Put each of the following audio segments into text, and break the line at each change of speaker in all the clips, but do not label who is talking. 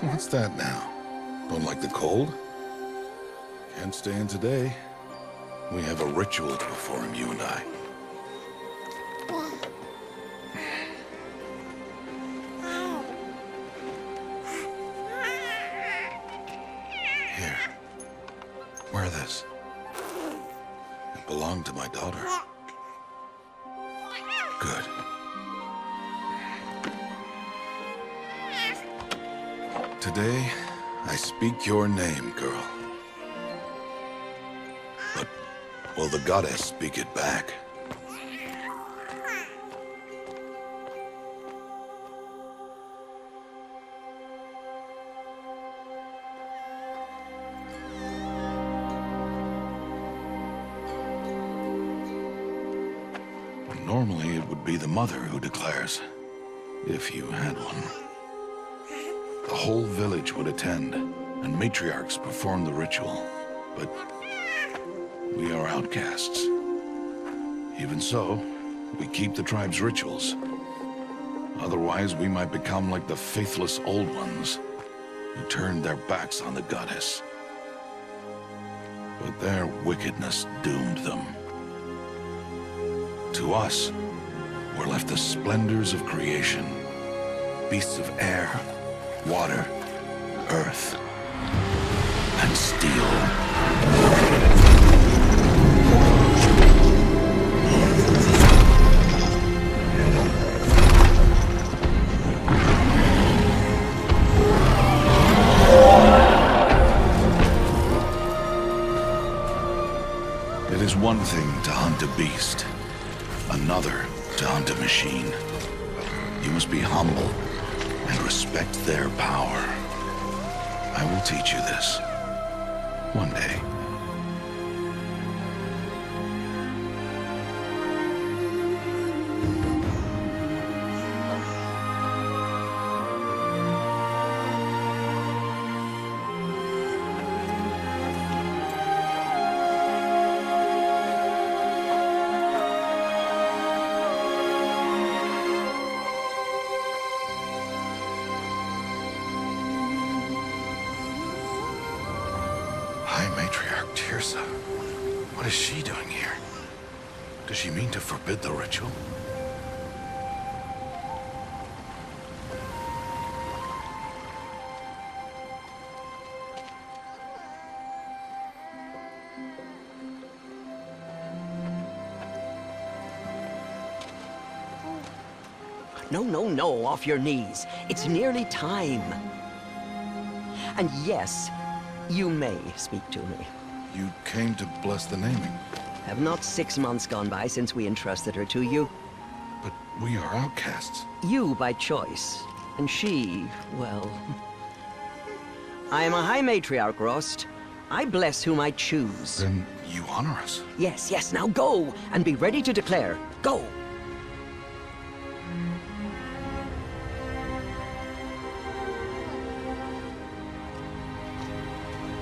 What's that now? Don't like the cold? Can't stay in today. We have a ritual to perform, you and I. Here. Wear this. It belonged to my daughter. Good. Today, I speak your name, girl. But will the goddess speak it back? Normally, it would be the mother who declares, if you had one. The whole village would attend, and matriarchs perform the ritual. But we are outcasts. Even so, we keep the tribe's rituals. Otherwise, we might become like the faithless old ones, who turned their backs on the goddess. But their wickedness doomed them. To us, were left the splendors of creation, beasts of air, water, earth, and steel. It is one thing to hunt a beast, another to hunt a machine. You must be humble and respect their power. I will teach you this. One day. High Matriarch Teersa. What is she doing here? Does she mean to forbid the ritual?
No, no, no, off your knees. It's nearly time. And yes, you may speak to me.
You came to bless the naming,
Have not 6 months gone by since we entrusted her to you?
but we are outcasts.
You by choice, and she, well... I am a High Matriarch, Rost. I bless whom I choose.
Then you honor us.
Yes, yes, now go, and be ready to declare. Go!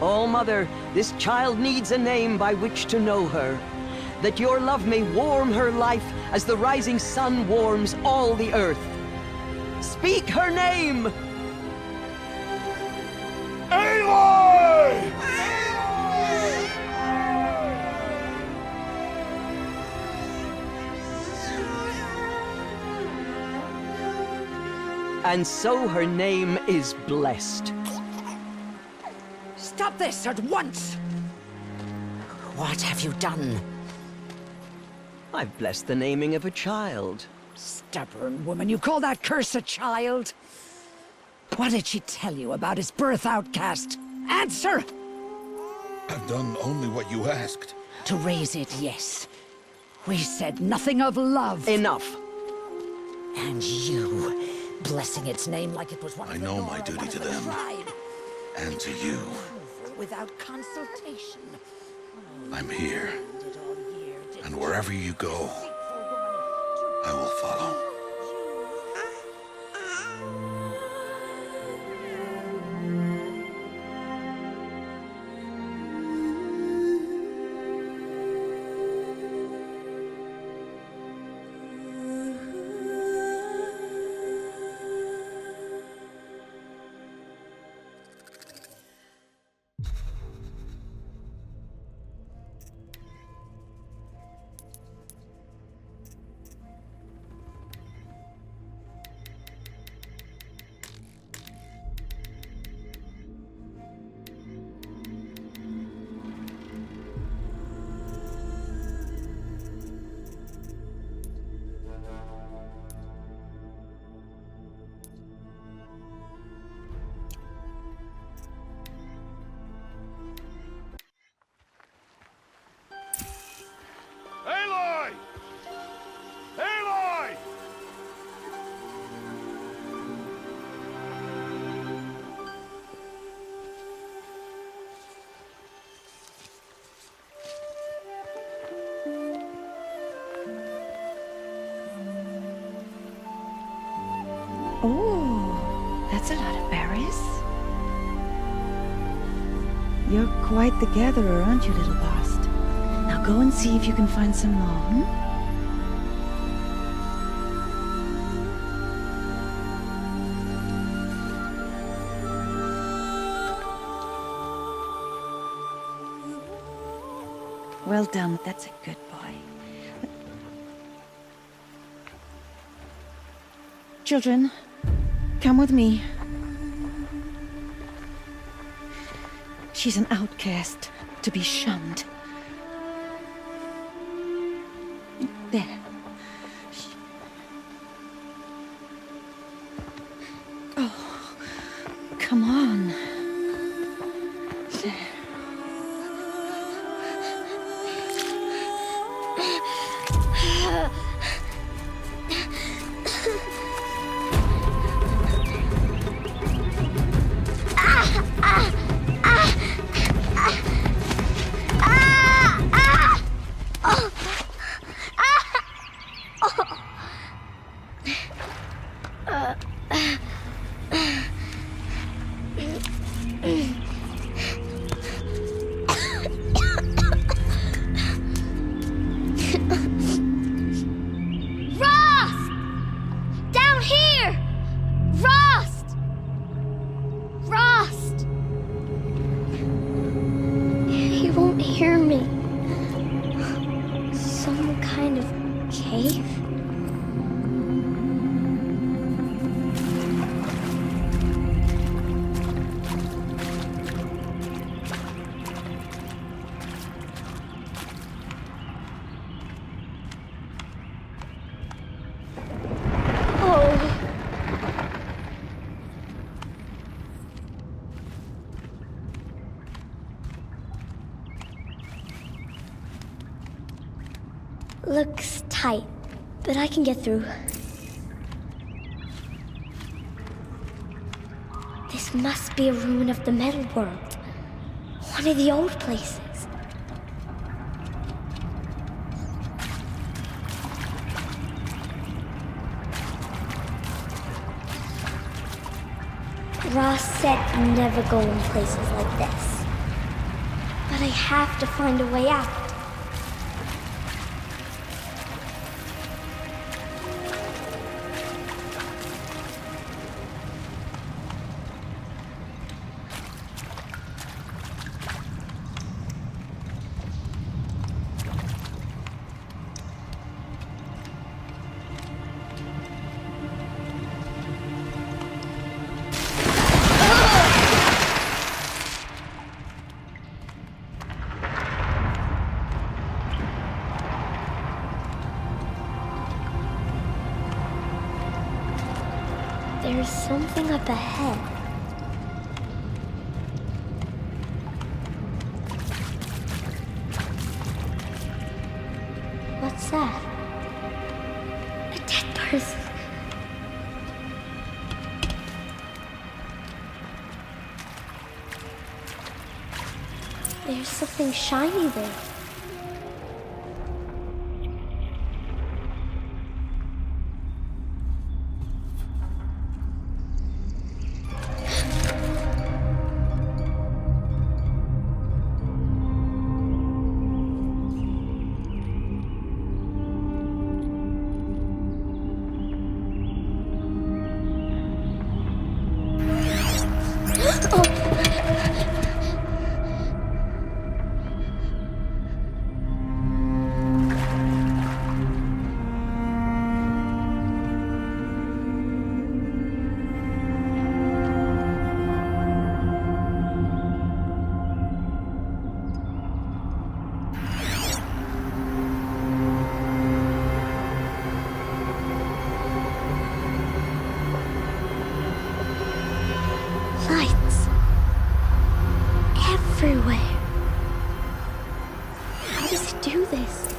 Oh, Mother, this child needs a name by which to know her. That your love may warm her life as the rising sun warms all the earth. Speak her name!
Aloy!
And so her name is blessed.
Stop this at once! What have you done?
I've blessed the naming of a child.
Stubborn woman, you call that curse a child? What did she tell you about his birth, outcast? Answer!
I've done only what you asked.
To raise it, yes. We said nothing of love.
Enough.
And you, blessing its name like it was one
I
of the
know
Nora,
my duty
one
to
of the
them.
tribe.
And to you.
Without consultation.
I'm here.
Did all year, did
And wherever you go, I will follow.
Oh, that's a lot of berries. You're quite the gatherer, aren't you, little Bast? Now go and see if you can find some more, hmm? Well done, that's a good boy. Children, come with me. She's an outcast, to be shunned. There. Oh, come on. There.
Rost! Down here! Rost! Rost! He won't hear me. Some kind of cave? Oh. Looks tight, but I can get through. This must be a ruin of the metal world. One of the old places. Ross said never go in places like this. But I have to find a way out. There's something up ahead. What's that? A dead person. There's something shiny there. Lights. Everywhere. How does it do this?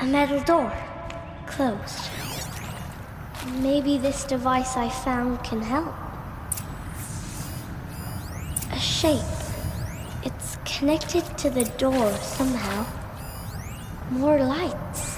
A metal door. Closed. Maybe this device I found can help. A shape. It's connected to the door somehow. More lights.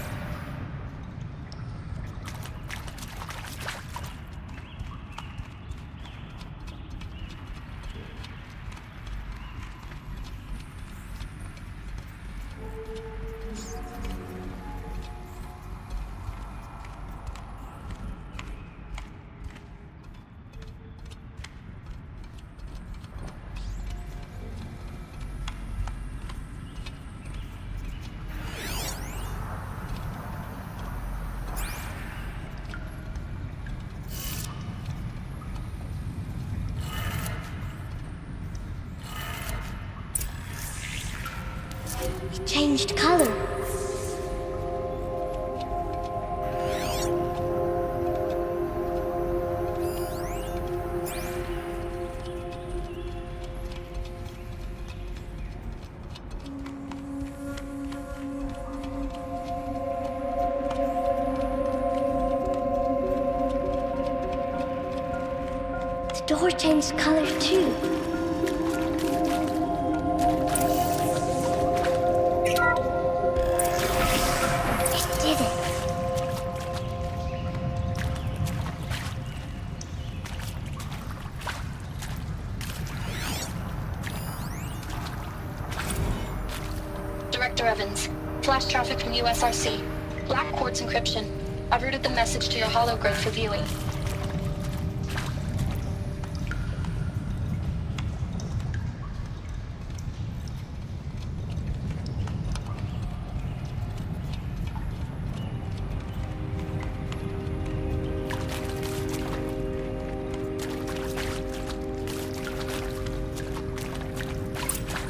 It changed color. The door changed color too.
Director Evans, flash traffic from USRC. Black quartz encryption. I've routed the message to your hologrid for viewing.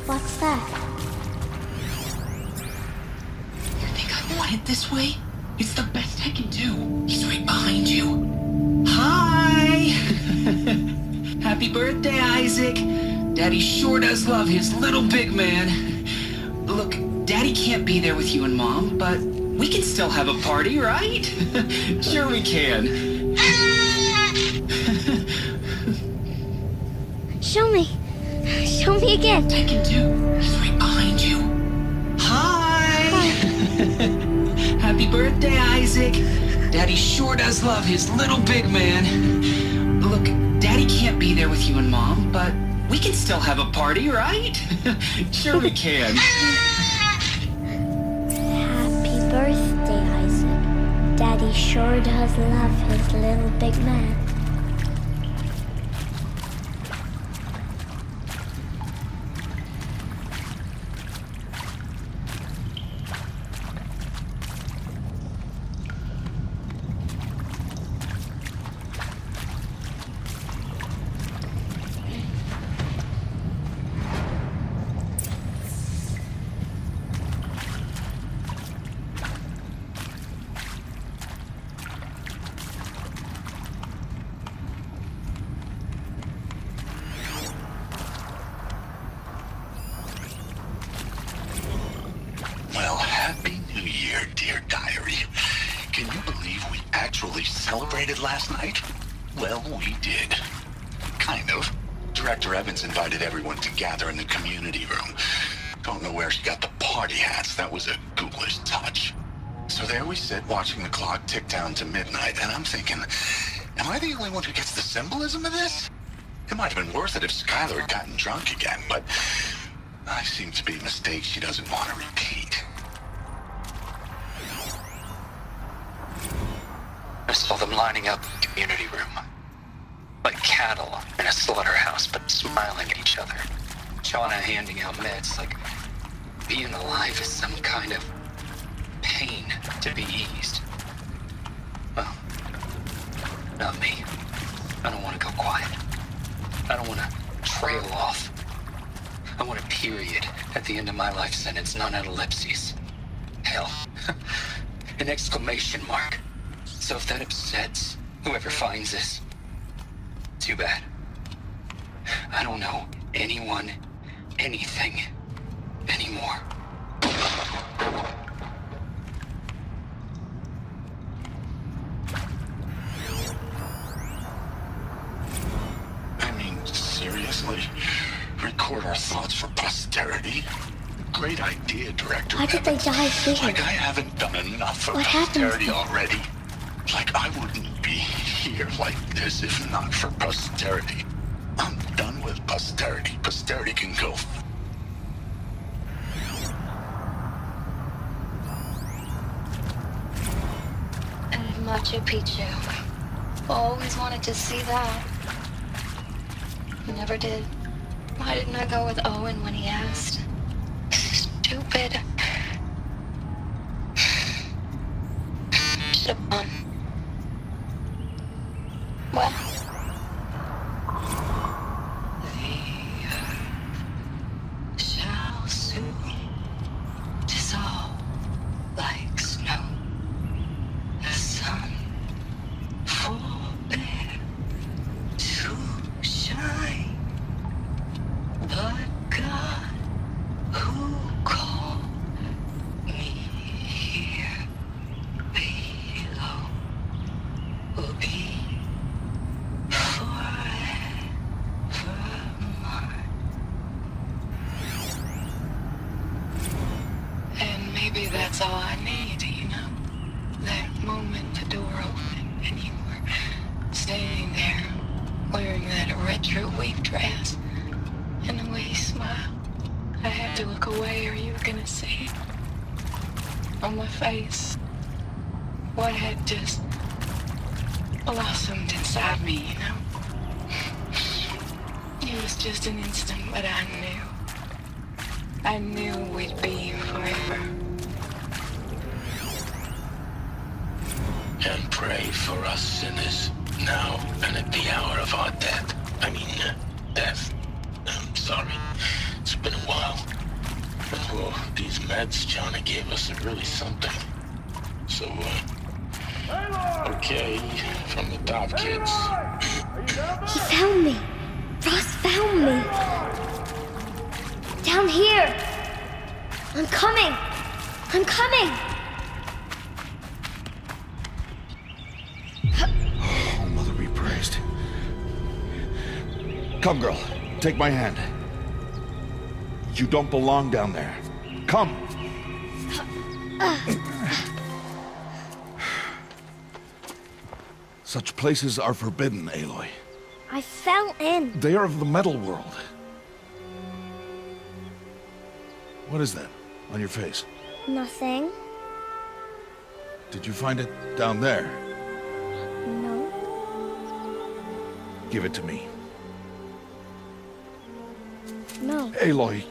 What's that?
You think I want it this way? It's the best I can do. He's right behind you. Hi! Happy birthday, Isaac. Daddy sure does love his little big man. Look, Daddy can't be there with you and Mom, but we can still have a party, right? Sure we can.
Show me. Show me again.
I can do. He's right behind you. Hi! Happy birthday, Isaac. Daddy sure does love his little big man. Look, Daddy can't be there with you and Mom, but we can still have a party, right? Sure we can.
Happy birthday, Isaac. Daddy sure does love his little big man.
Well, Happy New Year, dear diary. Can you believe we actually celebrated last night? Well, we did. Kind of. Director Evans invited everyone to gather in the community room. Don't know where she got the party hats. That was a ghoulish touch. So there we sit, watching the clock tick down to midnight, and I'm thinking, am I the only one who gets the symbolism of this? It might have been worth it if Skylar had gotten drunk again, but I seem to be a mistake she doesn't want to repeat.
I saw them lining up in the community room. Like cattle in a slaughterhouse, but smiling at each other. Shauna handing out meds, like being alive is some kind of pain to be eased. Well, not me. I don't want to go quiet. I don't want to trail off. I want a period at the end of my life sentence, not an ellipses. Hell, an exclamation mark. So if that upsets whoever finds this, too bad. I don't know anyone, anything, anymore.
Seriously, record our thoughts for posterity. Great idea, Director.
Why did they die here?
Like I haven't done enough for
What happened?
posterity already. Like I wouldn't be here like this if not for posterity. I'm done with posterity. Posterity can go.
And Machu Picchu. Always wanted to see that. Never did. Why didn't I go with Owen when he asked? Stupid. Should have gone. Well. The shall soon dissolve like snow. The sun forbear to shine. But God, who called me here below, will be forever mine. And maybe that's all I need, you know? That moment the door opened and you were standing there wearing that retro wave dress. And the way you smiled, I had to look away or you were gonna see it on my face what had just blossomed inside me, you know? It was just an instant, but I knew we'd be forever.
And pray for us sinners, now and at the hour of our death. Death. I'm sorry. It's been a while. Oh, these meds Johnny gave us are really something. So, okay, from the top, kids.
He found me. Ross found me. Down here. I'm coming. I'm coming.
Oh, Mother be praised. Come, girl. Take my hand. You don't belong down there. Come. Such places are forbidden, Aloy.
I fell in.
They are of the metal world. What is that on your face?
Nothing.
Did you find it down there?
No.
Give it to me.
No.
Aloy,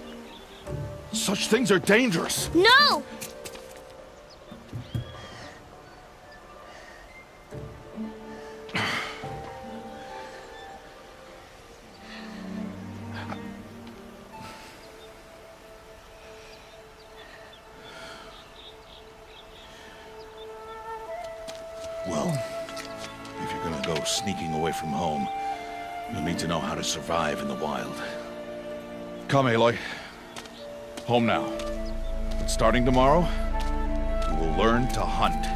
such things are dangerous.
No!
Well, if you're gonna go sneaking away from home, you'll need to know how to survive in the wild. Come, Aloy. Home now. But starting tomorrow, you will learn to hunt.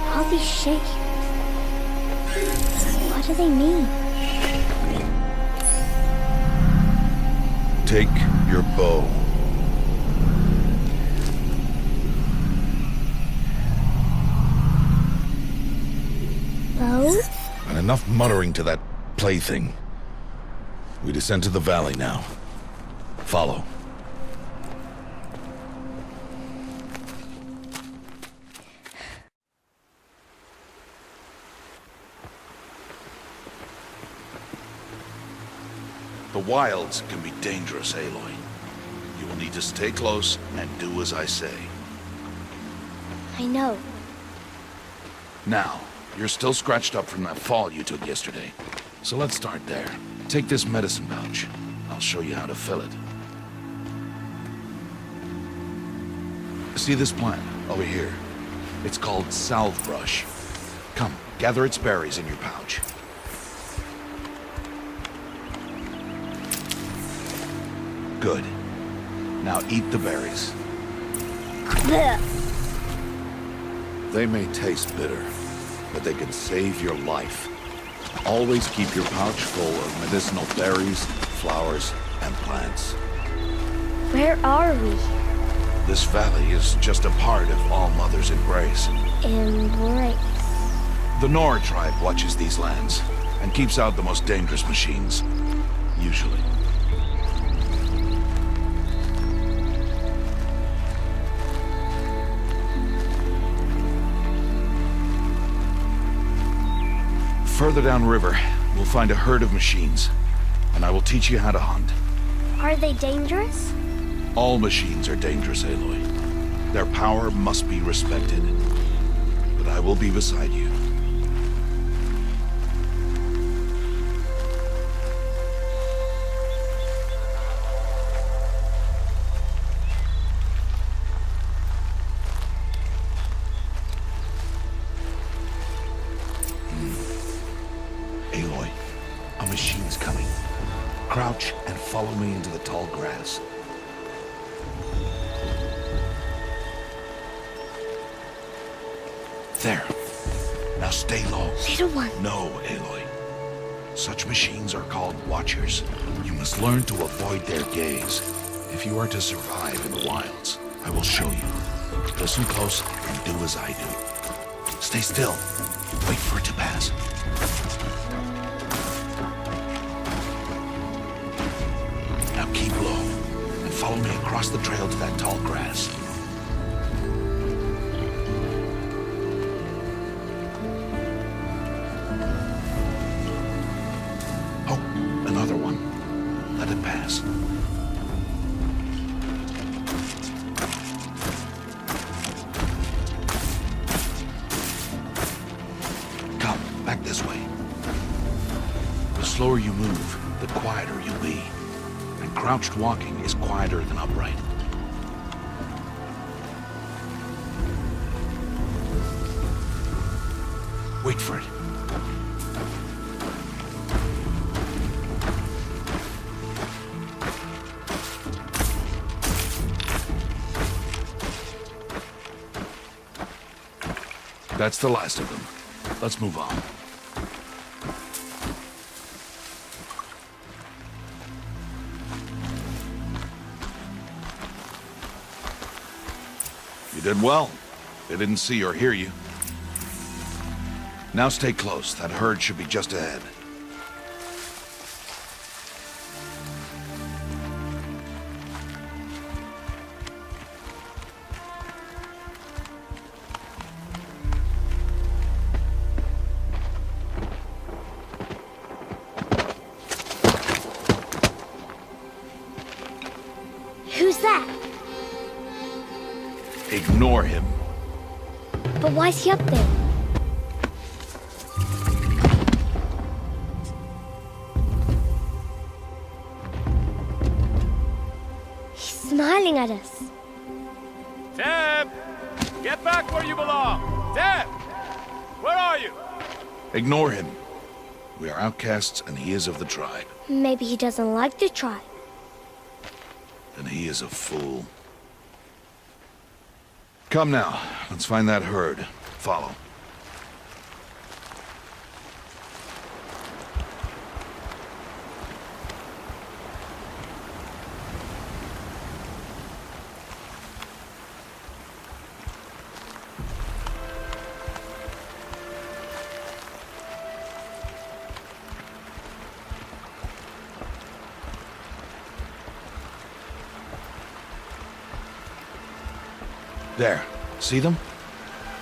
All these shapes. What do they mean?
Take your bow.
Bow?
And enough muttering to that plaything. We descend to the valley now. Follow. The wilds can be dangerous, Aloy. You will need to stay close and do as I say.
I know.
Now, you're still scratched up from that fall you took yesterday. So let's start there. Take this medicine pouch. I'll show you how to fill it. See this plant over here? It's called salve brush. Come, gather its berries in your pouch. Good. Now eat the berries.
Blech.
They may taste bitter, but they can save your life. Always keep your pouch full of medicinal berries, flowers, and plants.
Where are we?
This valley is just a part of All Mother's embrace.
Embrace.
The Nora tribe watches these lands and keeps out the most dangerous machines. Usually. Further downriver, we'll find a herd of machines, and I will teach you how to hunt.
Are they dangerous?
All machines are dangerous, Aloy. Their power must be respected. But I will be beside you. Aloy, a machine's coming. Crouch and follow me into the tall grass. There. Now stay low.
Little one.
No, Aloy. Such machines are called Watchers. You must learn to avoid their gaze. If you are to survive in the wilds, I will show you. Listen close and do as I do. Stay still. Wait for it to pass. Now keep low and follow me across the trail to that tall grass. Oh, another one. Let it pass. Come, back this way. The slower you move, the quieter you'll be. And crouched walking is quieter than upright. Wait for it. That's the last of them. Let's move on. You did well. They didn't see or hear you. Now stay close. That herd should be just ahead.
Who's that?
Ignore him.
But why's he up there? He's smiling at us.
Teb! Get back where you belong! Teb! Where are you?
Ignore him. We are outcasts and he is of the tribe.
Maybe he doesn't like the tribe.
Then he is a fool. Come now, let's find that herd. Follow. There. See them?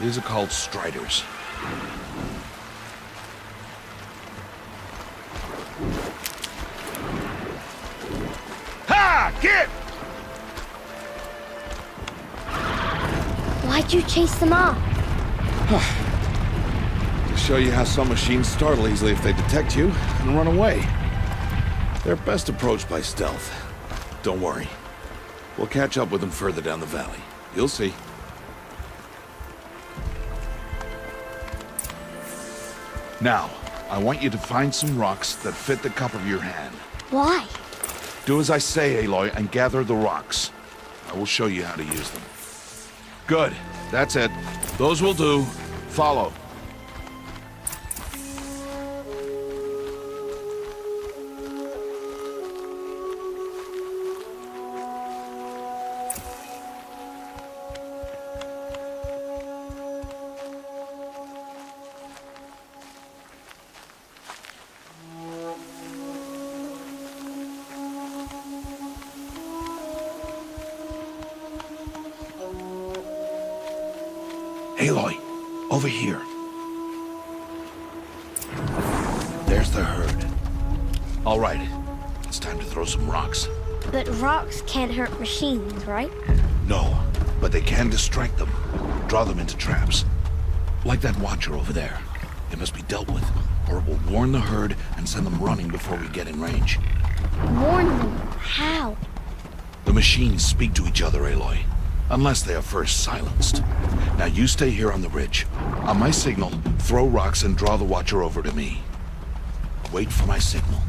These are called Striders. Ha! Get!
Why'd you chase them off?
To show you how some machines startle easily if they detect you and run away. They're best approached by stealth. Don't worry. We'll catch up with them further down the valley. You'll see. Now, I want you to find some rocks that fit the cup of your hand.
Why?
Do as I say, Aloy, and gather the rocks. I will show you how to use them. Good. That's it. Those will do. Follow. Aloy, over here. There's the herd. All right, it's time to throw some rocks.
But rocks can't hurt machines, right?
No, but they can distract them, draw them into traps. Like that watcher over there. It must be dealt with, or it will warn the herd and send them running before we get in range.
Warn them? How?
The machines speak to each other, Aloy. Unless they are first silenced. Now you stay here on the ridge. On my signal, throw rocks and draw the watcher over to me. Wait for my signal.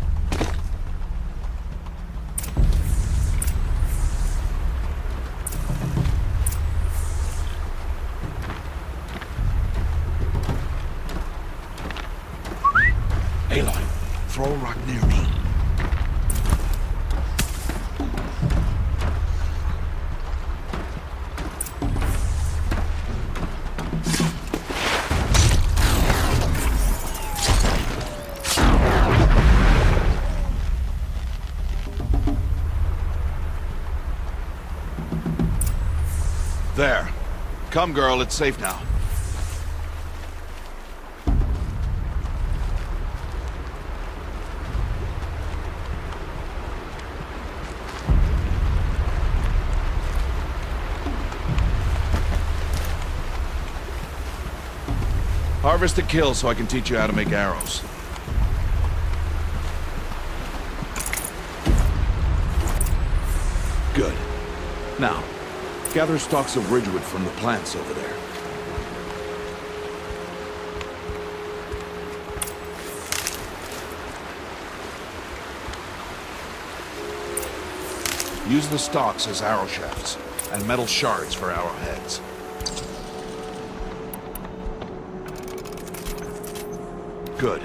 Aloy, throw a rock near me. There. Come, girl, it's safe now. Harvest a kill so I can teach you how to make arrows. Good. Now, gather stalks of ridgewood from the plants over there. Use the stalks as arrow shafts, and metal shards for arrowheads. Good.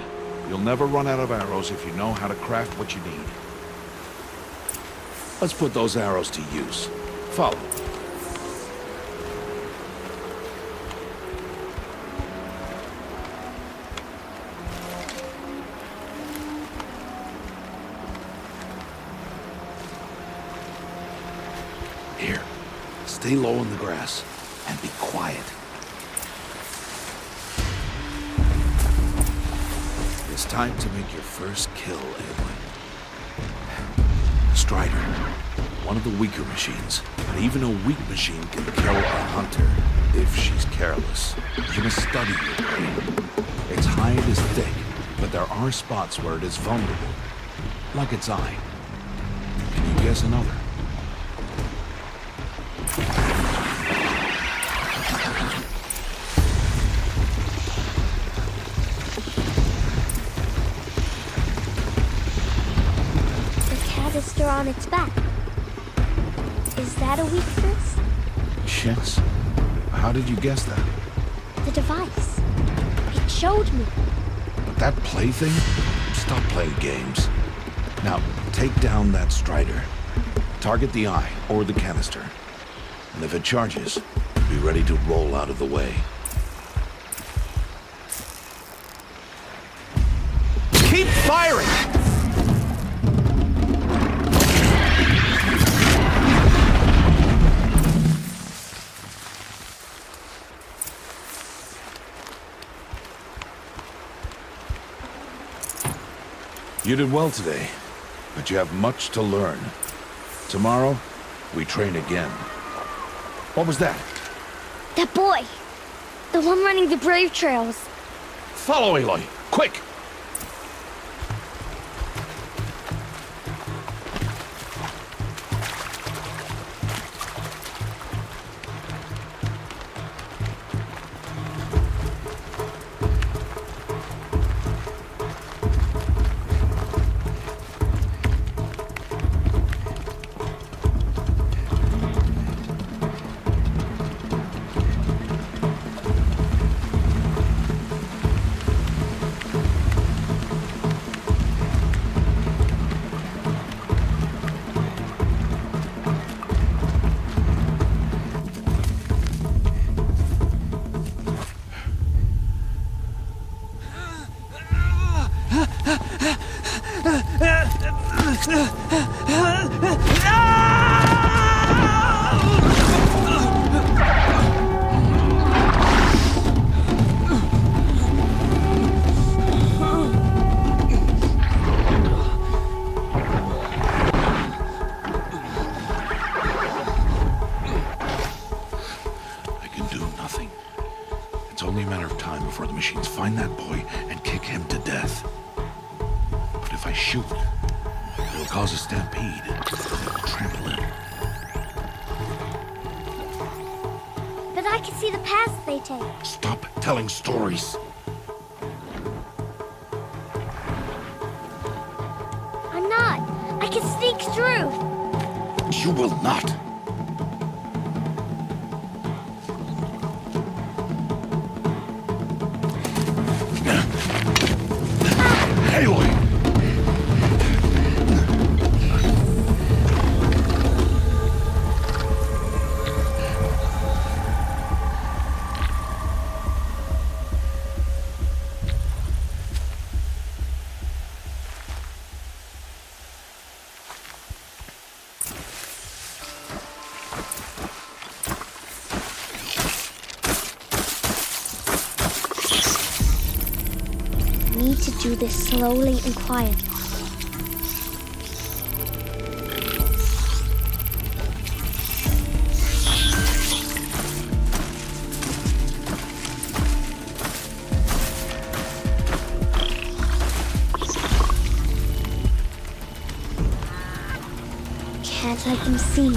You'll never run out of arrows if you know how to craft what you need. Let's put those arrows to use. Follow. Here. Stay low in the grass and be quiet. It's time to make your first kill, Aloy. Strider. One of the weaker machines. But even a weak machine can kill a hunter if she's careless. You must study your prey. Its hide is thick, but there are spots where it is vulnerable. Like its eye. Can you guess another?
Canister on its back. Is that a weakness?
Yes. How did you guess that?
The device. It showed me.
But that plaything? Stop playing games. Now, take down that Strider. Target the eye or the canister. And if it charges, be ready to roll out of the way. Keep firing! You did well today, but you have much to learn. Tomorrow, we train again. What was that?
That boy. The one running the brave trails.
Follow, Aloy! Quick! I can do nothing. It's only a matter of time before the machines find that boy and kick him to death. But if I shoot, it'll cause a stampede. It'll trample him.
But I can see the paths they take.
Stop telling stories.
I'm not. I can sneak through.
You will not. Aloy!
Need to do this slowly and quietly. Can't let them see me.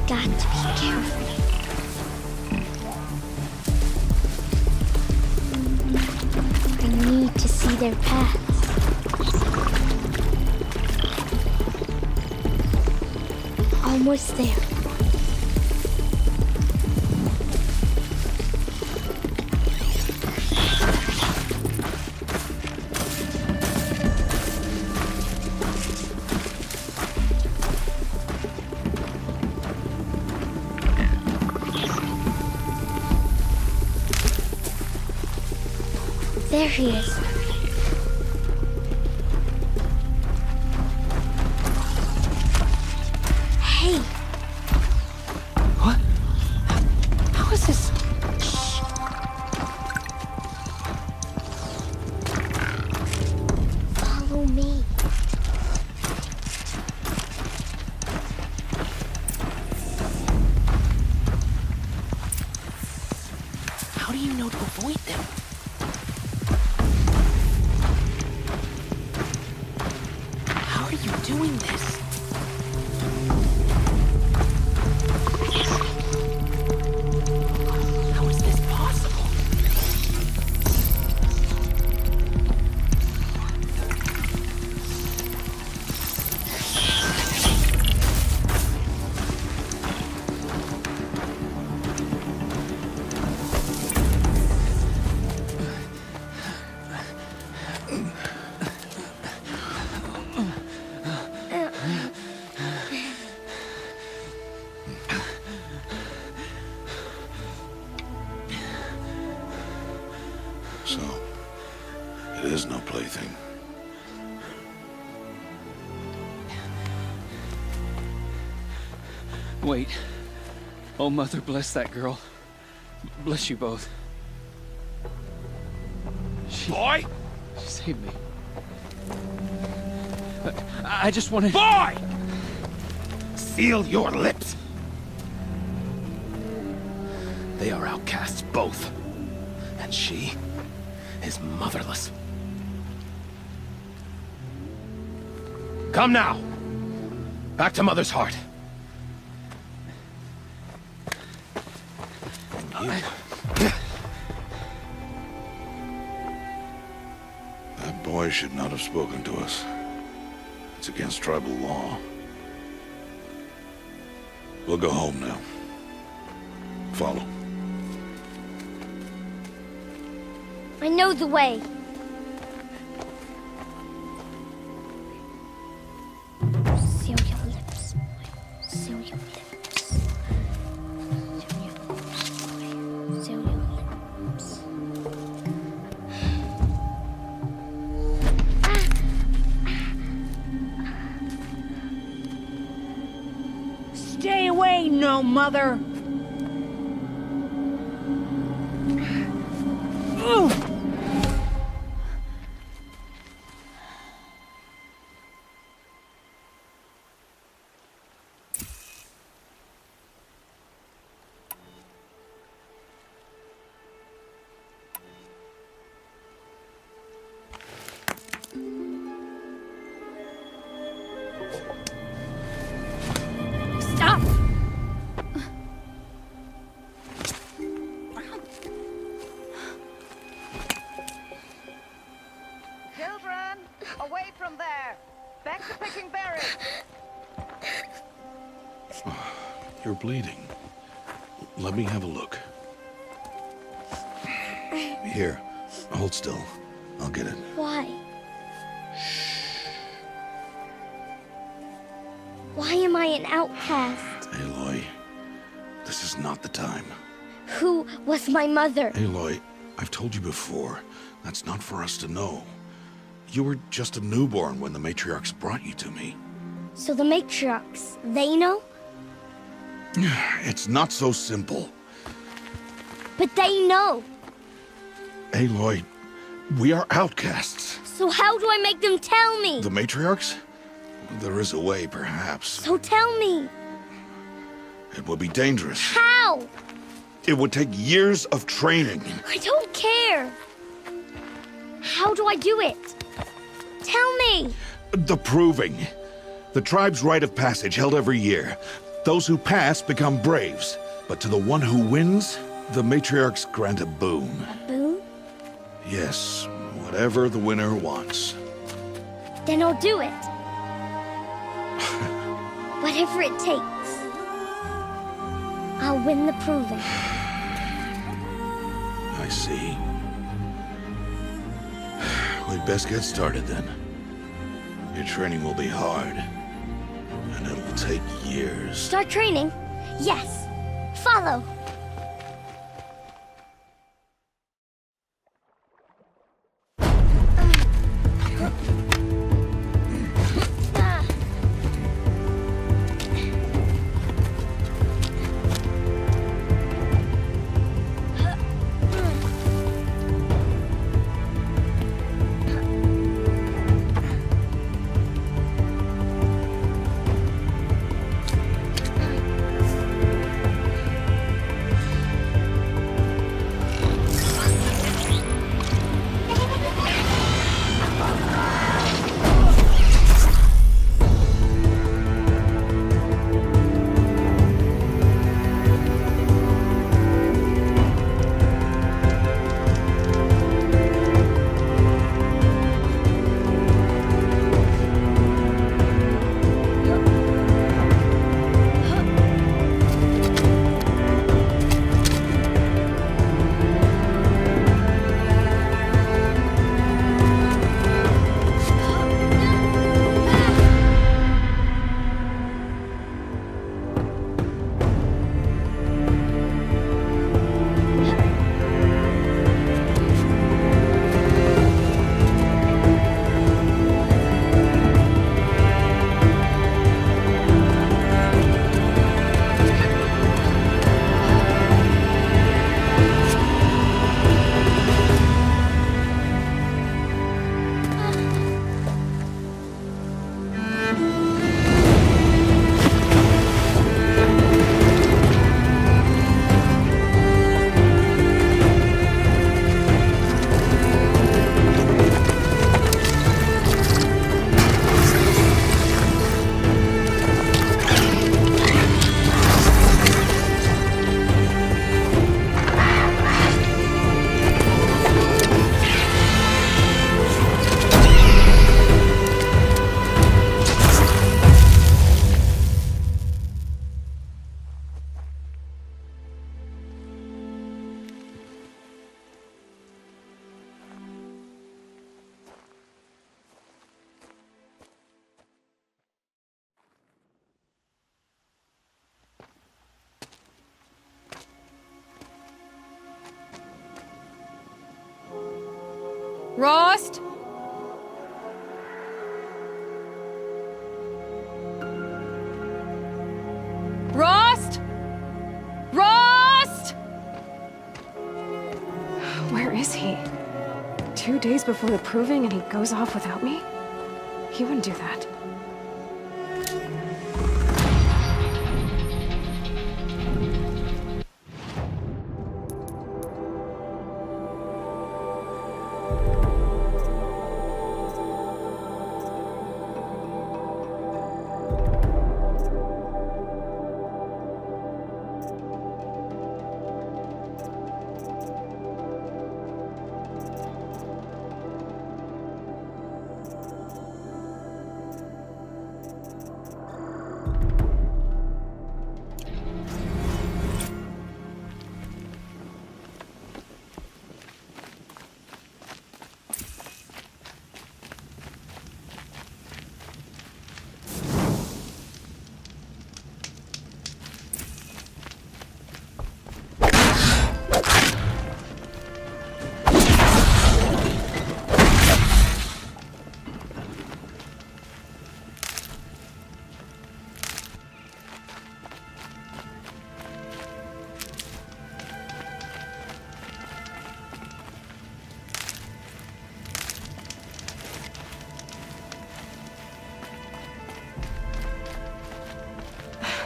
Got to be careful. I need to see their paths. Almost there. There he is. Hey.
What? How is this?
Follow me.
How do you know to avoid them? How are you doing this? How is this possible?
So, it is no plaything.
Wait. Oh, Mother, bless that girl. Bless you both.
Boy!
She saved me. I just wanted...
Boy! Seal your lips! They are outcasts, both. And she is motherless. Come now! Back to Mother's heart. And you...
That boy should not have spoken to us. It's against tribal law. We'll go home now. Follow.
I know the way. Seal your lips, boy. Seal your lips. Seal your lips, boy.
ain't no mother. Stop!
Children, away from there. Back to picking berries.
You're bleeding. Let me have a look. Here, hold still. I'll get it.
Why? Why am I an outcast?
Aloy, this is not the time.
Who was my mother?
Aloy, I've told you before, that's not for us to know. You were just a newborn when the matriarchs brought you to me.
So the matriarchs, they know?
It's not so simple.
But they know.
Aloy, we are outcasts.
So how do I make them tell me?
The matriarchs? There is a way, perhaps.
So tell me.
It would be dangerous.
How?
It would take years of training.
I don't care. How do I do it? Tell me.
The proving. The tribe's rite of passage held every year. Those who pass become braves. But to the one who wins, the matriarchs grant a boon.
A boon?
Yes, whatever the winner wants.
Then I'll do it. Whatever it takes. I'll win the proving.
I see. We'd best get started then. Your training will be hard, and it will take years.
Start training? Yes. Follow.
Rost? Rost?
2 days before the proving and he goes off without me? He wouldn't do that.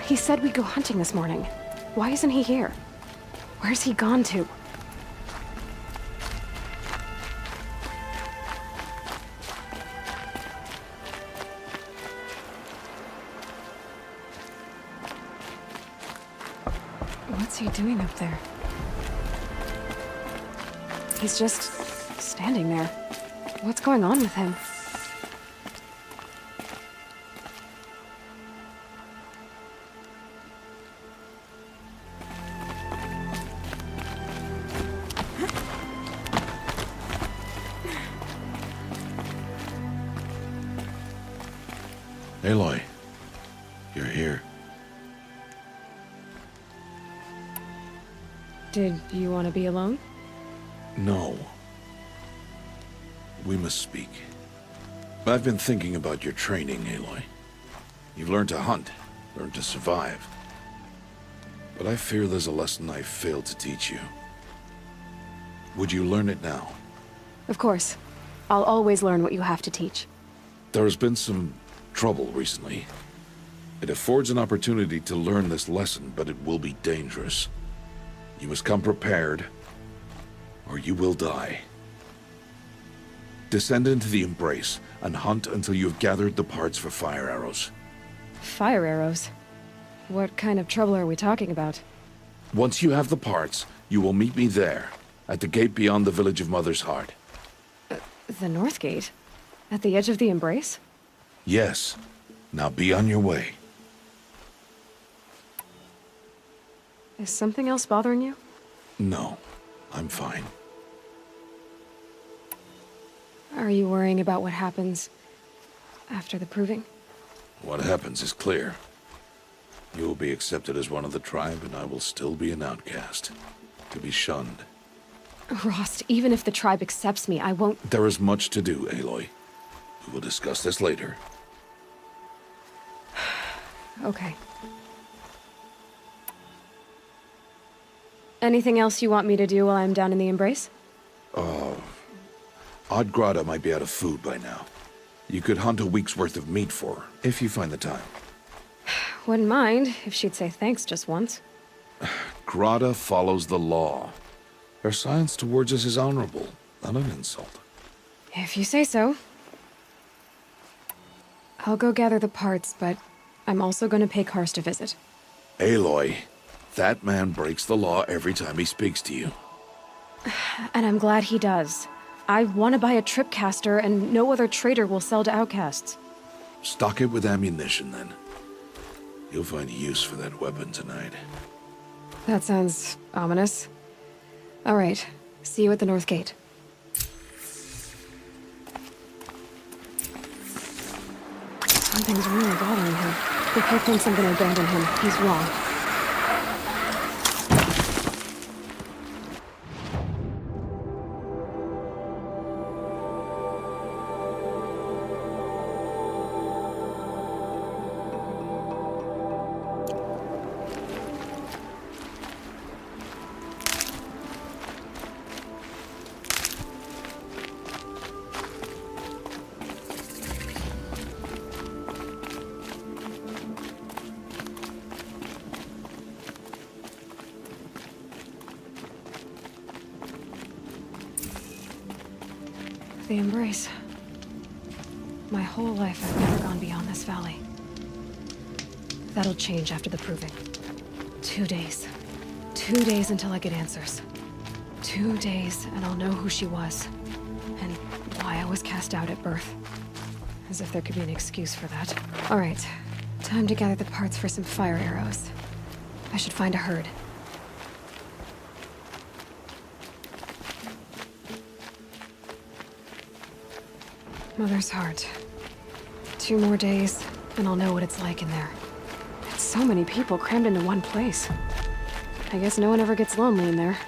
He said we'd go hunting this morning. Why isn't he here? Where's he gone to? What's he doing up there? He's just standing there. What's going on with him?
Aloy, you're here.
Did you want to be alone?
No. We must speak. I've been thinking about your training, Aloy. You've learned to hunt, learned to survive. But I fear there's a lesson I failed to teach you. Would you learn it now?
Of course. I'll always learn what you have to teach.
There has been some trouble recently. It affords an opportunity to learn this lesson, but it will be dangerous. You must come prepared, or you will die. Descend into the Embrace and hunt until you have gathered the parts for fire arrows.
Fire arrows? What kind of trouble are we talking about?
Once you have the parts, you will meet me there, at the gate beyond the village of Mother's Heart.
The North Gate? At the edge of the Embrace?
Yes. Now be on your way.
Is something else bothering you?
No, I'm fine.
Are you worrying about what happens after the proving?
What happens is clear. You will be accepted as one of the tribe, and I will still be an outcast, to be shunned.
Rost, even if the tribe accepts me, I won't—
There is much to do, Aloy. We will discuss this later.
Okay. Anything else you want me to do while I'm down in the Embrace?
Oddgrada might be out of food by now. You could hunt a week's worth of meat for her, if you find the time.
Wouldn't mind if she'd say thanks just once.
Grada follows the law. Her silence towards us is honorable, not an insult.
If you say so. I'll go gather the parts, but I'm also going to pay Karst a visit.
Aloy, that man breaks the law every time he speaks to you.
And I'm glad he does. I want to buy a tripcaster, and no other trader will sell to outcasts.
Stock it with ammunition, then. You'll find use for that weapon tonight.
That sounds ominous. All right. See you at the North Gate. Something's really bothering him. If he thinks I'm gonna abandon him, he's wrong. The embrace. My whole life I've never gone beyond this valley. That'll change after the proving. 2 days. 2 days until I get answers. 2 days and I'll know who she was. And why I was cast out at birth. As if there could be an excuse for that. Alright, time to gather the parts for some fire arrows. I should find a herd. Mother's heart. 2 more days, and I'll know what it's like in there. It's so many people crammed into one place. I guess no one ever gets lonely in there.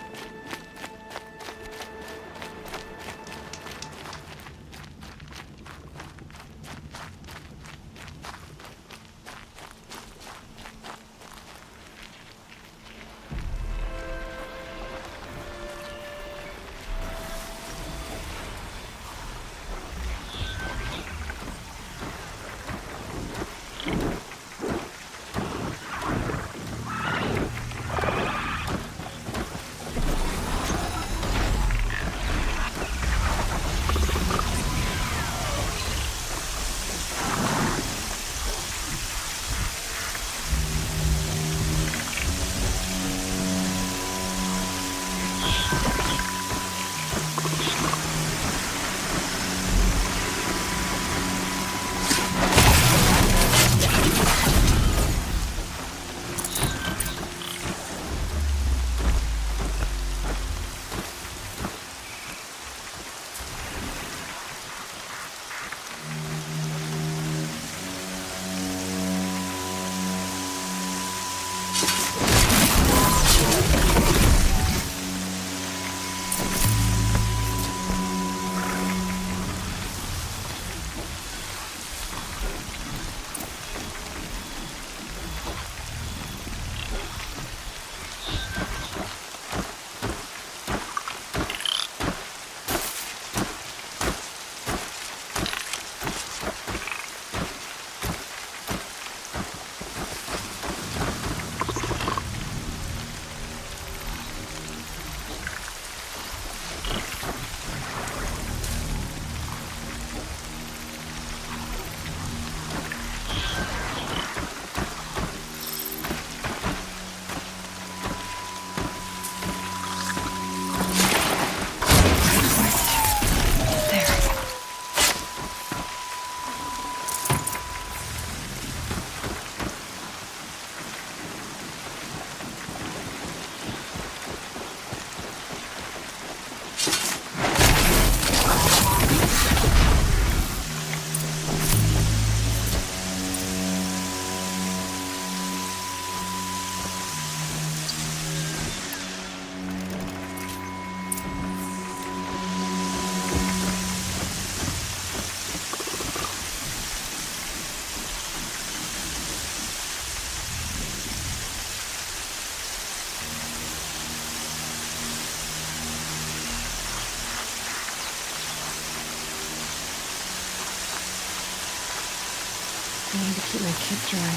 I need to keep my kit dry.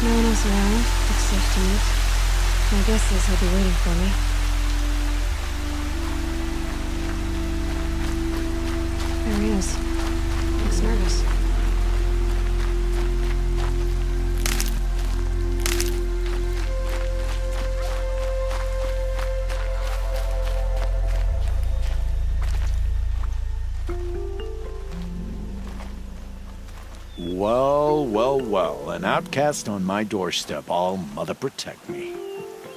No one else around, except to meet. My guess is he'll be waiting for me. There he is. Looks nervous.
Well, well, well. An outcast on my doorstep. All mother protect me.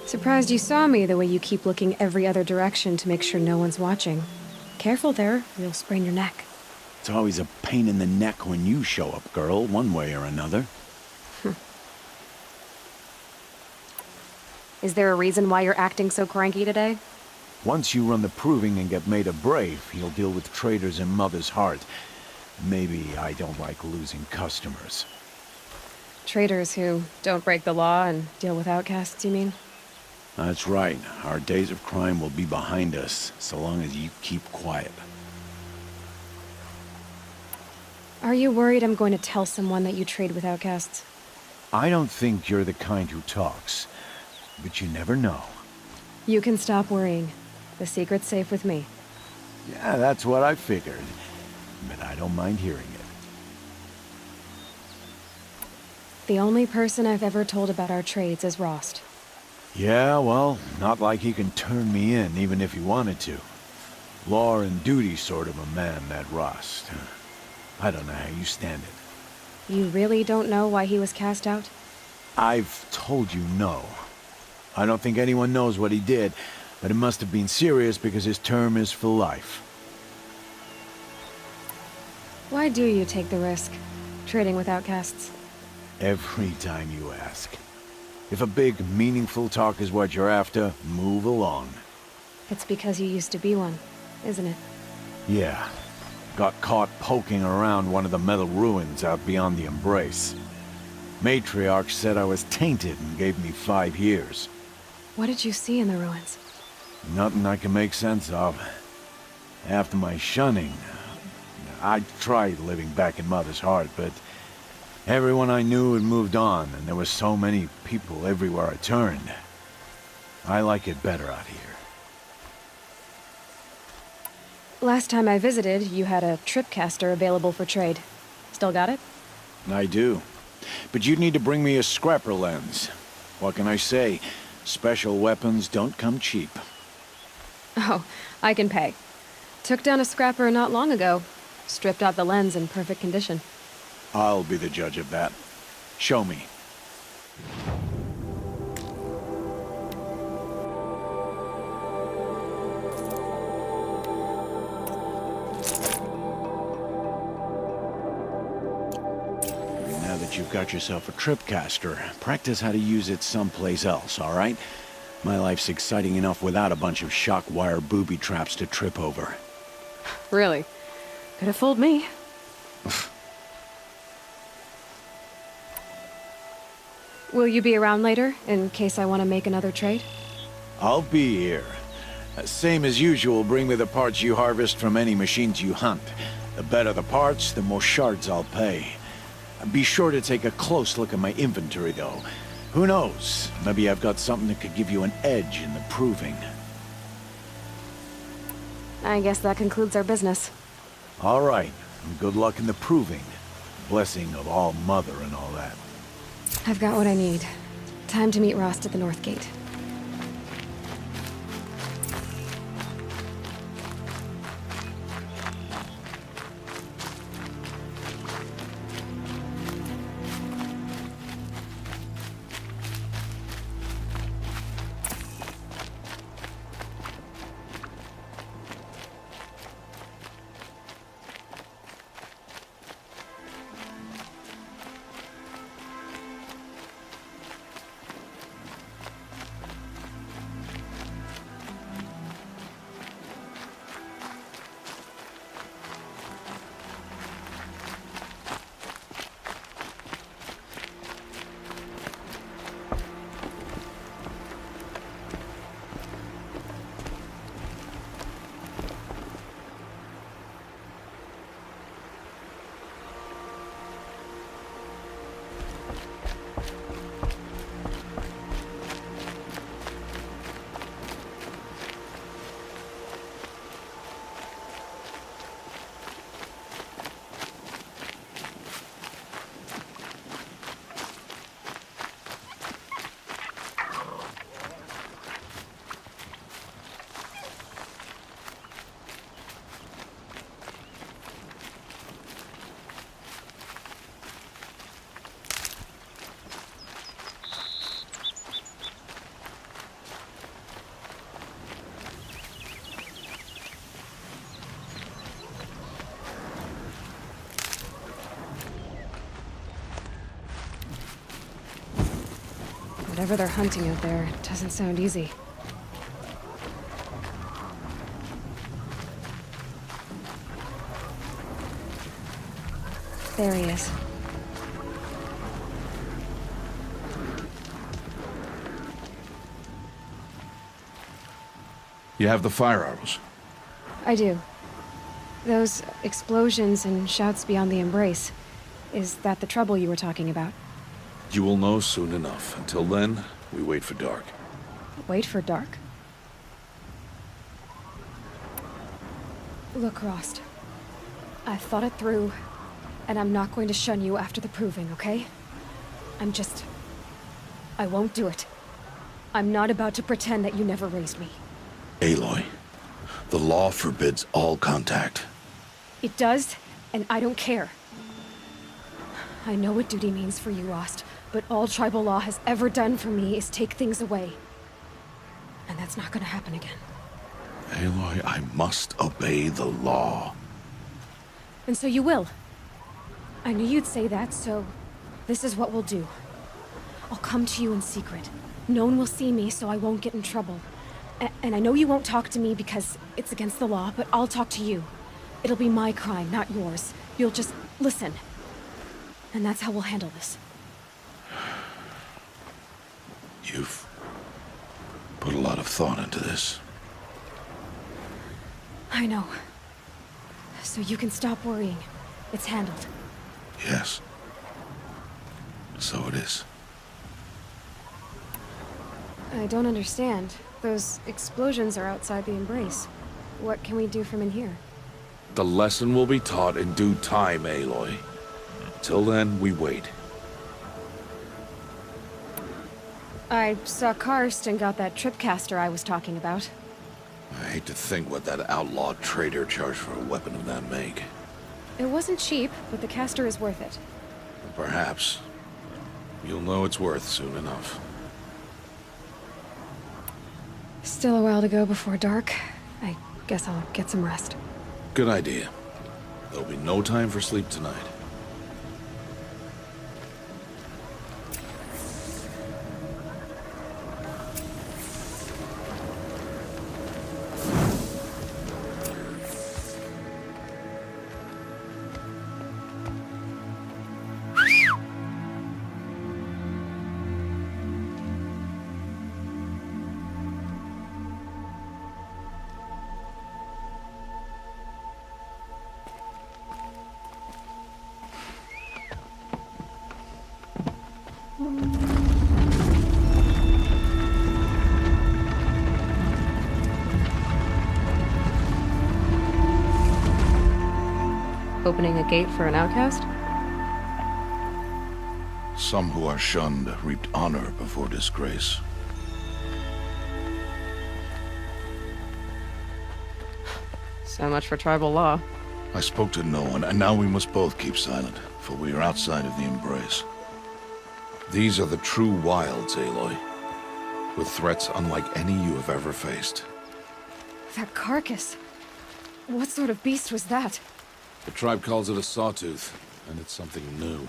Surprised you saw me the way you keep looking every other direction to make sure no one's watching. Careful there, you'll sprain your neck.
It's always a pain in the neck when you show up, girl, one way or another.
Is there a reason why you're acting so cranky today?
Once you run the proving and get made a brave, you'll deal with traitors in Mother's heart. Maybe I don't like losing customers.
Traitors who don't break the law and deal with outcasts, you mean?
That's right. Our days of crime will be behind us, so long as you keep quiet.
Are you worried I'm going to tell someone that you trade with outcasts?
I don't think you're the kind who talks, but you never know.
You can stop worrying. The secret's safe with me.
Yeah, that's what I figured. But I don't mind hearing it.
The only person I've ever told about our trades is Rost.
Yeah, well, not like he can turn me in, even if he wanted to. Law and duty sort of a man, that Rost. I don't know how you stand it.
You really don't know why he was cast out?
I've told you no. I don't think anyone knows what he did, but it must have been serious because his term is for life.
Why do you take the risk, trading with outcasts?
Every time you ask. If a big, meaningful talk is what you're after, move along.
It's because you used to be one, isn't it?
Yeah. Got caught poking around one of the metal ruins out beyond the Embrace. Matriarch said I was tainted and gave me 5 years.
What did you see in the ruins?
Nothing I can make sense of. After my shunning, I tried living back in Mother's Heart, but everyone I knew had moved on, and there were so many people everywhere I turned. I like it better out here.
Last time I visited, you had a tripcaster available for trade. Still got it?
I do. But you'd need to bring me a scrapper lens. What can I say? Special weapons don't come cheap.
Oh, I can pay. Took down a scrapper not long ago. Stripped out the lens in perfect condition.
I'll be the judge of that. Show me. Now that you've got yourself a tripcaster, practice how to use it someplace else, all right? My life's exciting enough without a bunch of shock wire booby traps to trip over.
Really? Could have fooled me. Will you be around later, in case I want to make another trade?
I'll be here. Same as usual, bring me the parts you harvest from any machines you hunt. The better the parts, the more shards I'll pay. Be sure to take a close look at my inventory, though. Who knows? Maybe I've got something that could give you an edge in the proving.
I guess that concludes our business.
All right, and good luck in the proving. Blessing of All Mother and all that.
I've got what I need. Time to meet Rost at the North Gate. Whatever they're hunting out there, it doesn't sound easy. There he is.
You have the fire arrows.
I do. Those explosions and shouts beyond the embrace. Is that the trouble you were talking about?
You will know soon enough. Until then, we wait for dark.
Wait for dark? Look, Rost. I've thought it through, and I'm not going to shun you after the proving, okay? I won't do it. I'm not about to pretend that you never raised me.
Aloy, the law forbids all contact.
It does, and I don't care. I know what duty means for you, Rost, but all tribal law has ever done for me is take things away. And that's not gonna happen again.
Aloy, I must obey the law.
And so you will. I knew you'd say that, so this is what we'll do. I'll come to you in secret. No one will see me, so I won't get in trouble. And I know you won't talk to me because it's against the law, but I'll talk to you. It'll be my crime, not yours. You'll just listen. And that's how we'll handle this.
You've put a lot of thought into this.
I know. So you can stop worrying. It's handled.
Yes. So it is.
I don't understand. Those explosions are outside the embrace. What can we do from in here?
The lesson will be taught in due time, Aloy. Till then, we wait.
I saw Karst got that tripcaster I was talking about.
I hate to think what that outlawed trader charged for a weapon of that make.
It wasn't cheap, but the caster is worth it.
Perhaps. You'll know it's worth soon enough.
Still a while to go before dark. I guess I'll get some rest.
Good idea. There'll be no time for sleep tonight.
Opening a gate for an outcast?
Some who are shunned reaped honor before disgrace.
So much for tribal law.
I spoke to no one, and now we must both keep silent, for we are outside of the embrace. These are the true wilds, Aloy, with threats unlike any you have ever faced.
That carcass. What sort of beast was that?
The tribe calls it a sawtooth, and it's something new.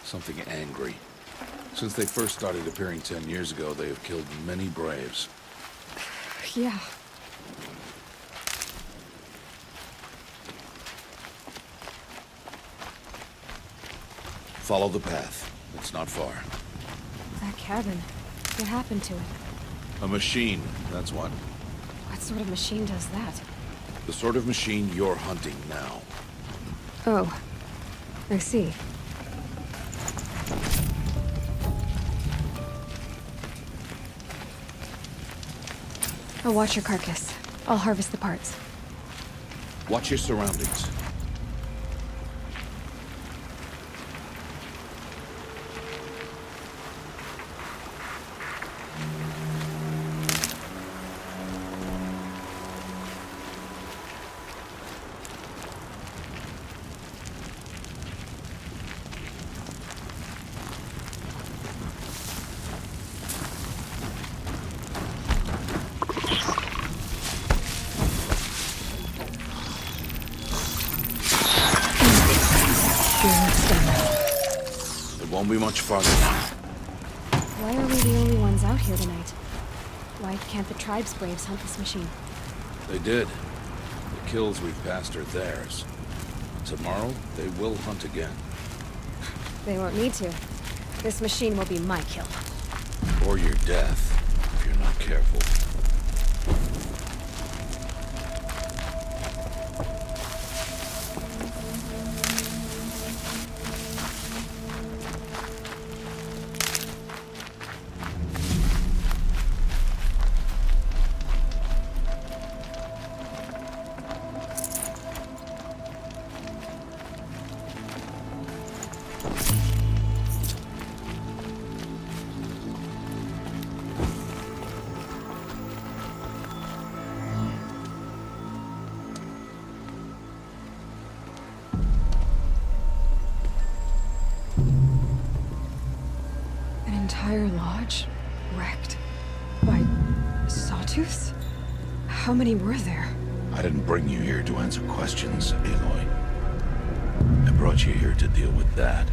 Something angry. Since they first started appearing 10 years ago, they have killed many braves.
Yeah.
Follow the path. It's not far.
That cabin. What happened to it?
A machine, that's what.
What sort of machine does that?
The sort of machine you're hunting now.
Oh. I see. I'll watch your carcass. I'll harvest the parts.
Watch your surroundings. It won't be much farther now.
Why are we the only ones out here tonight? Why can't the tribe's braves hunt this machine?
They did. The kills we've passed are theirs. Tomorrow, they will hunt again.
They won't need to. This machine will be my kill.
Or your death, if you're not careful.
By sawtooths? How many were there?
I didn't bring you here to answer questions, Aloy. I brought you here to deal with that.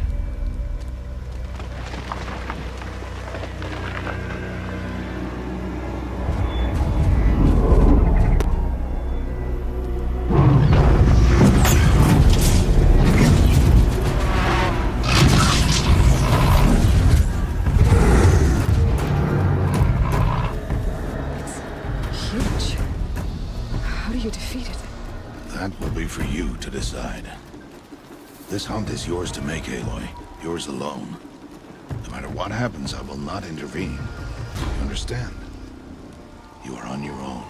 Huge. How do you defeat it?
That will be for you to decide. This hunt is yours to make, Aloy. Yours alone. No matter what happens, I will not intervene. You understand? You are on your own.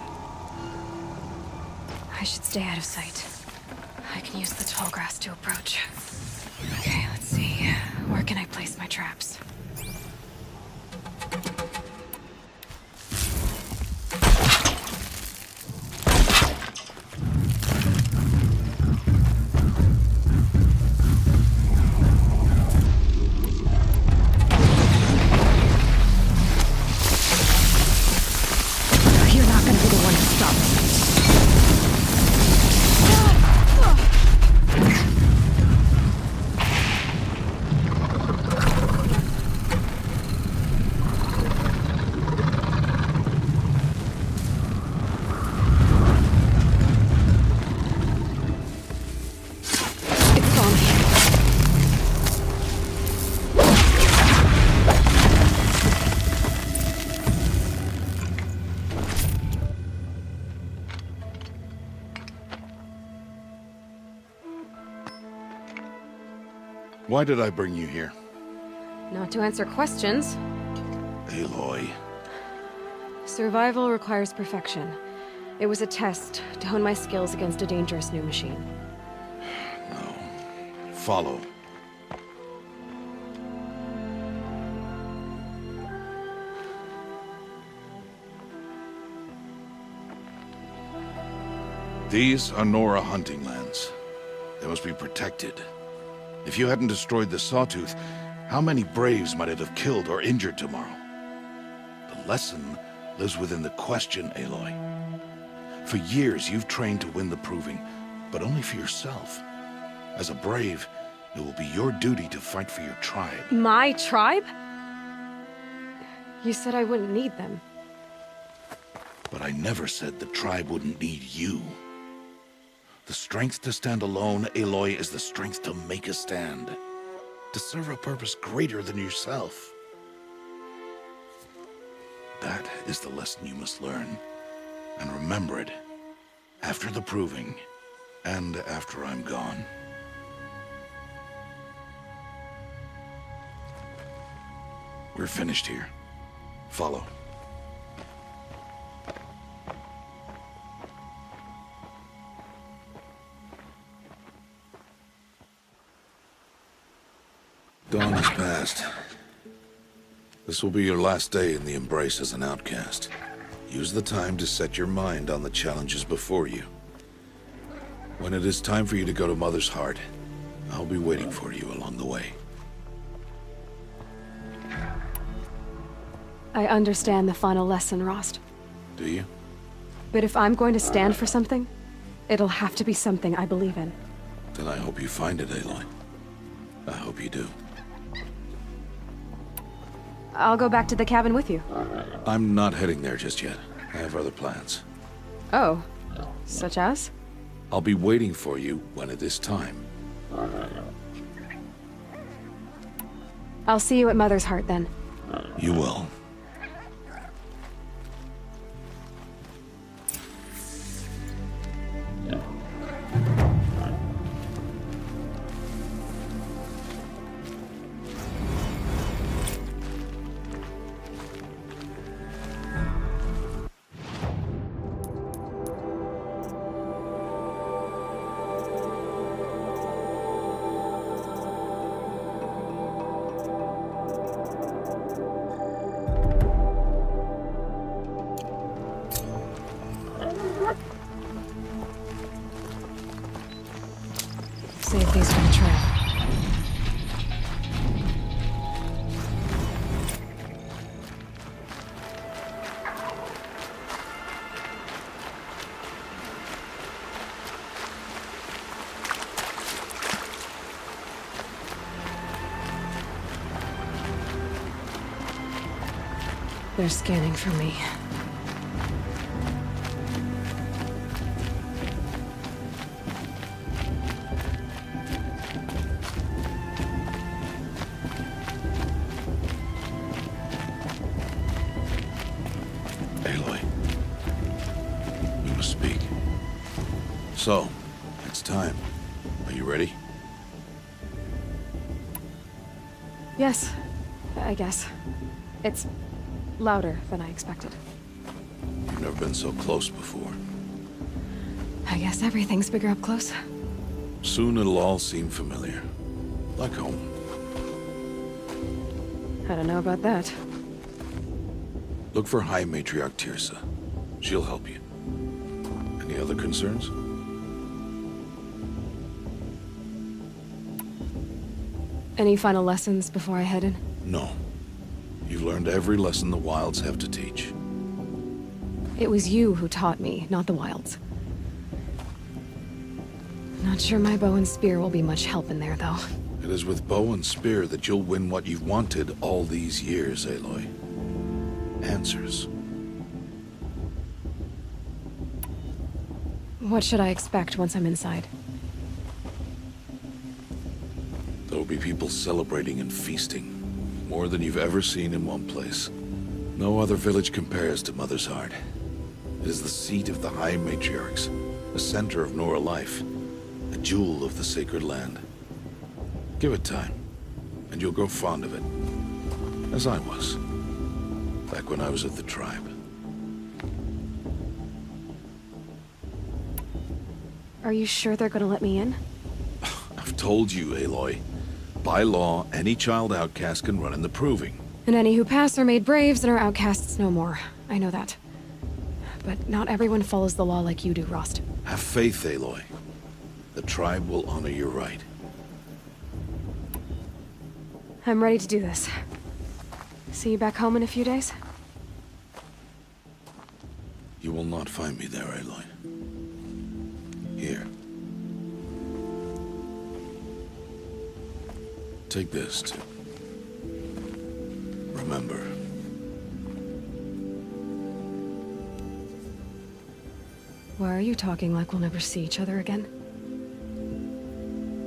I should stay out of sight. I can use the tall grass to approach. Okay, let's see. Where can I place my traps?
You're not gonna be the one to stop me.
It's on me.
Why did I bring you here?
Not to answer questions.
Aloy.
Survival requires perfection. It was a test to hone my skills against a dangerous new machine.
No. Follow. These are Nora hunting lands. They must be protected. If you hadn't destroyed the Sawtooth, how many Braves might it have killed or injured tomorrow? The lesson lives within the question, Aloy. For years, you've trained to win the Proving, but only for yourself. As a Brave, it will be your duty to fight for your tribe.
My tribe? You said I wouldn't need them.
But I never said the tribe wouldn't need you. The strength to stand alone, Aloy, is the strength to make a stand. To serve a purpose greater than yourself. That is the lesson you must learn. And remember it. After the Proving. And after I'm gone. We're finished here. Follow. Dawn has passed. This will be your last day in the Embrace as an outcast. Use the time to set your mind on the challenges before you. When it is time for you to go to Mother's Heart, I'll be waiting for you along the way.
I understand the final lesson, Rost.
Do you?
But if I'm going to stand for something, it'll have to be something I believe in.
Then I hope you find it, Aloy. I hope you do.
I'll go back to the cabin with you.
I'm not heading there just yet. I have other plans.
Oh, such as?
I'll be waiting for you when it is time.
I'll see you at Mother's Heart then.
You will.
Save these for the trail. They're scanning for me.
Aloy. We must speak. So, it's time. Are you ready?
Yes, I guess. It's louder than I expected.
You've never been so close before.
I guess everything's bigger up close.
Soon it'll all seem familiar. Like home.
I don't know about that.
Look for High Matriarch Teersa. She'll help you. Any other concerns?
Any final lessons before I head in?
No. You've learned every lesson the Wilds have to teach.
It was you who taught me, not the Wilds. Not sure my bow and spear will be much help in there, though.
It is with bow and spear that you'll win what you've wanted all these years, Aloy. Answers.
What should I expect once I'm inside?
There will be people celebrating and feasting. More than you've ever seen in one place. No other village compares to Mother's Heart. It is the seat of the High Matriarchs, the center of Nora life, a jewel of the sacred land. Give it time, and you'll grow fond of it. As I was, back when I was at the tribe.
Are you sure they're gonna let me in?
I've told you, Aloy. By law, any child outcast can run in the Proving.
And any who pass are made braves and are outcasts no more. I know that. But not everyone follows the law like you do, Rost.
Have faith, Aloy. The tribe will honor your right.
I'm ready to do this. See you back home in a few days?
You will not find me there, Aloy. Here. Take this to remember.
Why are you talking like we'll never see each other again?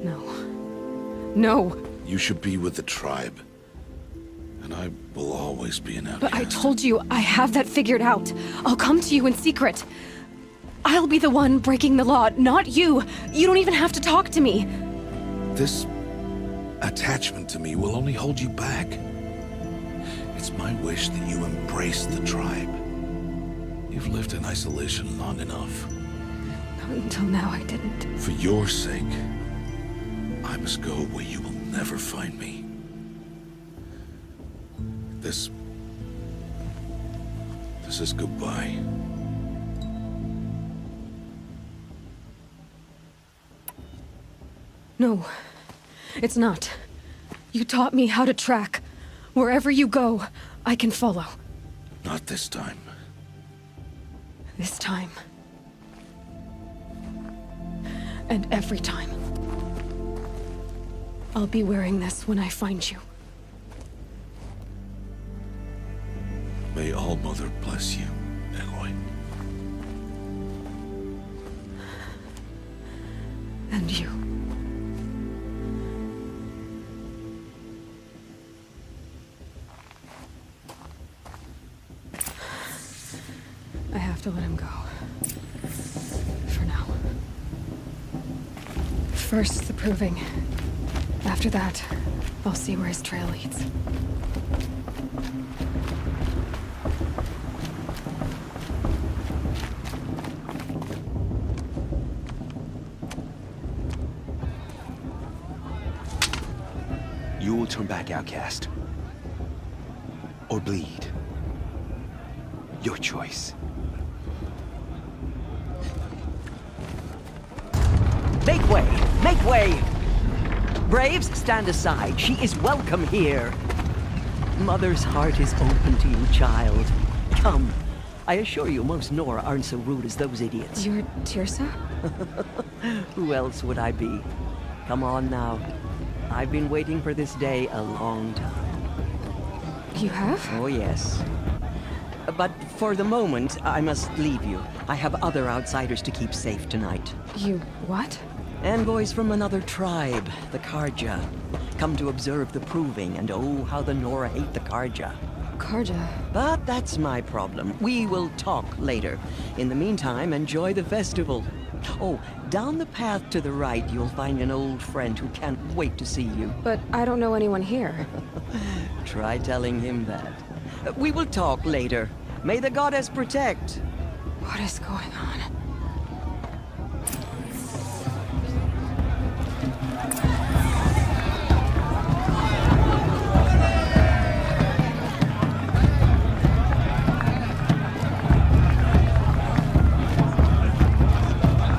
No. No!
You should be with the tribe. And I will always be an outcast.
But I told you, I have that figured out. I'll come to you in secret. I'll be the one breaking the law, not you. You don't even have to talk to me.
This attachment to me will only hold you back. It's my wish that you embrace the tribe. You've lived in isolation long enough.
Until now, I didn't.
For your sake, I must go where you will never find me. This is goodbye.
No, it's not. You taught me how to track. Wherever you go, I can follow.
Not this time.
This time. And every time. I'll be wearing this when I find you.
May All Mother bless you, Aloy.
And you. I have to let him go. For now. First, the Proving. After that, I'll see where his trail leads.
You will turn back outcast. Or bleed. Your choice.
Make way! Make way! Braves, stand aside. She is welcome here. Mother's heart is open to you, child. Come. I assure you, most Nora aren't so rude as those idiots.
You're Teersa?
Who else would I be? Come on now. I've been waiting for this day a long time.
You have?
Oh, yes. But for the moment, I must leave you. I have other outsiders to keep safe tonight.
You what?
Envoys from another tribe, the Karja. Come to observe the proving, and oh, how the Nora hate the Karja.
Karja?
But that's my problem. We will talk later. In the meantime, enjoy the festival. Oh, down the path to the right, you'll find an old friend who can't wait to see you.
But I don't know anyone here.
Try telling him that. We will talk later. May the goddess protect.
What is going on?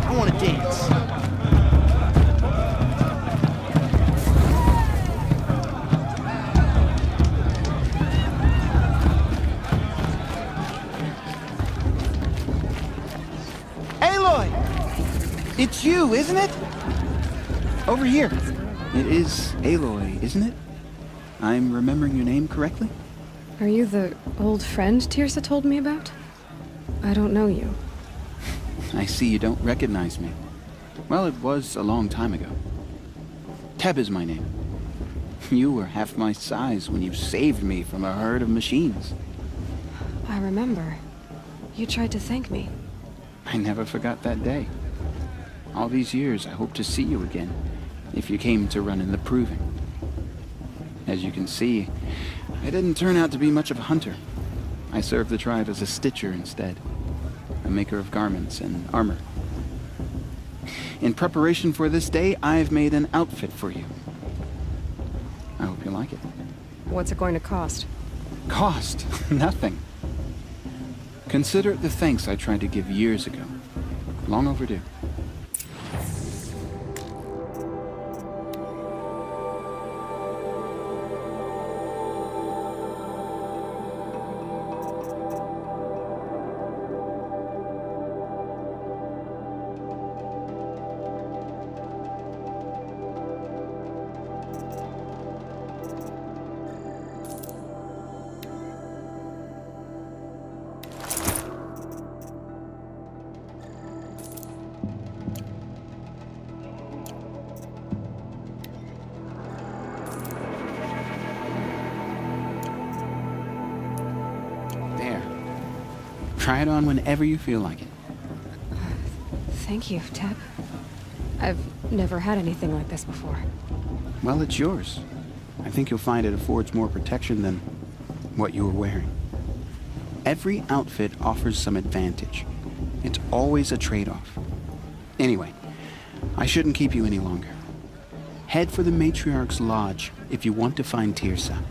I want to dance. It's you, isn't it? Over here.
It is Aloy, isn't it? I'm remembering your name correctly?
Are you the old friend Tirsa told me about? I don't know you.
I see you don't recognize me. Well, it was a long time ago. Teb is my name. You were half my size when you saved me from a herd of machines.
I remember. You tried to thank me.
I never forgot that day. All these years, I hope to see you again, if you came to run in the Proving. As you can see, I didn't turn out to be much of a hunter. I served the tribe as a stitcher instead, a maker of garments and armor. In preparation for this day, I've made an outfit for you. I hope you like it.
What's it going to cost?
Cost? Nothing. Consider it the thanks I tried to give years ago. Long overdue. Try it on whenever you feel like it.
Thank you, Teb. I've never had anything like this before.
Well, it's yours. I think you'll find it affords more protection than what you were wearing. Every outfit offers some advantage. It's always a trade-off. Anyway, I shouldn't keep you any longer. Head for the Matriarch's Lodge if you want to find Tirsa.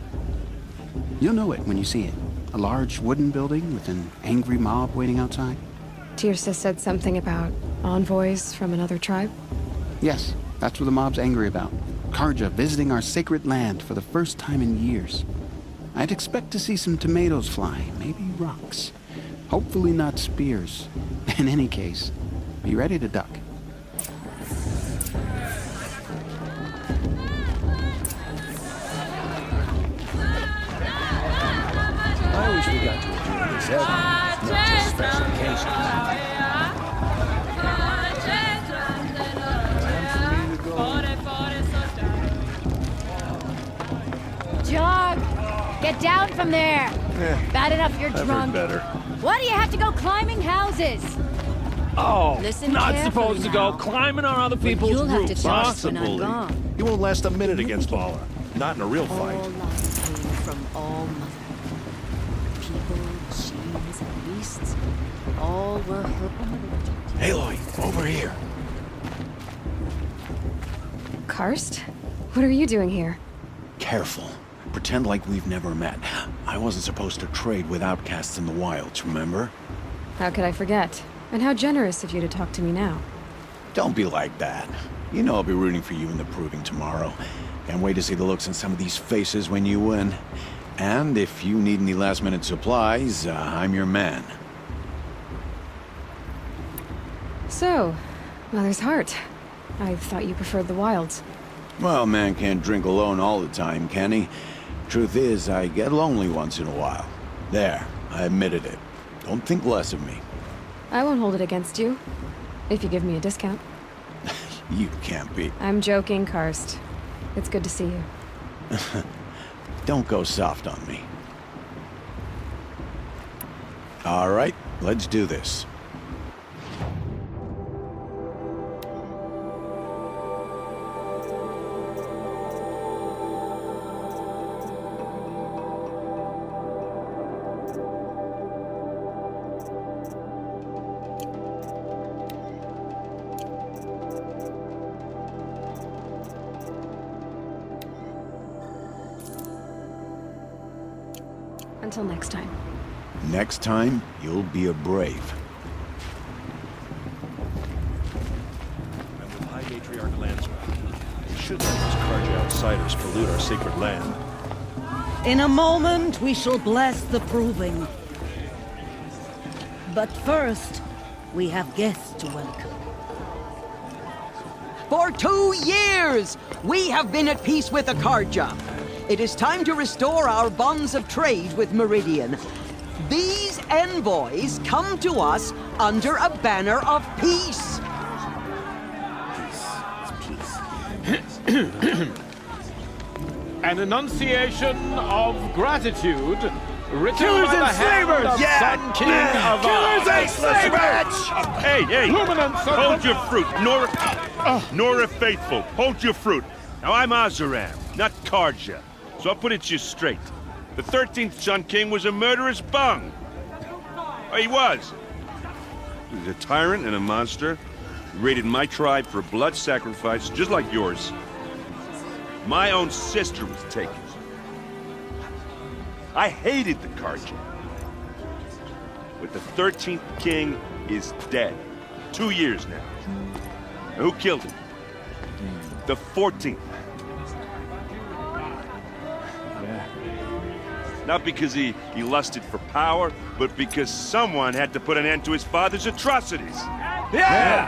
You'll know it when you see it. A large wooden building with an angry mob waiting outside.
Tirsa said something about envoys from another tribe?
Yes, that's what the mob's angry about. Karja visiting our sacred land for the first time in years. I'd expect to see some tomatoes fly, maybe rocks. Hopefully not spears. In any case, be ready to duck.
I wish we got to enjoy this every night, not just special occasions.
Jog! Get down from there! Bad enough you're
I've
drunk.
heard better.
Why do you have to go climbing houses?
Oh,
Listen
not
carefully
supposed to go
now.
climbing on other people's
You'll have to
roofs,
tell
huh?
us when I'm gone.
You won't last a minute against Lawler. Not in a real fight.
All life came from All Mother. People, machines, and beasts, all were her.
Aloy, over here.
Karst? What are you doing here?
Careful. Pretend like we've never met. I wasn't supposed to trade with outcasts in the wilds, remember?
How could I forget? And how generous of you to talk to me now.
Don't be like that. You know I'll be rooting for you in the Proving tomorrow. Can't wait to see the looks on some of these faces when you win. And if you need any last-minute supplies, I'm your man.
So, Mother's Heart. I thought you preferred the wilds.
Well, man can't drink alone all the time, can he? Truth is, I get lonely once in a while. There. I admitted it. Don't think less of me.
I won't hold it against you, if you give me a discount.
You can't be.
I'm joking, Karst. It's good to see you.
Don't go soft on me. All right, let's do this.
Until next time.
Next time, you'll be a brave.
I'm with High Matriarch Lansra. We should let these Carja outsiders pollute our sacred land.
In a moment, we shall bless the proving. But first, we have guests to welcome.
For 2 years, we have been at peace with the Carja. It is time to restore our bonds of trade with Meridian. These envoys come to us under a banner of peace.
An enunciation of gratitude written
Killers
by the
and
hand
slavers!
of Sun King of
Killers and
slavers!
Hey, hey!
Luminance of
Hold
the-
your fruit, Nora Faithful. Hold your fruit. Now I'm Oseram, not Carja. So I'll put it to you straight. The 13th Sun King was a murderous bung. Oh, he was. He was a tyrant and a monster. He raided my tribe for blood sacrifice, just like yours. My own sister was taken. I hated the Carja. But the 13th King is dead. 2 years now. And who killed him? The 14th. Not because he lusted for power, but because someone had to put an end to his father's atrocities. Yeah!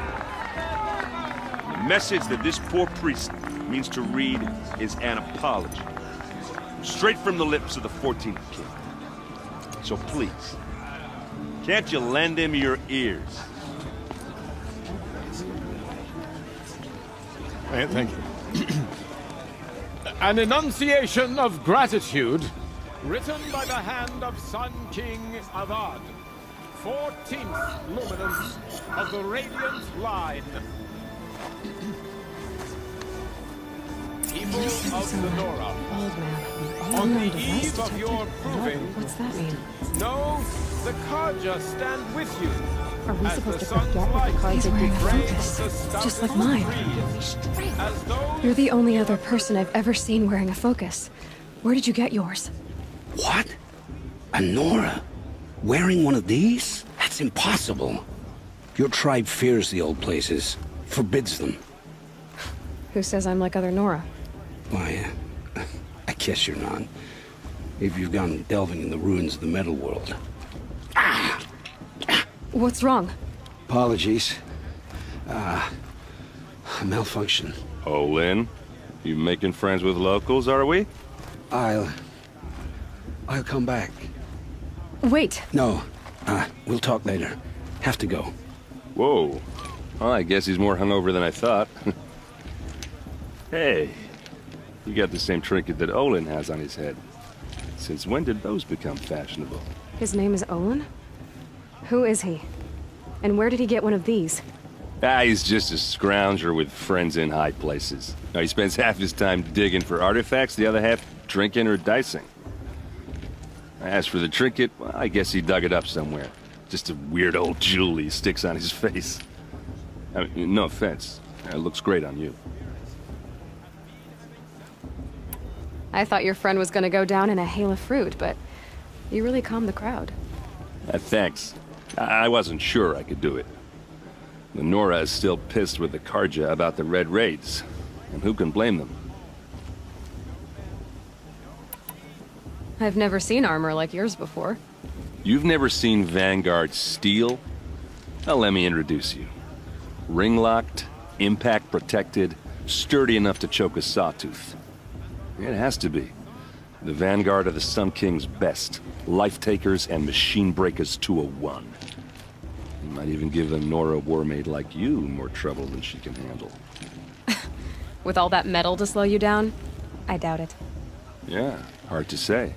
The message that this poor priest means to read is an apology. Straight from the lips of the 14th king. So please, can't you lend him your ears?
Thank you. An enunciation of gratitude written by the hand of Sun King Avad, 14th luminance of the Radiant Line. People of the Nora,
Old man.
on the
Unknown device
eve of
detected.
your proving,
What's that mean?
know the Carja stand with you.
Are we
as
supposed
the
to
sun's
forget what
light
the Carja did
betrays
focus?
the stubborn
Just like mine.
trees, as those
You're the only other person I've ever seen wearing a focus. Where did you get yours?
What? A Nora? Wearing one of these? That's impossible. Your tribe fears the old places, forbids them.
Who says I'm like other Nora?
Why, I guess you're not. If you've gone delving in the ruins of the metal world.
What's wrong?
Apologies. A malfunction.
Oh, Lynn, you making friends with locals, are we?
I'll come back.
Wait.
No, we'll talk later. Have to go.
Whoa. Well, I guess he's more hungover than I thought. Hey, you got the same trinket that Olin has on his head. Since when did those become fashionable?
His name is Olin? Who is he? And where did he get one of these?
He's just a scrounger with friends in high places. Now, he spends half his time digging for artifacts, the other half drinking or dicing. As for the trinket, well, I guess he dug it up somewhere. Just a weird old jewel he sticks on his face. I mean, no offense. It looks great on you.
I thought your friend was gonna go down in a hail of fruit, but you really calmed the crowd.
Thanks. I wasn't sure I could do it. The Nora is still pissed with the Carja about the Red Raids, and who can blame them?
I've never seen armor like yours before.
You've never seen Vanguard steel? Well, let me introduce you. Ring-locked, impact-protected, sturdy enough to choke a sawtooth. It has to be.
The vanguard of the Sun King's best. Life-takers and machine breakers to a one. You might even give a Nora Warmaid like you more trouble than she can handle.
With all that metal to slow you down? I doubt it.
Yeah, hard to say.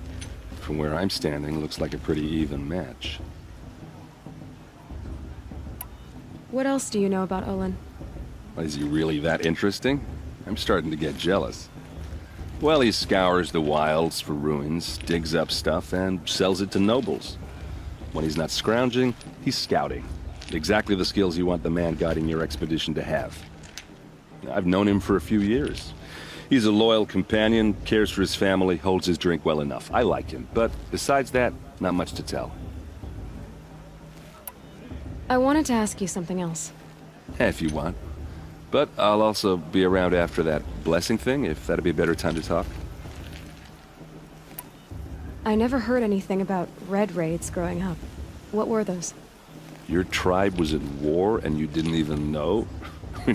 From where I'm standing, looks like a pretty even match.
What else do you know about Olin?
Is he really that interesting? I'm starting to get jealous. Well, he scours the wilds for ruins, digs up stuff, and sells it to nobles. When he's not scrounging, he's scouting. Exactly the skills you want the man guiding your expedition to have. I've known him for a few years. He's a loyal companion, cares for his family, holds his drink well enough. I like him, but besides that, not much to tell.
I wanted to ask you something else.
If you want. But I'll also be around after that blessing thing, if that'd be a better time to talk.
I never heard anything about red raids growing up. What were those?
Your tribe was at war and you didn't even know?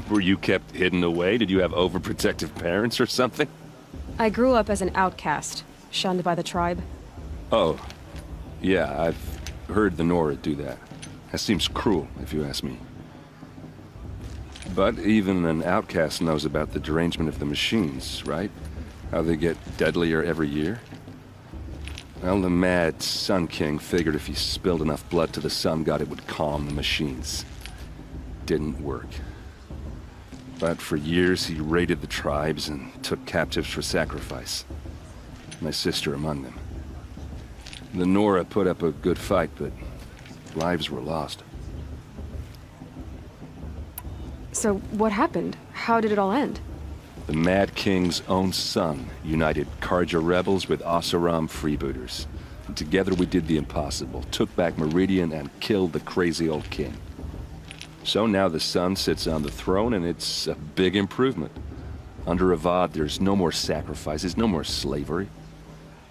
Were you kept hidden away? Did you have overprotective parents or something?
I grew up as an outcast, shunned by the tribe.
Oh, yeah, I've heard the Nora do that. That seems cruel, if you ask me. But even an outcast knows about the derangement of the machines, right? How they get deadlier every year? Well, the mad Sun King figured if he spilled enough blood to the Sun God, it would calm the machines. Didn't work. But for years, he raided the tribes and took captives for sacrifice. My sister among them. The Nora put up a good fight, but lives were lost.
So what happened? How did it all end?
The Mad King's own son united Carja rebels with Oseram freebooters. And together we did the impossible, took back Meridian and killed the crazy old king. So now the son sits on the throne and it's a big improvement. Under Avad, there's no more sacrifices, no more slavery.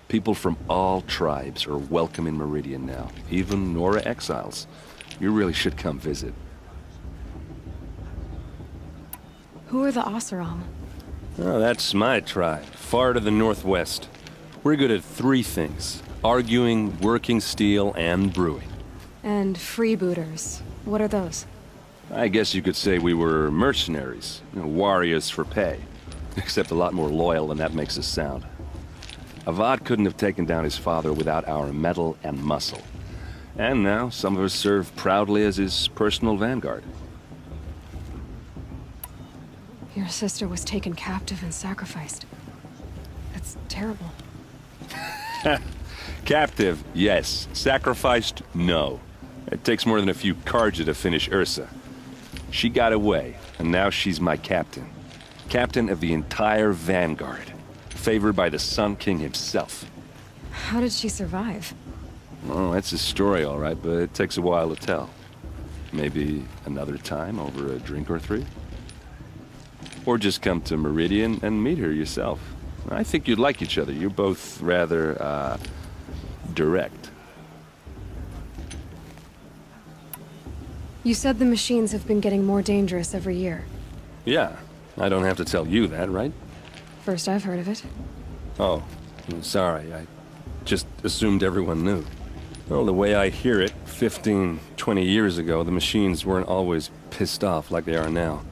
People from all tribes are welcome in Meridian now, even Nora exiles. You really should come visit.
Who are the Oseram?
Oh, that's my tribe, far to the northwest. We're good at three things: arguing, working steel, and brewing.
And freebooters. What are those?
I guess you could say we were mercenaries, warriors for pay. Except a lot more loyal than that makes us sound. Avad couldn't have taken down his father without our metal and muscle. And now some of us serve proudly as his personal vanguard.
Your sister was taken captive and sacrificed. That's terrible.
Captive, yes. Sacrificed, no. It takes more than a few Carja to finish Ursa. She got away, and now she's my captain. Captain of the entire vanguard. Favored by the Sun King himself.
How did she survive?
Well, that's a story, all right, but it takes a while to tell. Maybe another time over a drink or three? Or just come to Meridian and meet her yourself. I think you'd like each other. You're both rather, direct.
You said the machines have been getting more dangerous every year.
Yeah, I don't have to tell you that, right?
First I've heard of it.
Oh, I'm sorry. I just assumed everyone knew. Well, the way I hear it, 15, 20 years ago, the machines weren't always pissed off like they are now.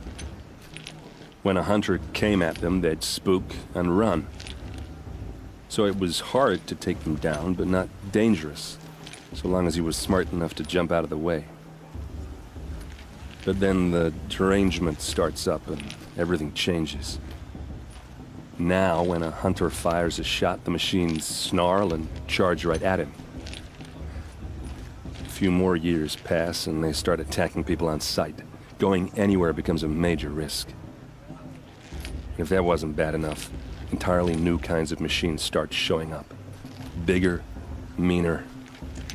When a hunter came at them, they'd spook and run. So it was hard to take them down, but not dangerous, so long as he was smart enough to jump out of the way. But then the derangement starts up and everything changes. Now, when a hunter fires a shot, the machines snarl and charge right at him. A few more years pass and they start attacking people on sight. Going anywhere becomes a major risk. If that wasn't bad enough, entirely new kinds of machines start showing up. Bigger, meaner,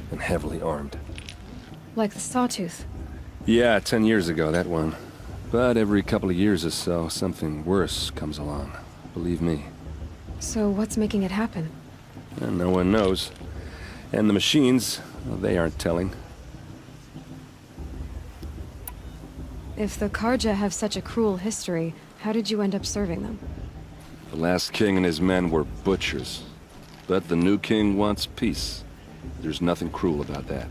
and heavily armed.
Like the Sawtooth.
Yeah, 10 years ago, that one. But every couple of years or so, something worse comes along. Believe me.
So what's making it happen?
And no one knows. And the machines, well, they aren't telling.
If the Carja have such a cruel history, how did you end up serving them?
The last king and his men were butchers. but the new king wants peace. There's nothing cruel about that.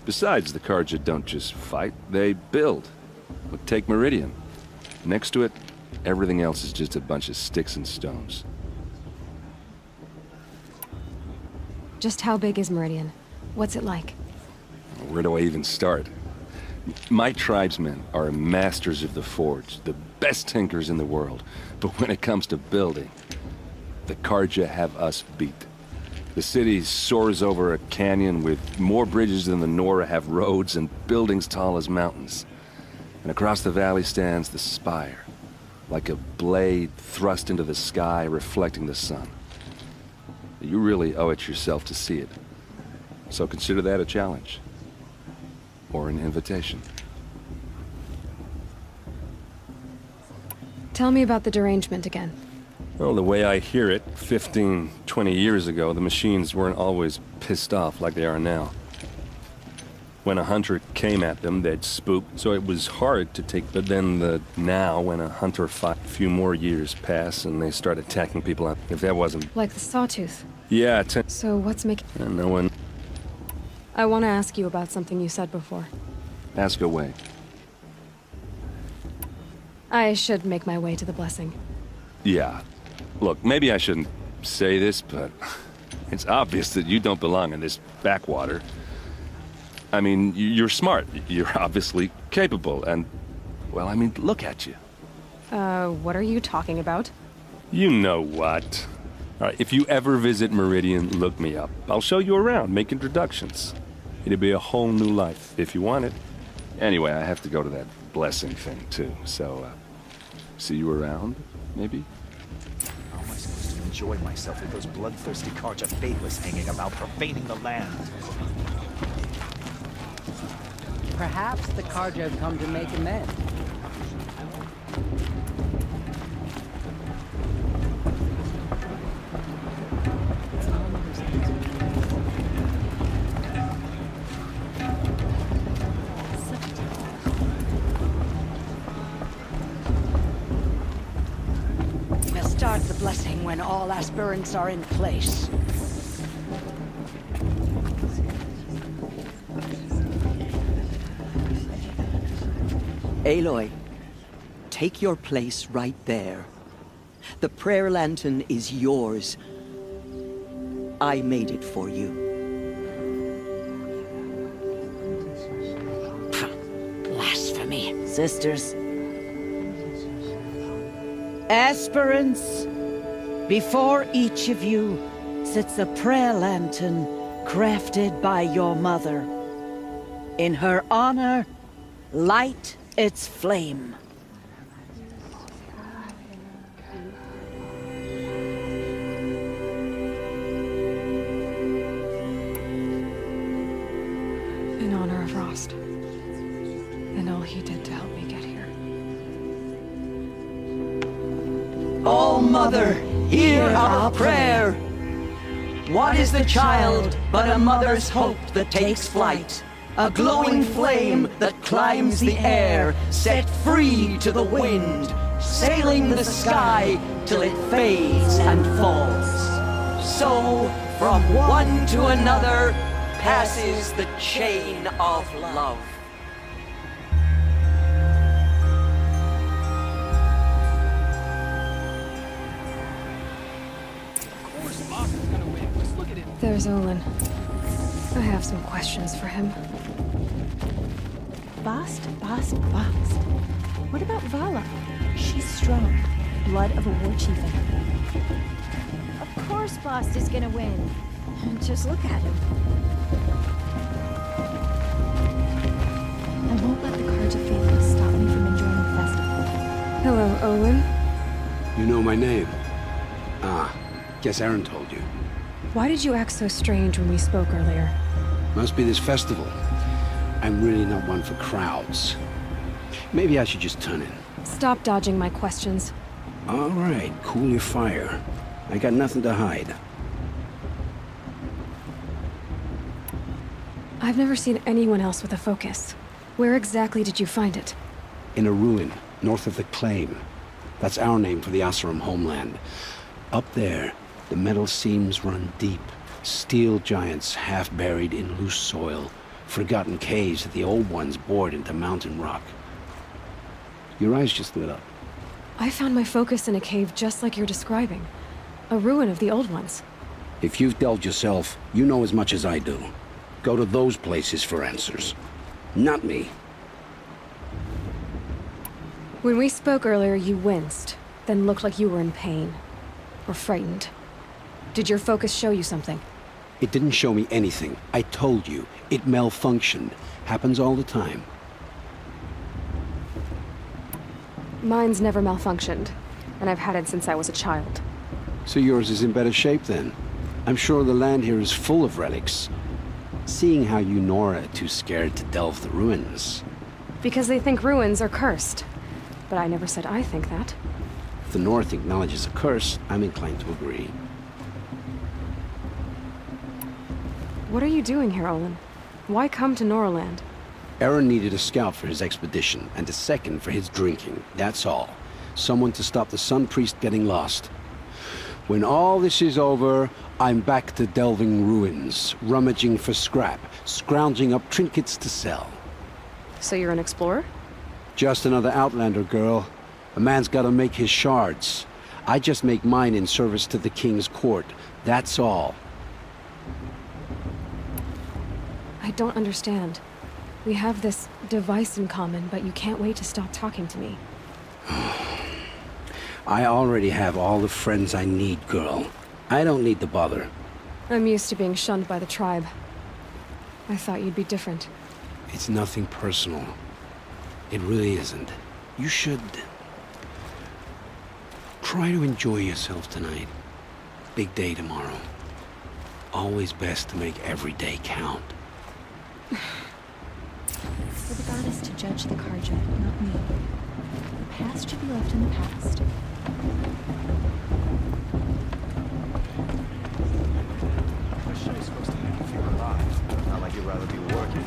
Besides, the Carja don't just fight, they build. But take Meridian. Next to it, everything else is just a bunch of sticks and stones.
Just how big is Meridian? What's it like?
Where do I even start? My tribesmen are masters of the forge, the best tinkers in the world. But when it comes to building, the Carja have us beat. The city soars over a canyon with more bridges than the Nora have roads and buildings tall as mountains. And across the valley stands the spire, like a blade thrust into the sky reflecting the sun. You really owe it yourself to see it. So consider that a challenge. Or an invitation.
Tell me about the derangement again.
Well, the way I hear it, 15, 20 years ago, the machines weren't always pissed off like they are now. When a hunter came at them, they'd spook, so it was hard to take. But then now, when a hunter fought, a few more years pass and they start attacking people, if that wasn't...
Like the Sawtooth?
Yeah,
So what's making...
no one...
I want to ask you about something you said before.
Ask away.
I should make my way to the blessing.
Yeah. Look, maybe I shouldn't say this, but it's obvious that you don't belong in this backwater. I mean, you're smart. You're obviously capable, and... well, I mean, look at you.
What are you talking about?
You know what. All right, if you ever visit Meridian, look me up. I'll show you around, make introductions. It'll be a whole new life, if you want it. Anyway, I have to go to that blessing thing, too, so, see you around, maybe?
How am I supposed to enjoy myself with those bloodthirsty Carja faithless hanging about profaning the land?
Perhaps the Carja have come to make amends.
We'll start the blessing when all aspirants are in place.
Aloy, take your place right there. The prayer lantern is yours. I made it for you.
Blasphemy.
Sisters.
Aspirants, before each of you sits a prayer lantern crafted by your mother. In her honor, light its flame.
In honor of Rost. And all he did to help me get here.
All Mother, hear our prayer. What is the child but a mother's hope that takes flight? A glowing flame that climbs the air, set free to the wind, sailing the sky till it fades and falls. So, from one to another, passes the chain of love.
There's Olin. I have some questions for him.
Bast. What about Vala? She's strong. Blood of a war chieftain. Of course Bast is gonna win. Just look at him. I won't let the Carja faithful stop me from enjoying the festival.
Hello, Olin.
You know my name? Ah, guess Aaron told you.
Why did you act so strange when we spoke earlier?
Must be this festival. I'm really not one for crowds. Maybe I should just turn in.
Stop dodging my questions.
All right, cool your fire. I got nothing to hide.
I've never seen anyone else with a focus. Where exactly did you find it?
In a ruin, north of the Claim. That's our name for the Oseram homeland. Up there, The metal seams run deep. Steel giants half buried in loose soil. Forgotten caves that the old ones bored into mountain rock. Your eyes just lit up.
I found my focus in a cave just like you're describing. A ruin of the old ones.
If you've delved yourself, you know as much as I do. Go to those places for answers. Not me.
When we spoke earlier, you winced, then looked like you were in pain. Or frightened. Did your focus show you something?
It didn't show me anything. I told you. It malfunctioned. Happens all the time.
Mine's never malfunctioned, and I've had it since I was a child.
So yours is in better shape then. I'm sure the land here is full of relics. Seeing how you Nora are too scared to delve the ruins.
Because they think ruins are cursed. But I never said I think that.
If the North acknowledges a curse, I'm inclined to agree.
What are you doing here, Olin? Why come to Noraland?
Aaron needed a scout for his expedition, and a second for his drinking. That's all. Someone to stop the Sun Priest getting lost. When all this is over, I'm back to delving ruins, rummaging for scrap, scrounging up trinkets to sell.
So you're an explorer?
Just another Outlander, girl. A man's gotta make his shards. I just make mine in service to the King's court. That's all.
I don't understand. We have this device in common, but you can't wait to stop talking to me.
I already have all the friends I need, girl. I don't need the bother.
I'm used to being shunned by the tribe. I thought you'd be different.
It's nothing personal. It really isn't. You should... try to enjoy yourself tonight. Big day tomorrow. Always best to make every day count.
For the goddess to judge the Carja, not me. The past should be left in the past.
This show's supposed to make you feel alive. Not like you'd rather be working.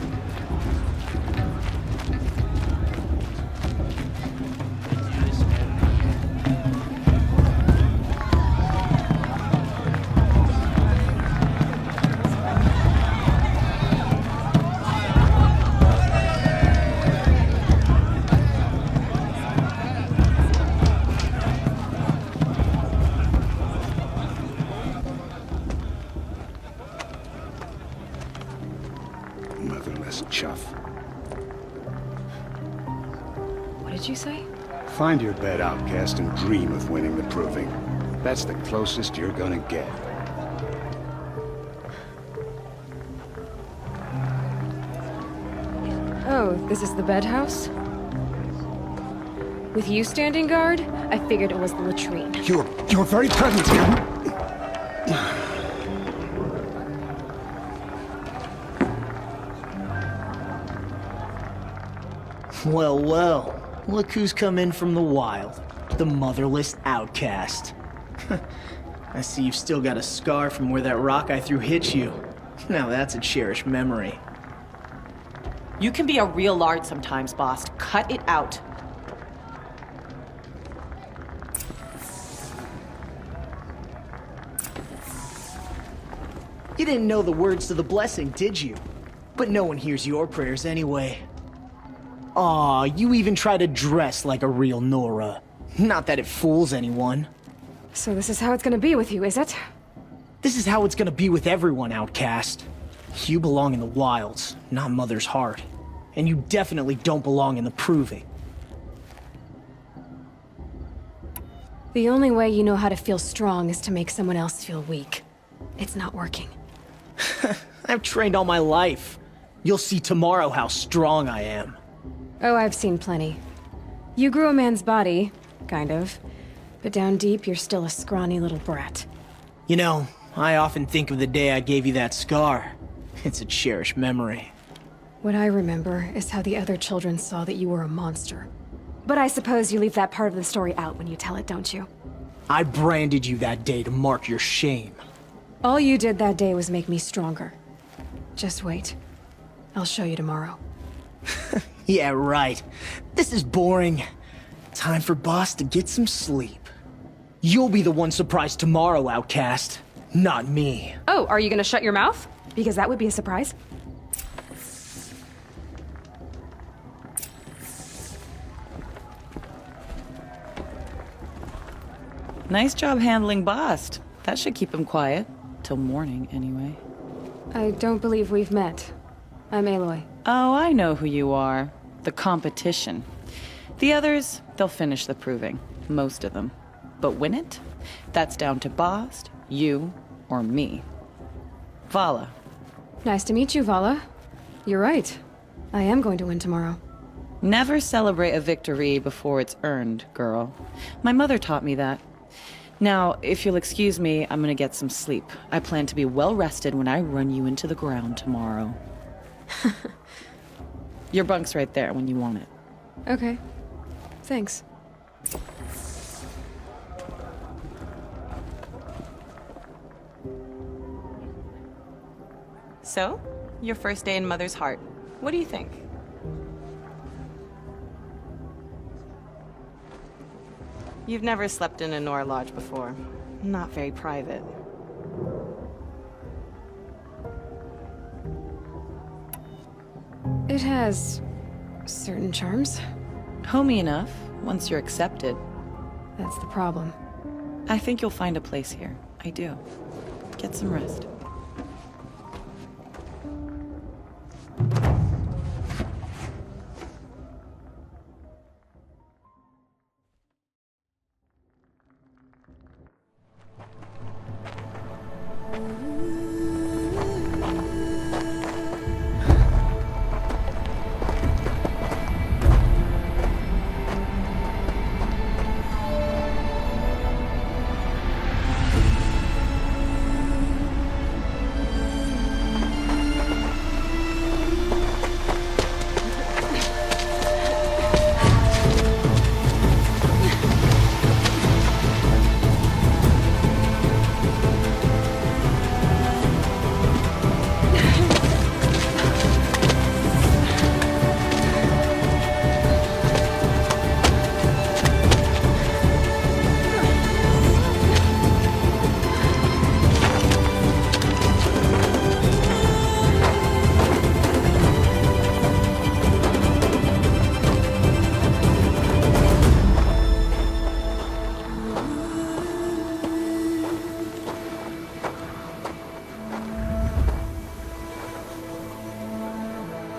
Motherless chuff.
What did you say?
Find your bed, outcast, and dream of winning the proving. That's the closest you're gonna get.
Oh, this is the bedhouse? With you standing guard, I figured it was the latrine.
You're very present here.
Well, well. Look who's come in from the wild. The motherless outcast. I see you've still got a scar from where that rock I threw hit you. Now that's a cherished memory.
You can be a real lard sometimes, boss. Cut it out.
You didn't know the words to the blessing, did you? But no one hears your prayers anyway. Aw, you even try to dress like a real Nora. Not that it fools anyone.
So this is how it's gonna be with you, is it?
This is how it's gonna be with everyone, outcast. You belong in the wilds, not Mother's heart. And you definitely don't belong in the proving.
The only way you know how to feel strong is to make someone else feel weak. It's not working.
I've trained all my life. You'll see tomorrow how strong I am.
Oh, I've seen plenty. You grew a man's body, kind of. But down deep, you're still a scrawny little brat.
You know, I often think of the day I gave you that scar. It's a cherished memory.
What I remember is how the other children saw that you were a monster. But I suppose you leave that part of the story out when you tell it, don't you?
I branded you that day to mark your shame.
All you did that day was make me stronger. Just wait. I'll show you tomorrow.
Yeah, right. This is boring. Time for Boss to get some sleep. You'll be the one surprised tomorrow, outcast. Not me.
Oh, are you gonna shut your mouth? Because that would be a surprise.
Nice job handling Bast. That should keep him quiet. Till morning, anyway.
I don't believe we've met. I'm Aloy.
Oh, I know who you are. The competition. The others, they'll finish the proving. Most of them. But win it? That's down to Bast, you, or me. Vala.
Nice to meet you, Vala. You're right. I am going to win tomorrow.
Never celebrate a victory before it's earned, girl. My mother taught me that. Now, if you'll excuse me, I'm gonna get some sleep. I plan to be well rested when I run you into the ground tomorrow. Your bunk's right there when you want it.
Okay. Thanks.
So, your first day in Mother's Heart. What do you think? You've never slept in a Nora Lodge before. Not very private.
It has certain charms.
Homey enough, once you're accepted.
That's the problem.
I think you'll find a place here. I do. Get some rest.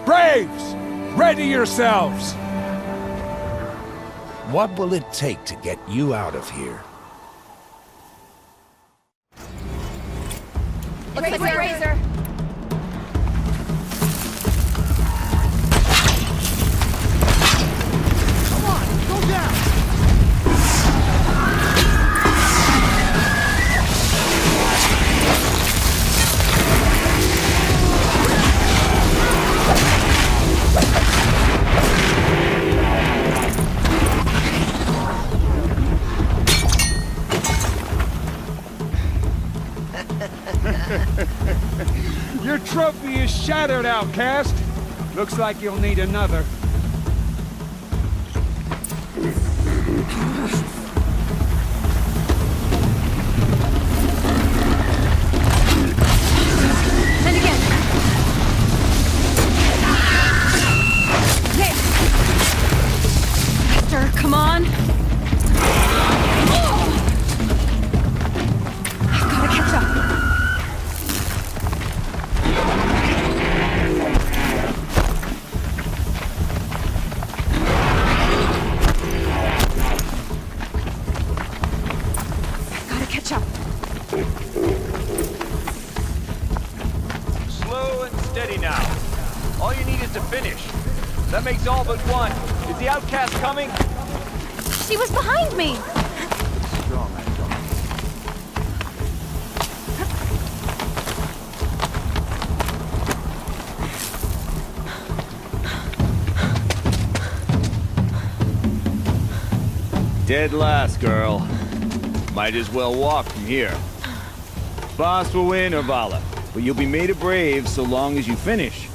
Braves! Ready yourselves! What will it take to get you out of here?
Razor!
Come on, go down!
Your trophy is shattered, outcast. Looks like you'll need another.
And again. Hector, come on. I've gotta catch up.
Slow and steady now. All you need is to finish. That makes all but one. Is the outcast coming?
She was behind me!
Strong,
Dead last, girl. Might as well walk from here. Boss will win or Vala, but you'll be made a brave so long as you finish.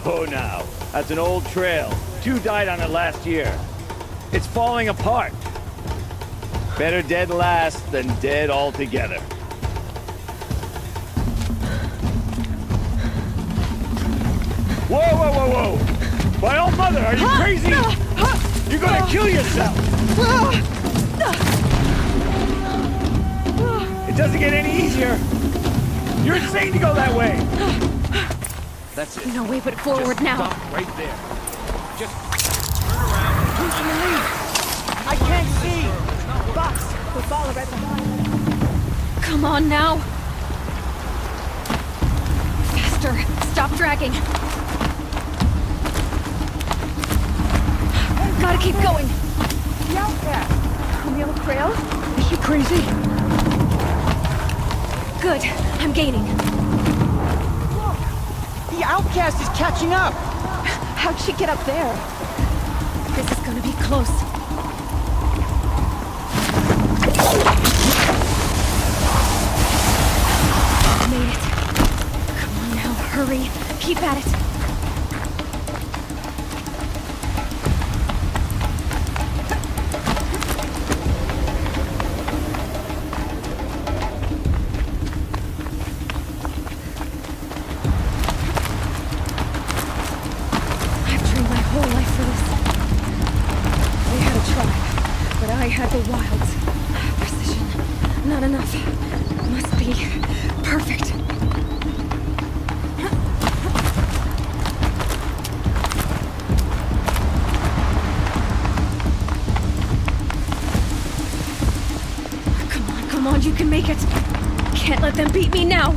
Oh, now. That's an old trail. 2 died on it last year. It's falling apart. Better dead last than dead altogether. Whoa, whoa, whoa, whoa! My old mother, are you crazy? You're gonna kill yourself! It doesn't get any easier! You're insane to go that way! That's it.
No way but forward
Just
now.
Stop right there. Just turn around. Who's in the lead?
I can't see! Boss, with Vala right behind.
Come on now. Faster. Stop dragging. Gotta keep going.
The outcast! Camille Trail?
Is she crazy?
Good. I'm gaining.
The outcast is catching up!
How'd she get up there? This is gonna be close. Made it. Come on now, hurry. Keep at it. I had the wilds. Precision. Not enough. Must be perfect. Come on, you can make it. Can't let them beat me now.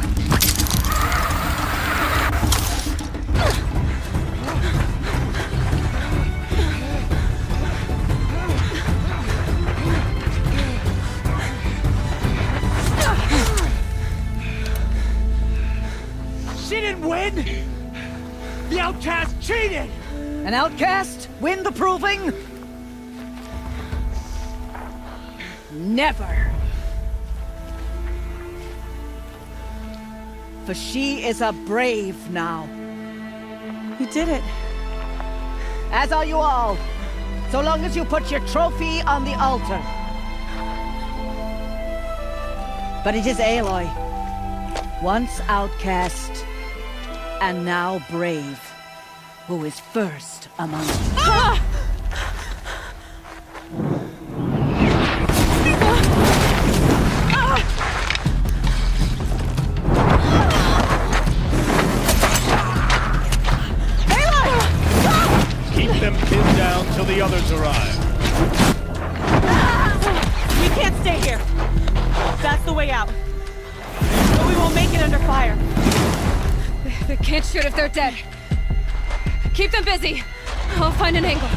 The outcast cheated!
An outcast win the proving? Never. For she is a brave now.
You did it.
As are you all. So long as you put your trophy on the altar. But it is Aloy. Once outcast, and now brave, who is first among us.
Keep them pinned down till the others arrive.
We can't stay here. That's the way out. But we won't make it under fire.
They can't shoot if they're dead. Keep them busy. I'll find an angle.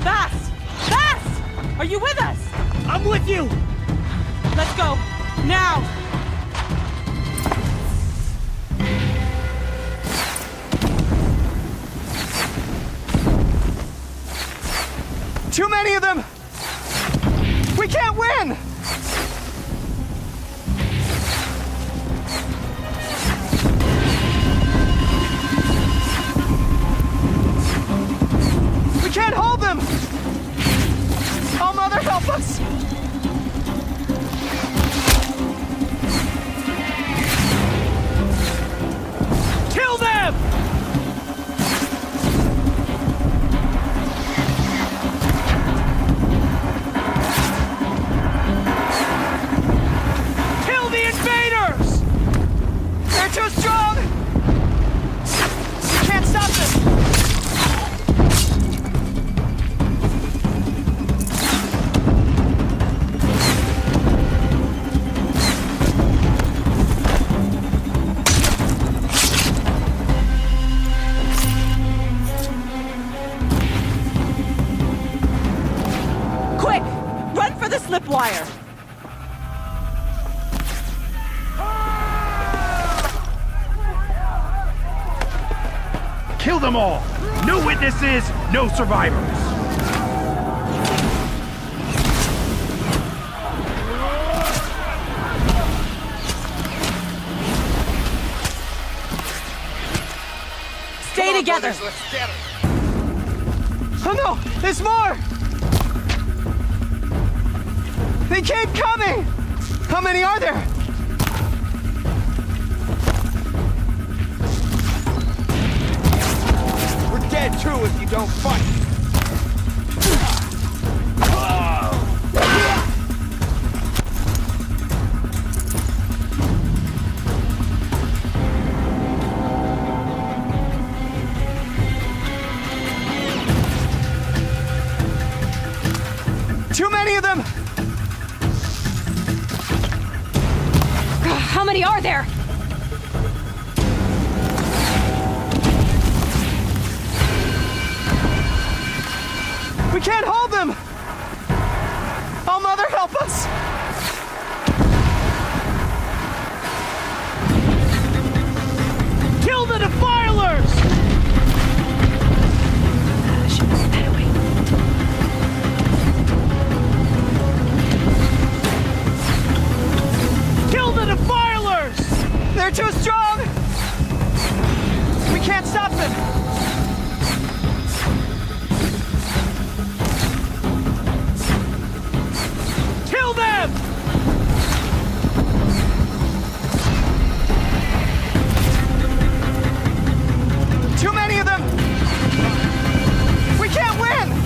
Fast! Fast! Are you with us?
I'm with you!
Let's go. Now!
Too many of them! We can't win! We can't hold them! Oh, Mother, help us! Kill them! Kill the invaders! They're too strong! We can't stop them!
Quick! Run for the slipwire!
Kill them all! No witnesses, no survivors!
Stay together!
Oh no! There's more!
They keep coming! How many are there? We're dead too if you don't fight! Too many of them!
How many are there?
We can't hold them! Oh, Mother, help us! Kill the defilers! Kill the defilers! They're too strong! We can't stop them! Kill them! Too many of them! We can't win!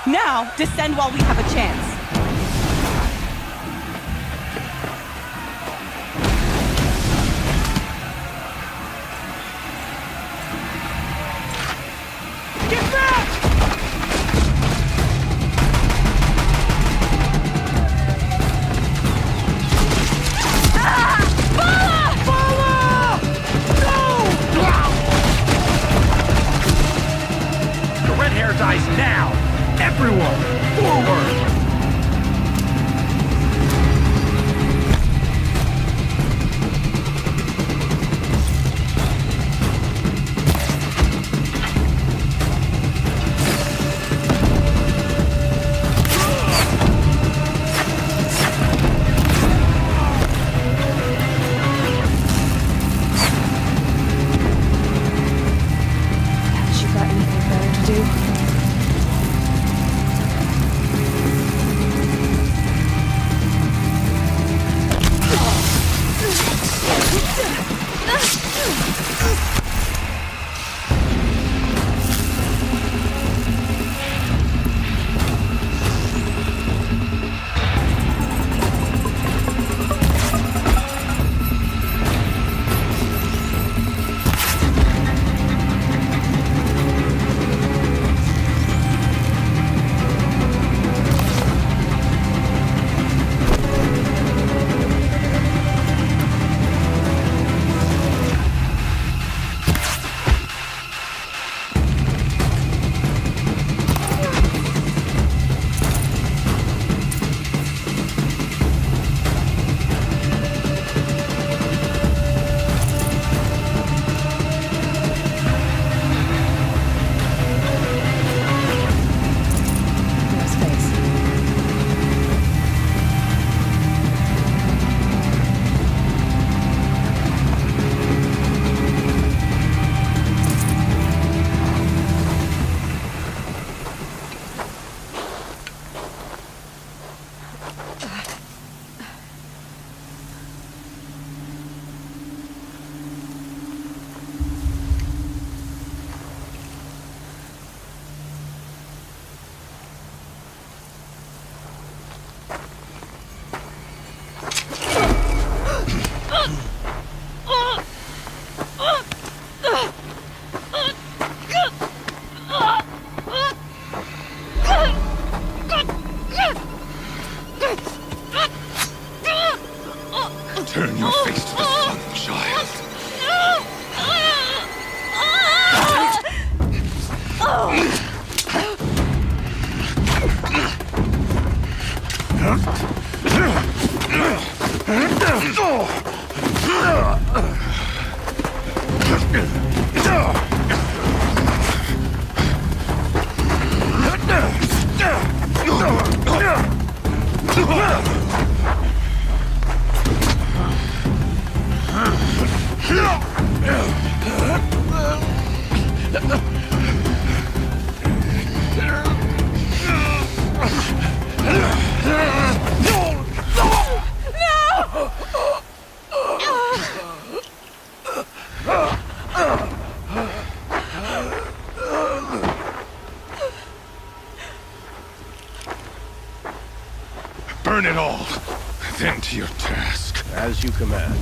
Now, descend while we have a chance.
Get back!
The red hair dies now! Everyone, forward!
Haven't you got anything better to do?
Burn it all, then to your task.
As you command.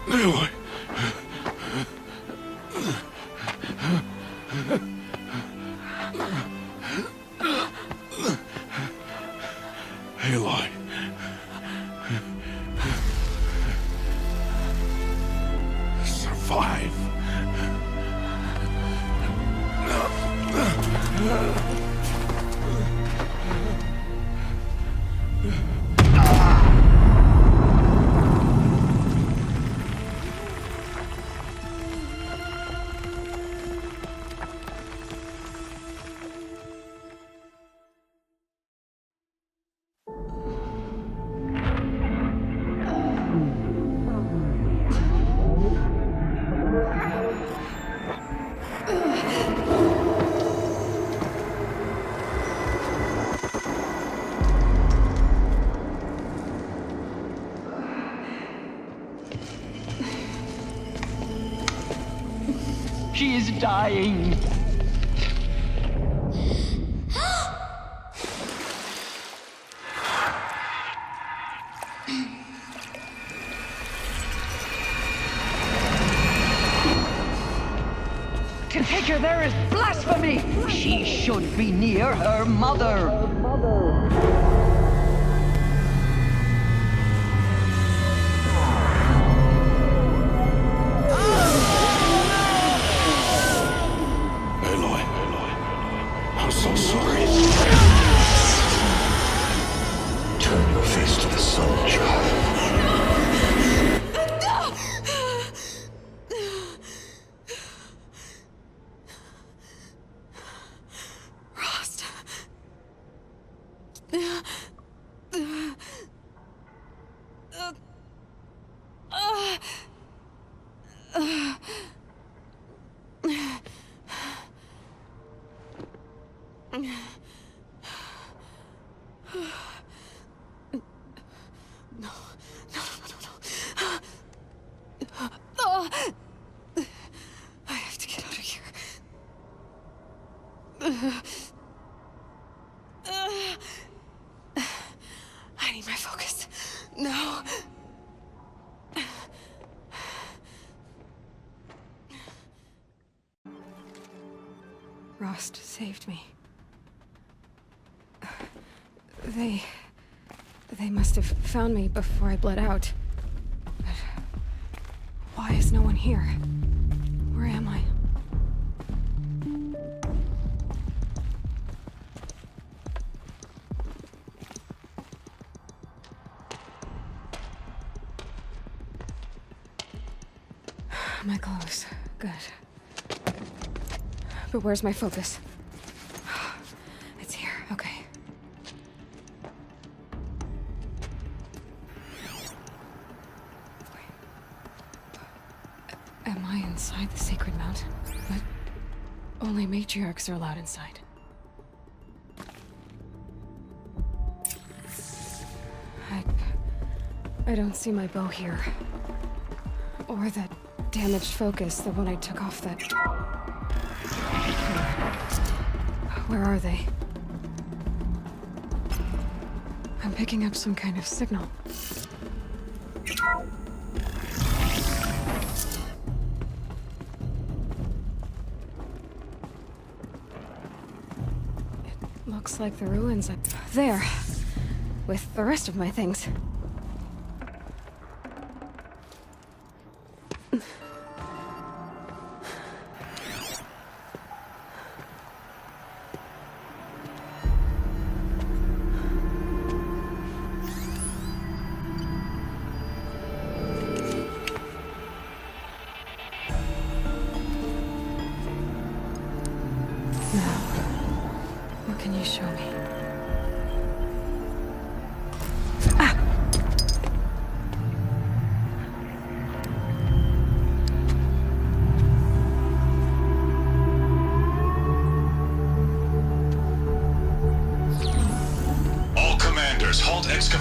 Aloy. Aloy. Survive.
She is dying.
To take her there is blasphemy!
She should be near her mother.
Aloy. I'm so sorry. Turn your face to the sun, child.
Rost. I have to get out of here. I need my focus. No. Rost saved me. They must have found me before I bled out. But why is no one here? Where am I? My clothes. Good. But where's my focus? It's here. Okay. Am I inside the sacred mount? But only matriarchs are allowed inside. I don't see my bow here. Or that damaged focus, the one I took off that... Where are they? I'm picking up some kind of signal. It looks like the ruins up there, with the rest of my things.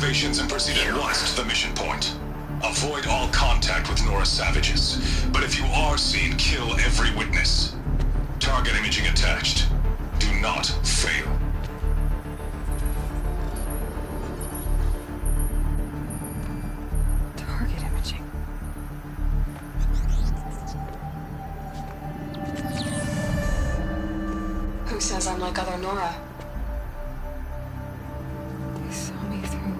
observations and proceed at once to the mission point. Avoid all contact with Nora savages, but if you are seen, kill every witness. Target imaging attached. Do not fail.
Target imaging. Who says I'm like other Nora? They saw me through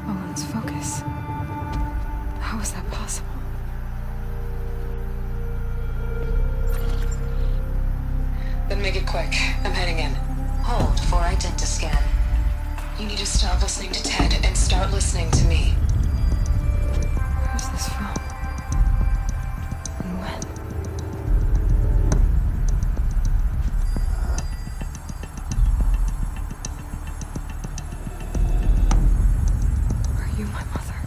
Owen's focus. How is that possible? Then make it quick. I'm heading in.
Hold for identiscan.
You need to stop listening to Ted and start listening to me. Who's this from? And when? Are you my mother?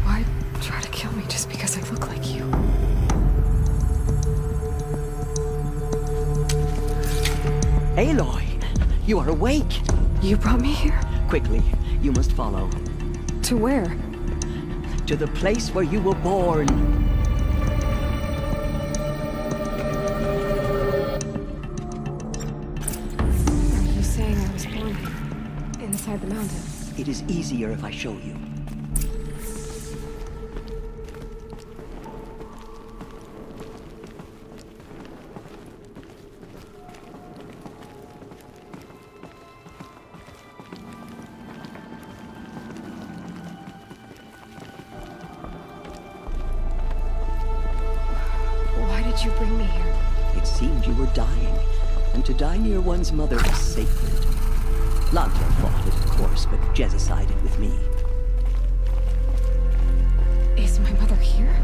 Why try to kill me just because I look like you?
Aloy, you are awake.
You brought me here?
Quickly, you must follow.
To where?
To the place where you were born.
Are you saying I was born inside the mountain?
It is easier if I show you.
Why did you bring me here?
It seemed you were dying, and to die near one's mother is sacred. Lanta fought it, of course, but Jezza sided with me.
Is my mother here?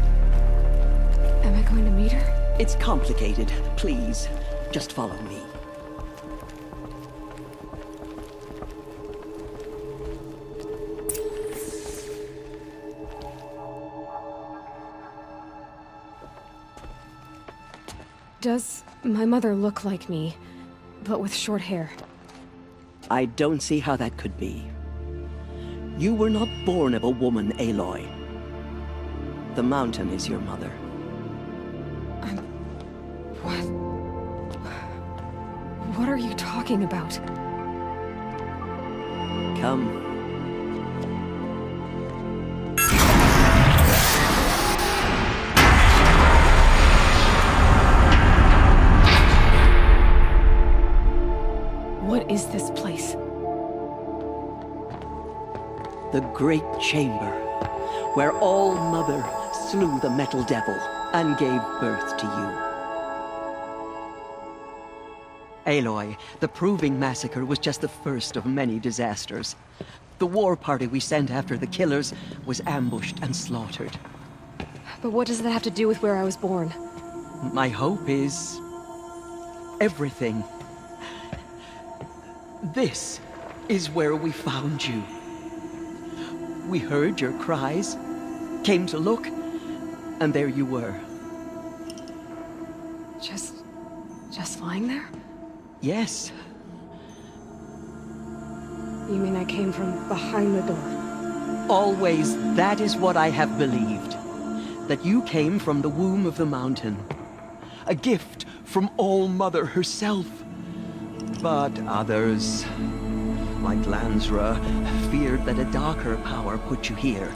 Am I going to meet her?
It's complicated. Please, just follow me.
Does my mother look like me, but with short hair?
I don't see how that could be. You were not born of a woman, Aloy. The mountain is your mother.
What? What are you talking about?
Come.
What is this place?
The Great Chamber, where All Mother slew the Metal Devil and gave birth to you. Aloy, the Proving Massacre was just the first of many disasters. The war party we sent after the killers was ambushed and slaughtered.
But what does that have to do with where I was born?
My hope is everything. This is where we found you. We heard your cries, came to look, and there you were.
Just lying there?
Yes.
You mean I came from behind the door?
Always, that is what I have believed. That you came from the womb of the mountain. A gift from All Mother herself. But others, like Lansra, feared that a darker power put you here.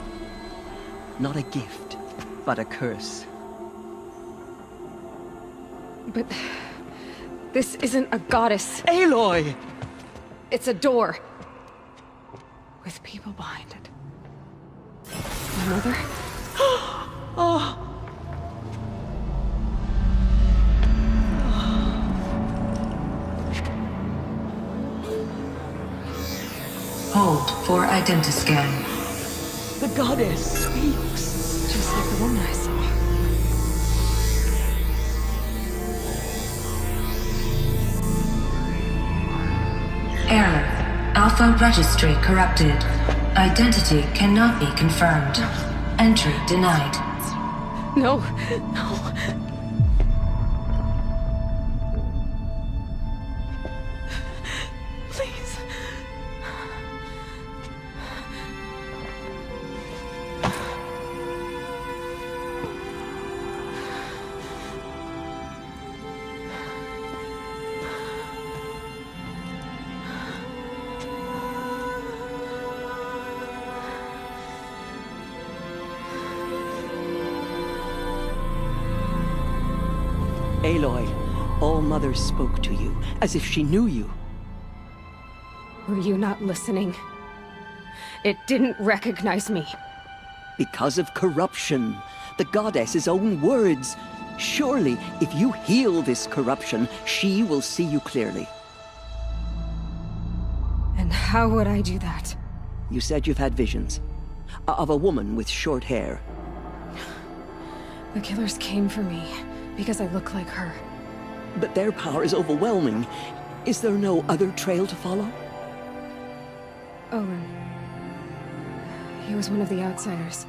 Not a gift, but a curse.
But this isn't a goddess.
Aloy!
It's a door. With people behind it. My mother?
Oh!
Hold for identiscan.
The goddess speaks.
Just like the woman I saw.
Error. Alpha registry corrupted. Identity cannot be confirmed. Entry denied.
No, no.
Aloy, All Mother spoke to you, as if she knew you.
Were you not listening? It didn't recognize me.
Because of corruption. The goddess's own words. Surely, if you heal this corruption, she will see you clearly.
And how would I do that?
You said you've had visions. Of a woman with short hair.
The killers came for me because I look like her.
But their power is overwhelming. Is there no other trail to follow?
Owen. He was one of the outsiders.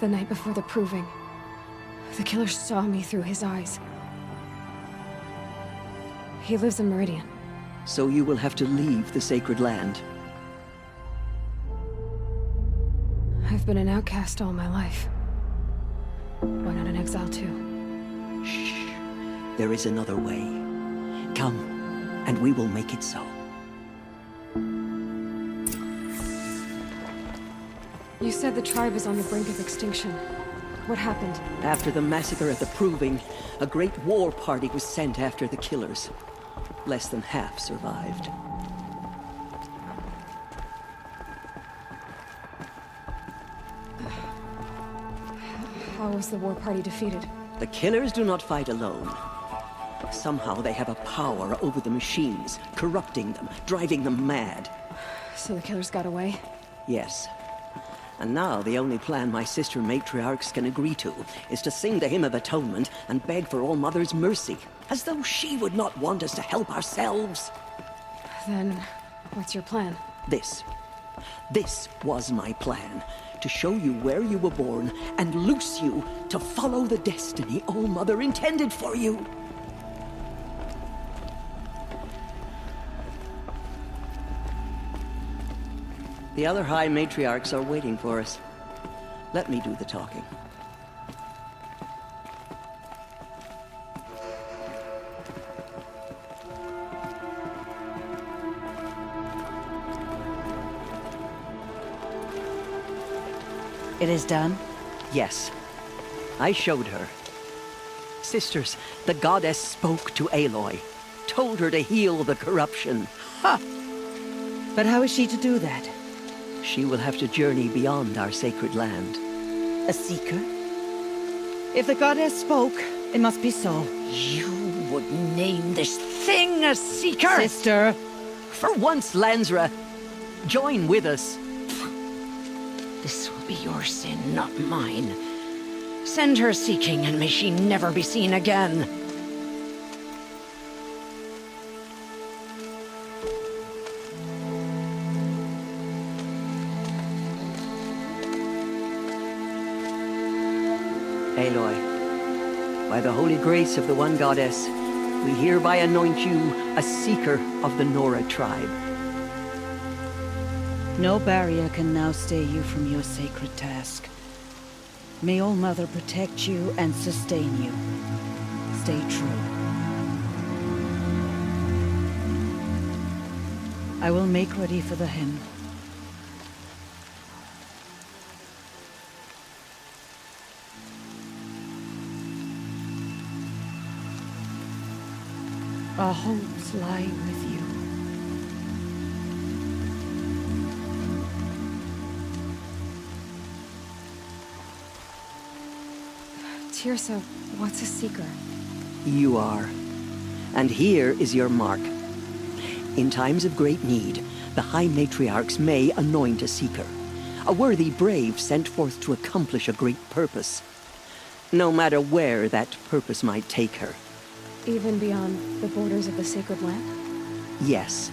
The night before the proving. The killer saw me through his eyes. He lives in Meridian.
So you will have to leave the sacred land.
I've been an outcast all my life. Why not an exile too?
Shh. There is another way. Come, and we will make it so.
You said the tribe is on the brink of extinction. What happened?
After the massacre at the Proving, a great war party was sent after the killers. Less than half survived.
How was the war party defeated?
The killers do not fight alone. Somehow they have a power over the machines, corrupting them, driving them mad.
So the killers got away?
Yes. And now the only plan my sister matriarchs can agree to is to sing the Hymn of Atonement and beg for All Mother's mercy, as though she would not want us to help ourselves.
Then, what's your plan?
This was my plan. To show you where you were born and loose you to follow the destiny All Mother intended for you. The other High Matriarchs are waiting for us. Let me do the talking.
It is done?
Yes. I showed her. Sisters, the goddess spoke to Aloy. Told her to heal the corruption.
Ha! But how is she to do that?
She will have to journey beyond our sacred land.
A seeker? If the goddess spoke, it must be so.
You would name this thing a seeker?
Sister!
For once, Lansra, join with us.
This will be your sin, not mine. Send her seeking, and may she never be seen again.
Aloy, by the holy grace of the one goddess, we hereby anoint you a seeker of the Nora tribe.
No barrier can now stay you from your sacred task. May All Mother protect you and sustain you. Stay true. I will make ready for the hymn. Our hopes lie with you.
Teersa, what's a seeker?
You are. And here is your mark. In times of great need, the High Matriarchs may anoint a seeker. A worthy brave sent forth to accomplish a great purpose. No matter where that purpose might take her.
Even beyond the borders of the sacred land?
Yes.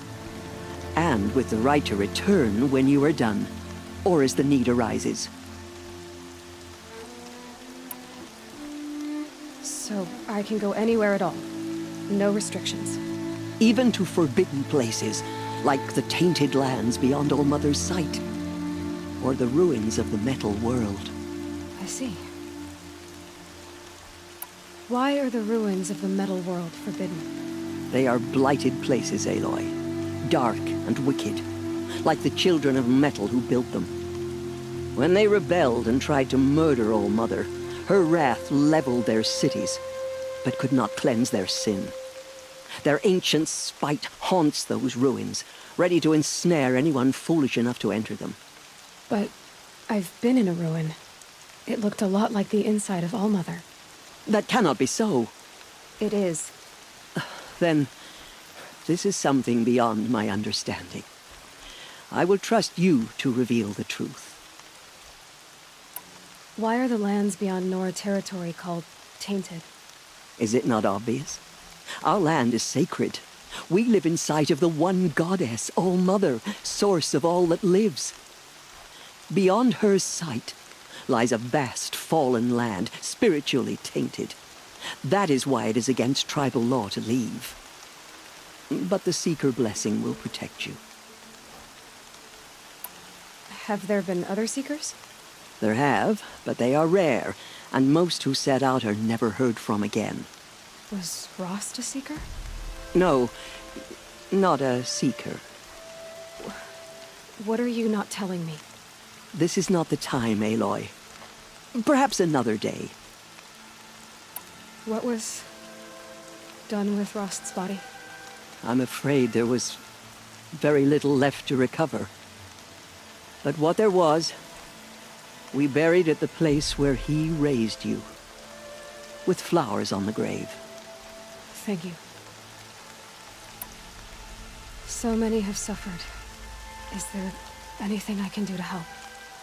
And with the right to return when you are done, or as the need arises.
So I can go anywhere at all? No restrictions?
Even to forbidden places, like the tainted lands beyond All Mother's sight. Or the ruins of the metal world.
I see. Why are the ruins of the metal world forbidden?
They are blighted places, Aloy. Dark and wicked. Like the children of metal who built them. When they rebelled and tried to murder All Mother, her wrath leveled their cities. but could not cleanse their sin. Their ancient spite haunts those ruins, ready to ensnare anyone foolish enough to enter them.
But I've been in a ruin. It looked a lot like the inside of Allmother.
That cannot be so.
It is.
Then, this is something beyond my understanding. I will trust you to reveal the truth.
Why are the lands beyond Nora territory called tainted?
Is it not obvious? Our land is sacred. We live in sight of the one goddess, All-Mother, source of all that lives. Beyond her sight lies a vast fallen land, spiritually tainted. That is why it is against tribal law to leave. But the Seeker blessing will protect you.
Have there been other Seekers?
There have, but they are rare, and most who set out are never heard from again.
Was Rost a Seeker?
No, not a Seeker.
What are you not telling me?
This is not the time, Aloy. Perhaps another day.
What was done with Rost's body?
I'm afraid there was very little left to recover. But what there was, we buried at the place where he raised you, with flowers on the grave.
Thank you. So many have suffered. Is there anything I can do to help?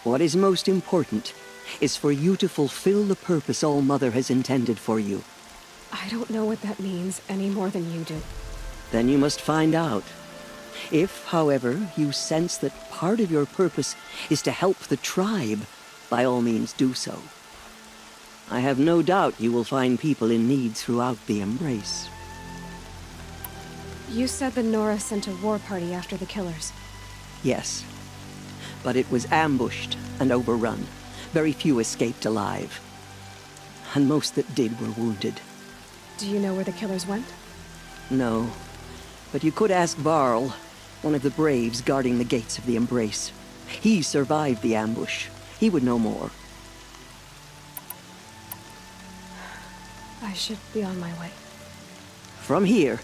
What is most important is for you to fulfill the purpose All-Mother has intended for you.
I don't know what that means any more than you do.
Then you must find out. If, however, you sense that part of your purpose is to help the tribe, by all means do so. I have no doubt you will find people in need throughout the Embrace.
You said the Nora sent a war party after the killers.
Yes, but it was ambushed and overrun. Very few escaped alive. And most that did were wounded.
Do you know where the killers went?
No, but you could ask Varl, one of the Braves guarding the gates of the Embrace. He survived the ambush. He would know more.
I should be on my way.
From here,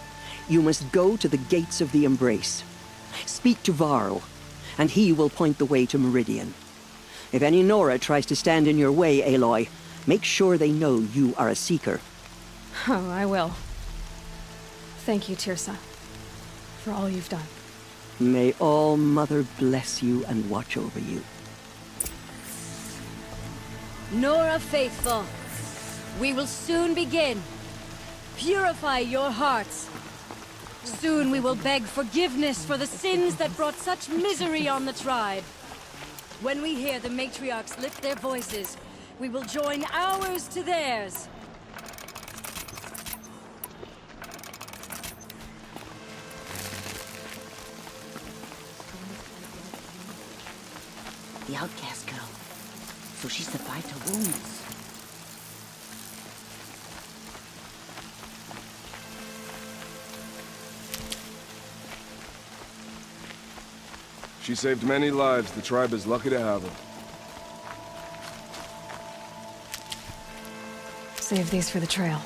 you must go to the gates of the Embrace. Speak to Varl, and he will point the way to Meridian. If any Nora tries to stand in your way, Aloy, make sure they know you are a Seeker.
Oh, I will. Thank you, Teersa, for all you've done.
May All-Mother bless you and watch over you.
Nora Faithful, we will soon begin. Purify your hearts. Soon we will beg forgiveness for the sins that brought such misery on the tribe. When we hear the matriarchs lift their voices, we will join ours to theirs.
The outcast girl. So she survived her wounds.
She saved many lives. The tribe is lucky to have her.
Save these for the trail.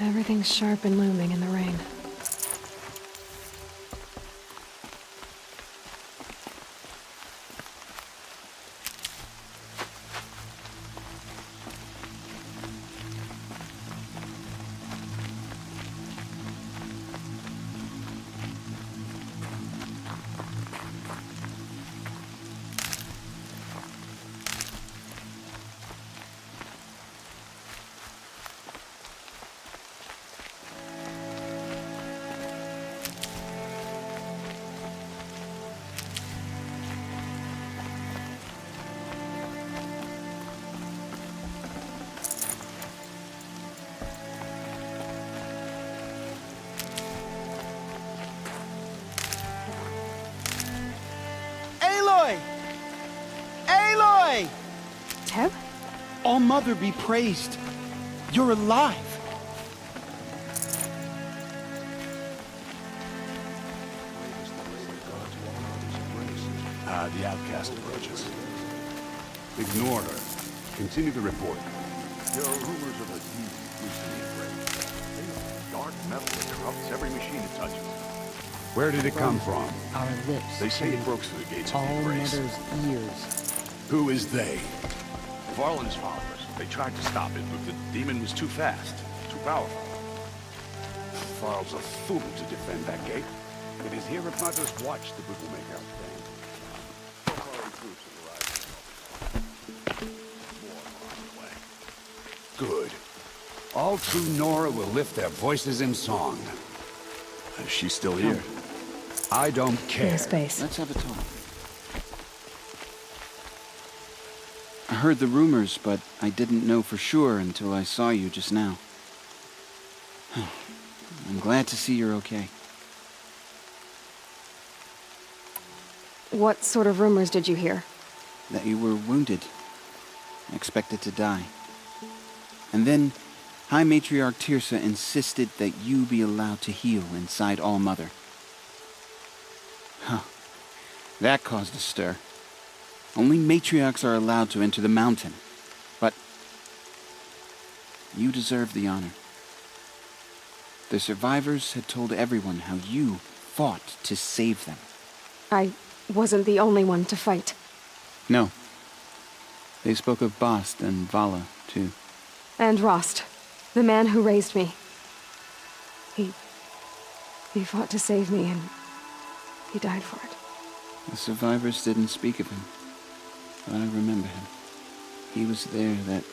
Everything's sharp and looming in the rain.
All Mother be praised. You're alive.
The outcast approaches. Ignore her. Continue the report. There are rumors of a demon loosely afraid. Dark metal that corrupts every machine it touches. Where did it come from?
Our lips.
They say it broke through the gates of the
All
Embrace.
Mother's ears.
Who is they? Varlin's followers. They tried to stop it, but the demon was too fast, too powerful. Varl's a fool to defend that gate. It is here if Mother's watch the book will make out stand. Good. All true Nora will lift their voices in song. Is she still here? I don't care.
Space.
Let's have a talk. I heard the rumors, but I didn't know for sure until I saw you just now. I'm glad to see you're okay.
What sort of rumors did you hear?
That you were wounded, expected to die. And then High Matriarch Teersa insisted that you be allowed to heal inside All Mother. Huh. That caused a stir. Only matriarchs are allowed to enter the mountain. But you deserve the honor. The survivors had told everyone how you fought to save them.
I wasn't the only one to fight.
No. They spoke of Bast and Vala, too.
And Rost, the man who raised me. He fought to save me, and he died for it.
The survivors didn't speak of him, but I remember him. He was there that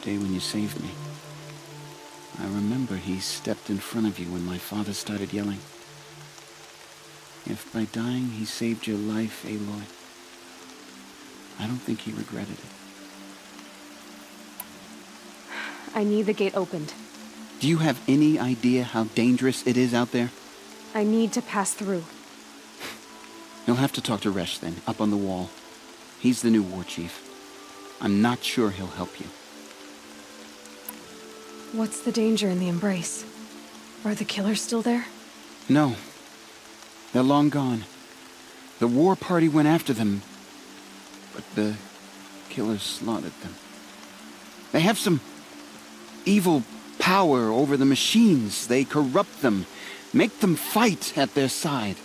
day when you saved me. I remember he stepped in front of you when my father started yelling. If by dying he saved your life, Aloy, I don't think he regretted it.
I need the gate opened.
Do you have any idea how dangerous it is out there?
I need to pass through.
You'll have to talk to Resh then, up on the wall. He's the new war chief. I'm not sure he'll help you.
What's the danger in the Embrace? Are the killers still there?
No. They're long gone. The war party went after them, but the killers slaughtered them. They have some evil power over the machines. They corrupt them, make them fight at their side.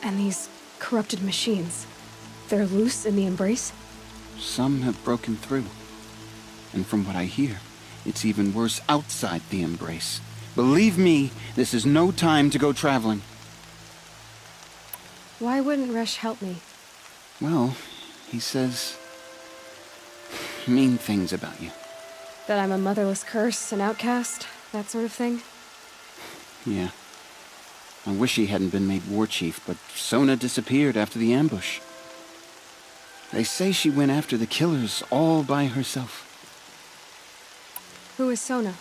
And these corrupted machines, they're loose in the Embrace?
Some have broken through. And from what I hear, it's even worse outside the Embrace. Believe me, this is no time to go traveling.
Why wouldn't Resh help me?
Well, he says mean things about you.
That I'm a motherless curse, an outcast, that sort of thing?
Yeah. I wish he hadn't been made war chief, but Sona disappeared after the ambush. They say she went after the killers all by herself.
Who is Sona?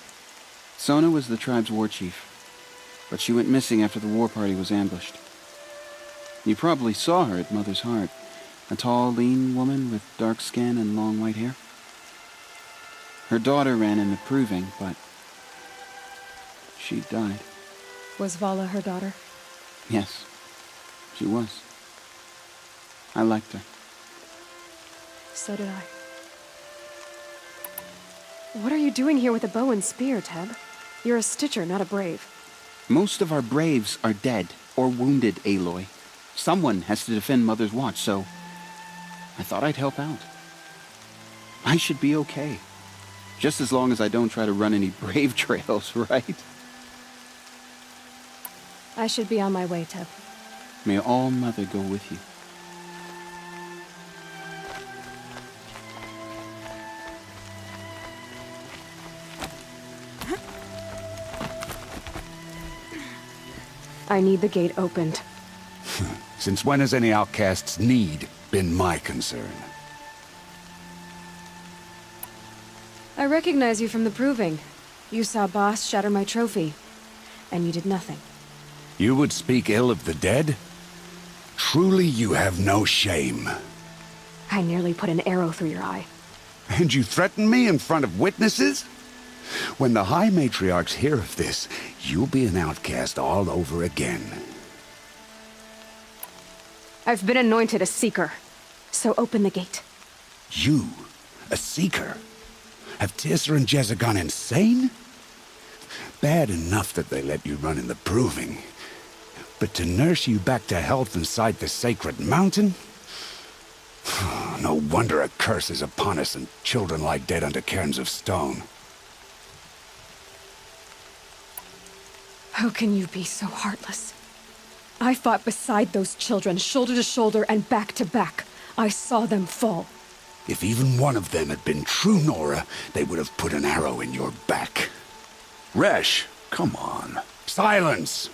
Sona was the tribe's war chief, but she went missing after the war party was ambushed. You probably saw her at Mother's Heart. A tall, lean woman with dark skin and long white hair. Her daughter ran in the proving, but she died.
Was Vala her daughter?
Yes, she was. I liked her.
So did I. What are you doing here with a bow and spear, Teb? You're a Stitcher, not a Brave.
Most of our Braves are dead or wounded, Aloy. Someone has to defend Mother's watch, so I thought I'd help out. I should be okay. Just as long as I don't try to run any Brave trails, right?
I should be on my way, Teb.
May All Mother go with you.
I need the gate opened.
Since when has any outcast's need been my concern?
I recognize you from the proving. You saw Boss shatter my trophy, and you did nothing.
You would speak ill of the dead? Truly you have no shame.
I nearly put an arrow through your eye.
And you threaten me in front of witnesses? When the High Matriarchs hear of this, you'll be an outcast all over again.
I've been anointed a Seeker, so open the gate.
You? A Seeker? Have Teersa and Jezza gone insane? Bad enough that they let you run in the Proving. But to nurse you back to health inside the Sacred Mountain? No wonder a curse is upon us and children lie dead under cairns of stone.
How can you be so heartless? I fought beside those children, shoulder to shoulder and back to back. I saw them fall.
If even one of them had been true Nora, they would have put an arrow in your back. Resh, come on. Silence!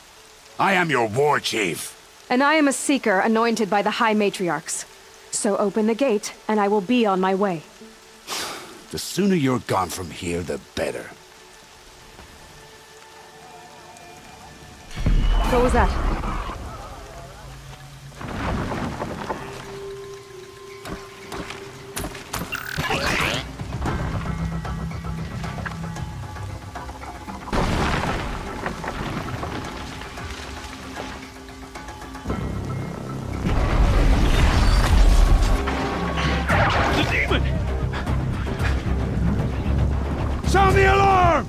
I am your war chief.
And I am a Seeker anointed by the High Matriarchs. So open the gate, and I will be on my way.
The sooner you're gone from here, the better.
What was that?
The demon! Sound the alarm!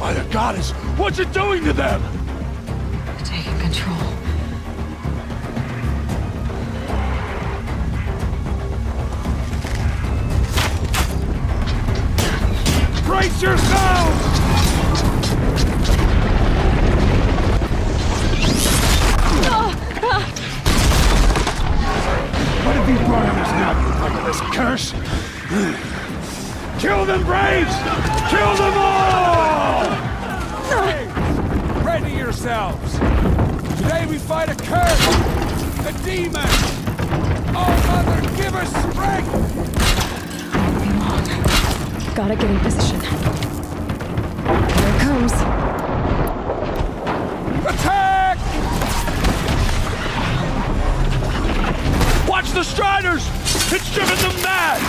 By the goddess, what's it doing to them?
Taking control.
Brace yourselves! What have you brought on us now, you motherless curse? Kill them, Braves! Kill them all! Ready yourselves! Today we fight a curse! The demon! Oh, Mother, give us strength!
Won't be long. Gotta get in position. Here it comes.
Attack! Watch the Striders! It's driven them mad!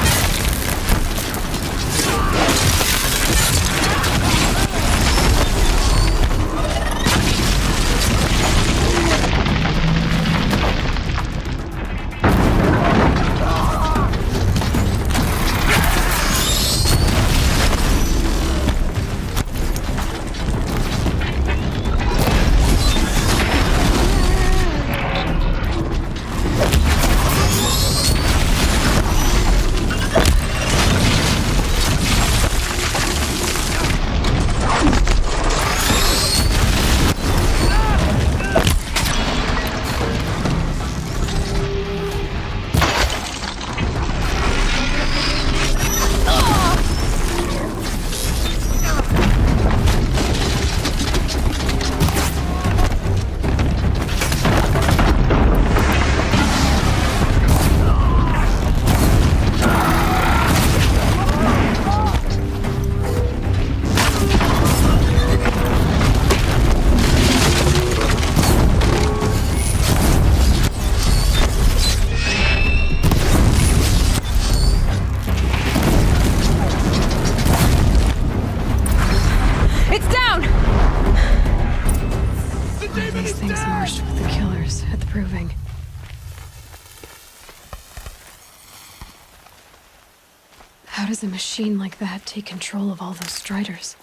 How does a machine like that take control of all those Striders?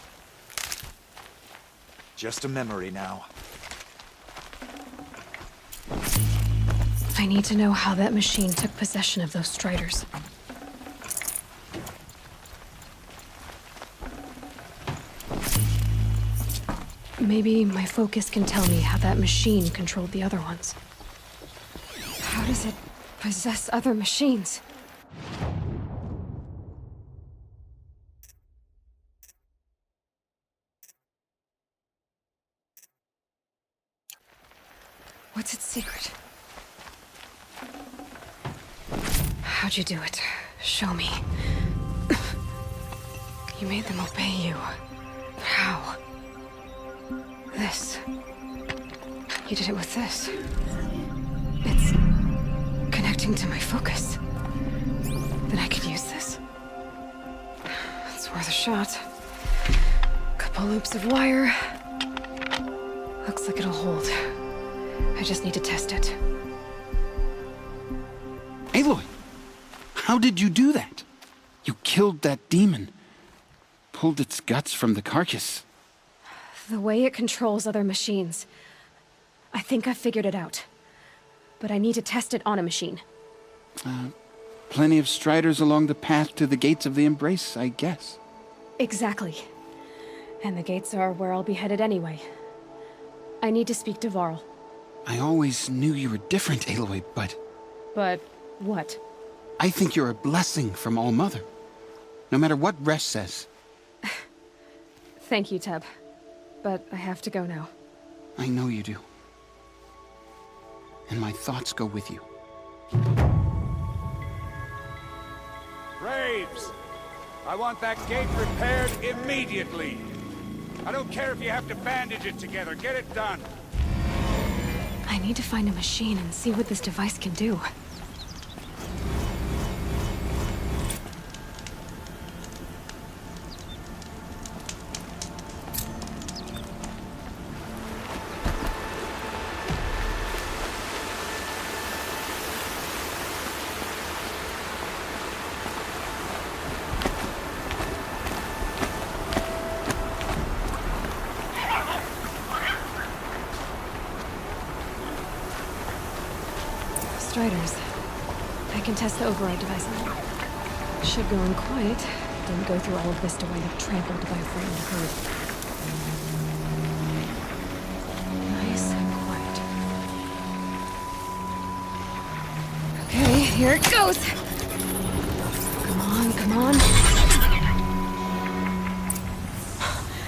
Just a memory now.
I need to know how that machine took possession of those Striders. Maybe my focus can tell me how that machine controlled the other ones. How does it possess other machines? What's its secret? How'd you do it? Show me. You made them obey you. But how? This. You did it with this. It's connecting to my focus. Then I could use this. It's worth a shot. Couple loops of wire. Looks like it'll hold. I just need to test it.
Aloy, how did you do that? You killed that demon. Pulled its guts from the carcass.
The way it controls other machines. I think I figured it out. But I need to test it on a machine.
Plenty of striders along the path to the gates of the Embrace, I guess.
Exactly. And the gates are where I'll be headed anyway. I need to speak to Varl.
I always knew you were different, Aloy, but...
But what?
I think you're a blessing from All-Mother. No matter what Resh says.
Thank you, Teb. But I have to go now.
I know you do. And my thoughts go with you.
Braves! I want that gate repaired immediately. I don't care if you have to bandage it together. Get it done.
I need to find a machine and see what this device can do. Striders. I can test the override device now. Should go in quiet. Didn't go through all of this to wind up trampled by a frightened herd. Nice and quiet. Okay, here it goes! Come on, come on.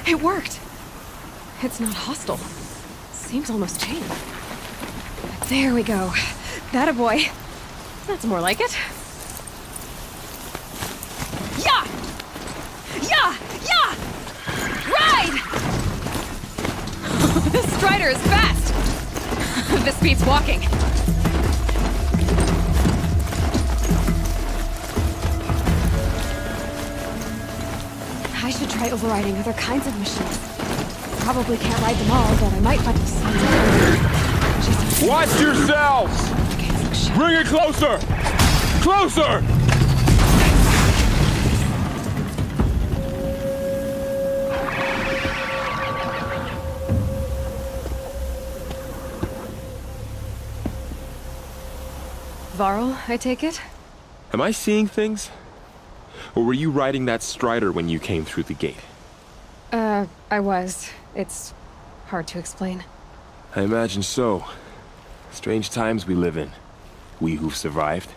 It worked! It's not hostile. Seems almost chained. There we go. That a boy. That's more like it. Yeah! Yeah! Yeah! Ride! This Strider is fast! This beats walking. I should try overriding other kinds of machines. Probably can't ride them all, but I might find some.
Watch yourselves! Bring it closer! Closer!
Varl, I take it?
Am I seeing things? Or were you riding that Strider when you came through the gate?
I was. It's hard to explain.
I imagine so. Strange times we live in. We who've survived.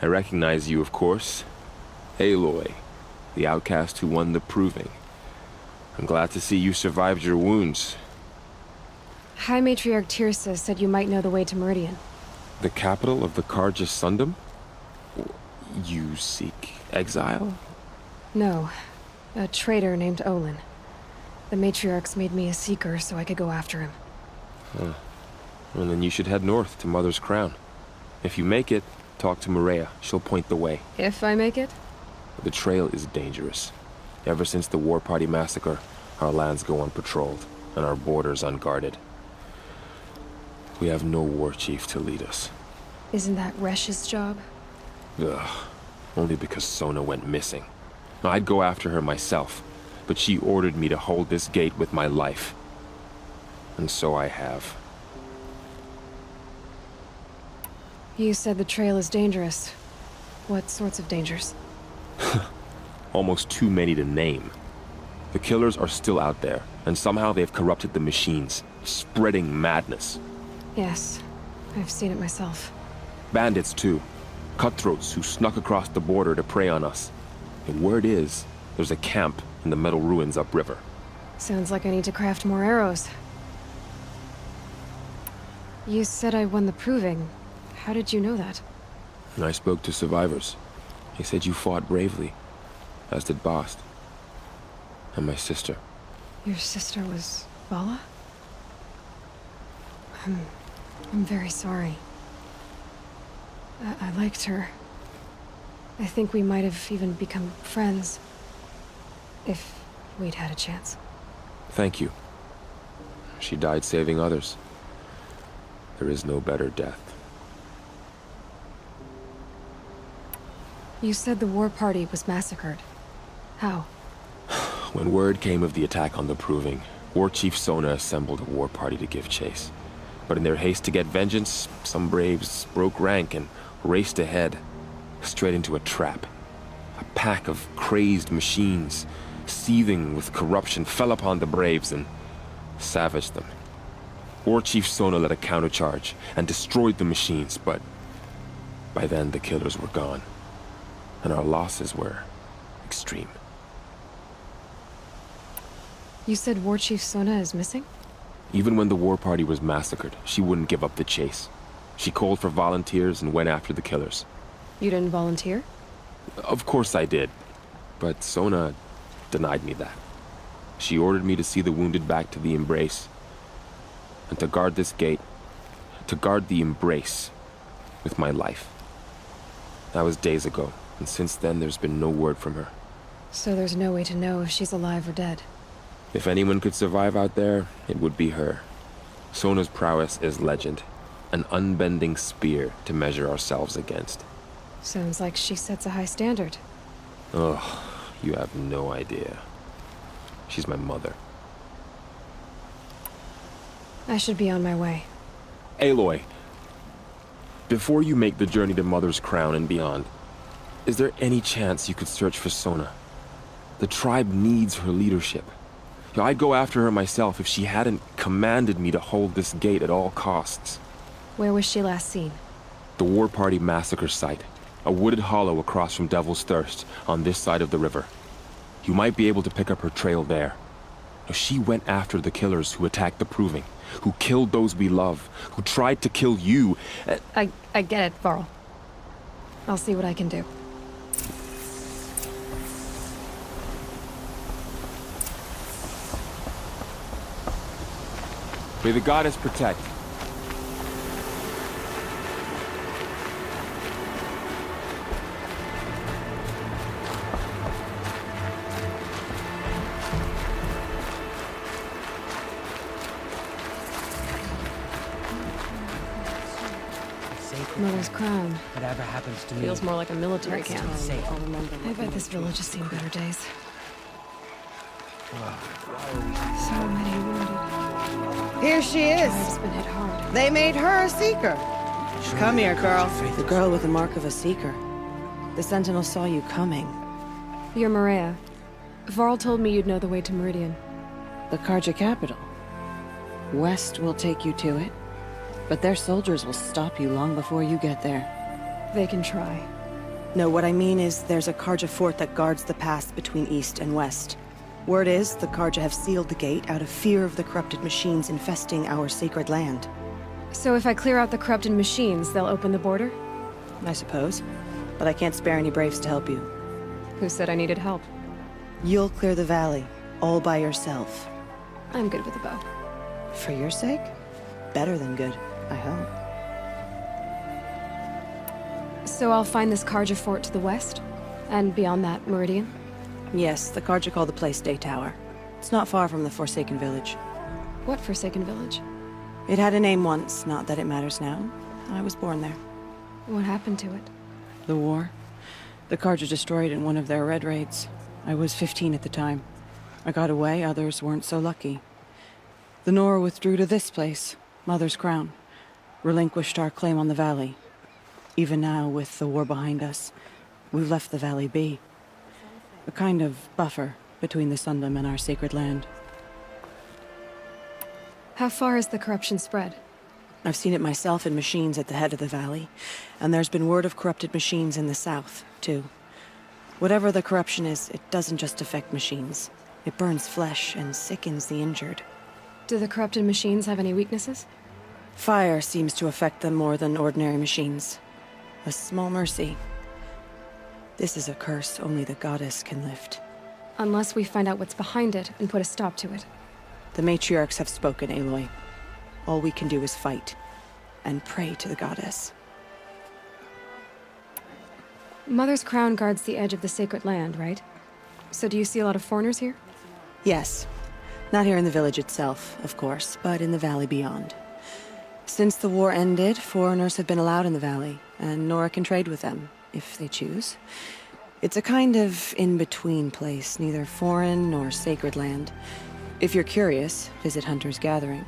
I recognize you, of course. Aloy, the outcast who won the Proving. I'm glad to see you survived your wounds.
High Matriarch Tirsa said you might know the way to Meridian.
The capital of the Carja Sundom? You seek exile?
No. A traitor named Olin. The Matriarchs made me a seeker so I could go after him.
Huh. Well, then you should head north to Mother's Crown. If you make it, talk to Maria. She'll point the way.
If I make it?
The trail is dangerous. Ever since the War Party massacre, our lands go unpatrolled, and our borders unguarded. We have no war chief to lead us.
Isn't that Resh's job?
Ugh. Only because Sona went missing. I'd go after her myself, but she ordered me to hold this gate with my life. And so I have.
You said the trail is dangerous. What sorts of dangers?
Almost too many to name. The killers are still out there, and somehow they've corrupted the machines, spreading madness.
Yes, I've seen it myself.
Bandits, too. Cutthroats who snuck across the border to prey on us. And word is, there's a camp in the metal ruins upriver.
Sounds like I need to craft more arrows. You said I won the Proving. How did you know that?
And I spoke to survivors. They said you fought bravely. as did Bast. And my sister.
Your sister was Vala? I'm very sorry. I liked her. I think we might have even become friends. If we'd had a chance.
Thank you. She died saving others. There is no better death.
You said the war party was massacred. How?
When word came of the attack on the Proving, War Chief Sona assembled a war party to give chase. But in their haste to get vengeance, some braves broke rank and raced ahead, straight into a trap. A pack of crazed machines, seething with corruption, fell upon the braves and savaged them. War Chief Sona led a countercharge and destroyed the machines, but by then the killers were gone, and our losses were extreme.
You said War Chief Sona is missing?
Even when the war party was massacred, she wouldn't give up the chase. She called for volunteers and went after the killers.
You didn't volunteer?
Of course I did, but Sona denied me that. She ordered me to see the wounded back to the Embrace, and to guard this gate, to guard the Embrace with my life. That was days ago, and since then there's been no word from her.
So there's no way to know if she's alive or dead.
If anyone could survive out there, it would be her. Sona's prowess is legend, an unbending spear to measure ourselves against.
Sounds like she sets a high standard.
Ugh, you have no idea. She's my mother.
I should be on my way.
Aloy, before you make the journey to Mother's Crown and beyond, is there any chance you could search for Sona? The tribe needs her leadership. I'd go after her myself if she hadn't commanded me to hold this gate at all costs.
Where was she last seen?
The war party massacre site. A wooded hollow across from Devil's Thirst, on this side of the river. You might be able to pick up her trail there. She went after the killers who attacked the Proving, who killed those we love, who tried to kill you.
I get it, Varl. I'll see what I can do.
May the goddess protect.
Mother's Crown.
Whatever happens to me.
Feels more like a military camp.
I'll remember.
I bet this village has seen better days. So many wounded.
Here she is.
Tribe's been hit hard.
They made her a seeker. Come here, girl. The girl with the mark of a seeker. The Sentinel saw you coming.
You're Maria. Varl told me you'd know the way to Meridian.
The Carja capital. West will take you to it, but their soldiers will stop you long before you get there.
They can try.
No, what I mean is there's a Carja fort that guards the pass between east and west. Word is the Carja have sealed the gate out of fear of the corrupted machines infesting our sacred land.
So if I clear out the corrupted machines, they'll open the border?
I suppose. But I can't spare any braves to help you.
Who said I needed help?
You'll clear the valley, all by yourself.
I'm good with a bow.
For your sake? Better than good, I hope.
So I'll find this Carja fort to the west? And beyond that, Meridian?
Yes, the Carja call the place Day Tower. It's not far from the Forsaken Village.
What Forsaken Village?
It had a name once, not that it matters now. I was born there.
What happened to it?
The war. The Carja destroyed in one of their red raids. I was 15 at the time. I got away, others weren't so lucky. The Nora withdrew to this place, Mother's Crown. Relinquished our claim on the valley. Even now, with the war behind us, we've left the valley be. A kind of buffer between the Sundom and our sacred land.
How far has the corruption spread?
I've seen it myself in machines at the head of the valley, and there's been word of corrupted machines in the south, too. Whatever the corruption is, it doesn't just affect machines. It burns flesh and sickens the injured.
Do the corrupted machines have any weaknesses?
Fire seems to affect them more than ordinary machines. A small mercy. This is a curse only the goddess can lift.
Unless we find out what's behind it and put a stop to it.
The matriarchs have spoken, Aloy. All we can do is fight, and pray to the goddess.
Mother's crown guards the edge of the sacred land, right? So do you see a lot of foreigners here?
Yes. Not here in the village itself, of course, but in the valley beyond. Since the war ended, foreigners have been allowed in the valley, and Nora can trade with them, if they choose. It's a kind of in-between place, neither foreign nor sacred land. If you're curious, visit Hunter's Gathering.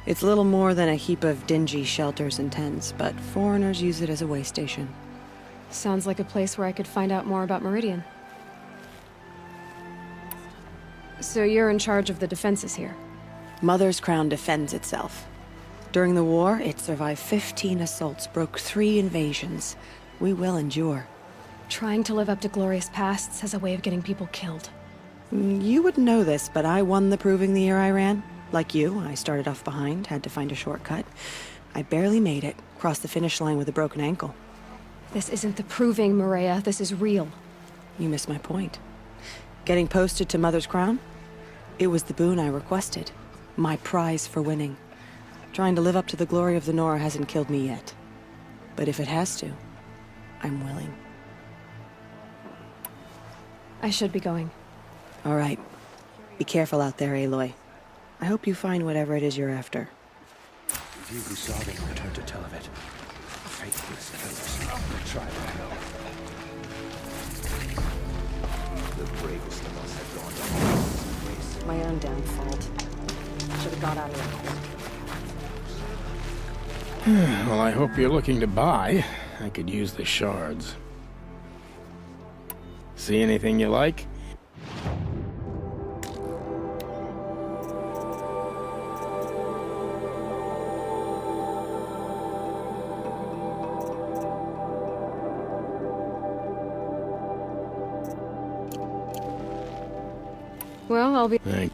It's little more than a heap of dingy shelters and tents, but foreigners use it as a way station.
Sounds like a place where I could find out more about Meridian. So you're in charge of the defenses here?
Mother's Crown defends itself. During the war, it survived 15 assaults, broke 3 invasions. We will endure.
Trying to live up to glorious pasts has a way of getting people killed.
You wouldn't know this, but I won the proving the year I ran. Like you, I started off behind, had to find a shortcut. I barely made it, crossed the finish line with a broken ankle.
This isn't the proving, Maria. This is real.
You missed my point. Getting posted to Mother's Crown? It was the boon I requested. My prize for winning. Trying to live up to the glory of the Nora hasn't killed me yet. But if it has to, I'm willing.
I should be going.
All right. Be careful out there, Aloy. I hope you find whatever it is you're after.
Few who saw them returned to tell of it. Faithless killers. Try to help. The bravest of us have gone down this race.
My own downfall. Should have got out of it.
Well, I hope you're looking to buy. I could use the shards. See anything you like?
Well, I'll be...
Thank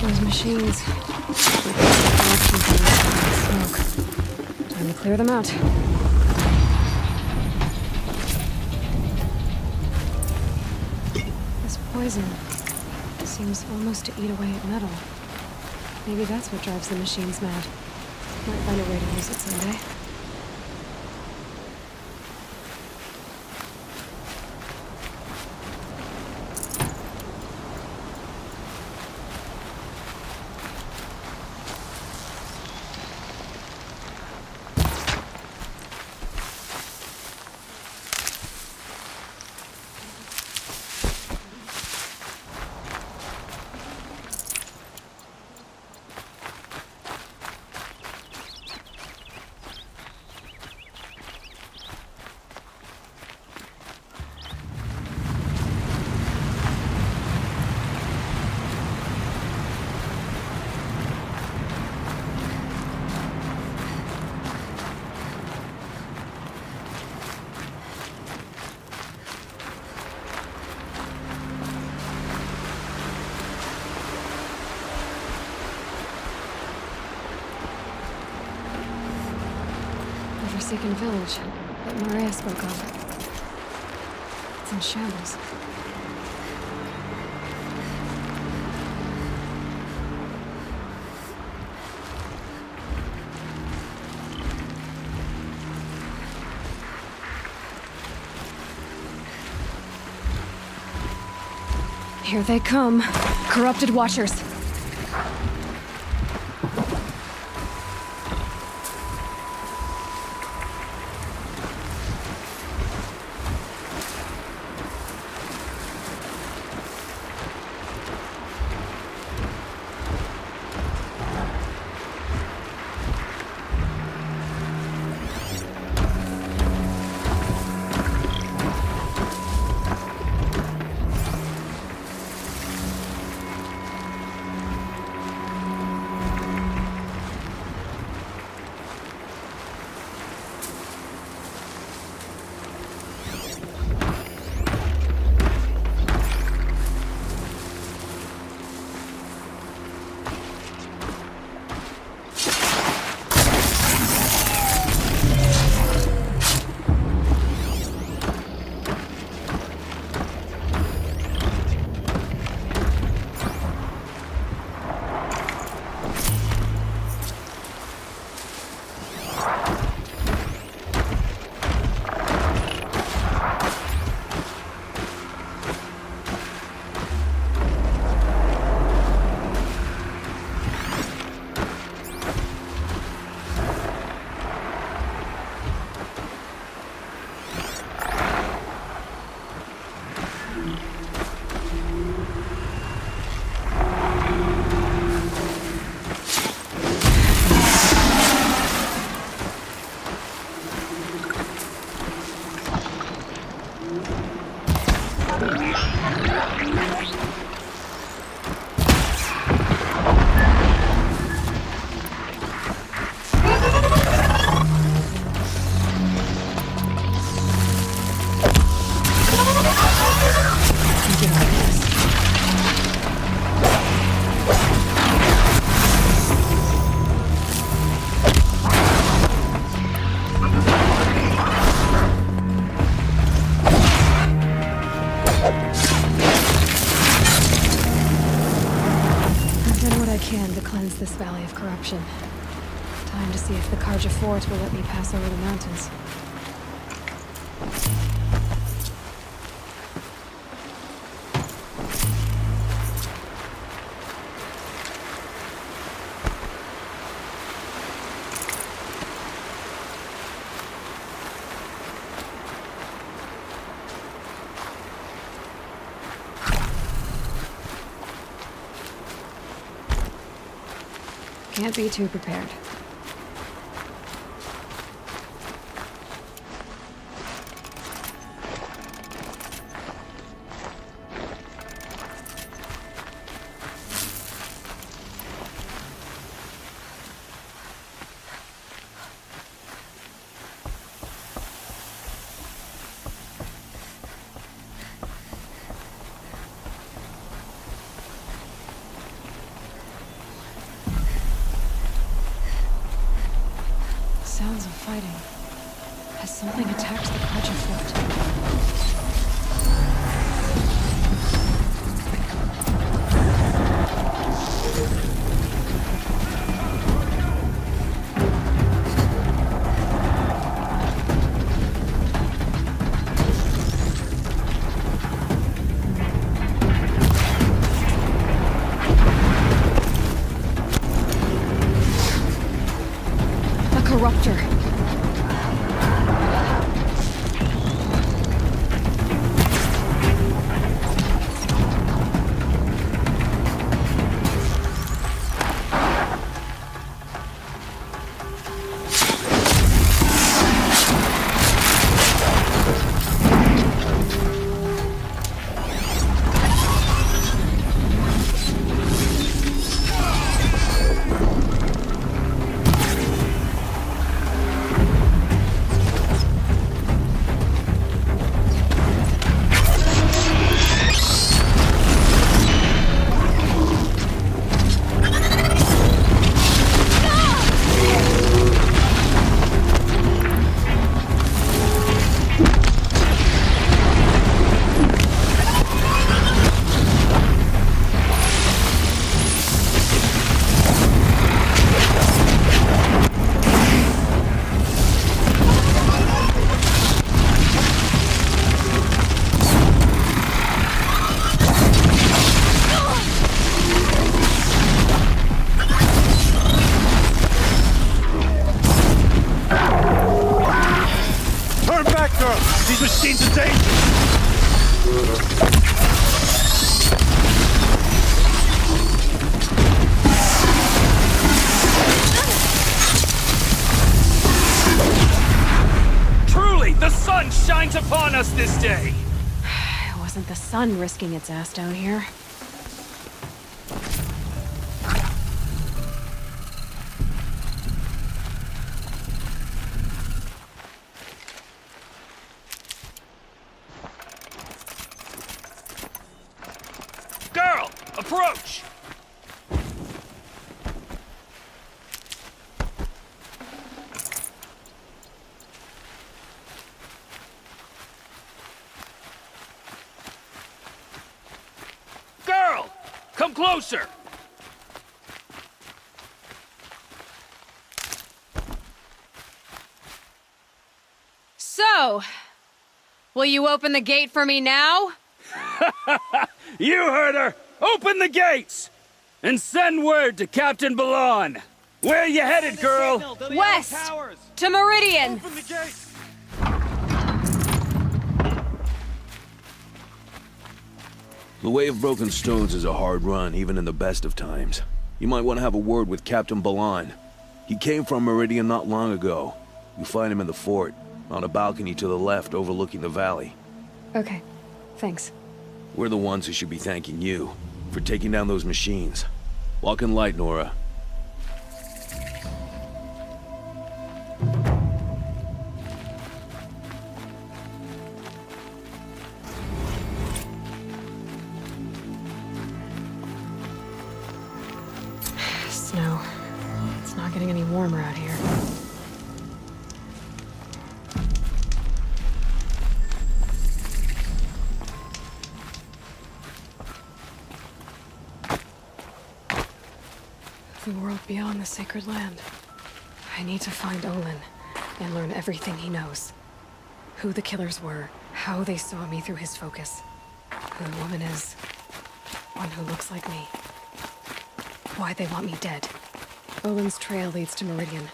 Those machines. Smoke. Time to clear them out. This poison seems almost to eat away at metal. Maybe that's what drives the machines mad. Might find a way to use it someday. The Forsaken Village that Maria spoke of. It's in shambles. Here they come. Corrupted Watchers. This valley of corruption. Time to see if the Carja Fort will let me pass over the mountains. Can't be too prepared. Sounds of fighting. Has something attacked the Carja Fort? Corruptor.
girl! These machines are dangerous!
Truly, the sun shines upon us this day!
It wasn't the sun risking its ass down here.
Girl, approach! Girl, come closer!
So, will you open the gate for me now?
You heard her! Open the gates! And send word to Captain Balan! Where are you headed, girl?
West! To Meridian!
The Way of Broken Stones is a hard run, even in the best of times. You might want to have a word with Captain Balan. He came from Meridian not long ago. You find him in the fort, on a balcony to the left overlooking the valley.
Okay, thanks.
We're the ones who should be thanking you for taking down those machines. Walk in light, Nora.
Snow. It's not getting any warmer out here. The world beyond the sacred land. I need to find Olin and learn everything he knows. Who the killers were, how they saw me through his focus, who the woman is, one who looks like me. Why they want me dead. Olin's trail leads to Meridian.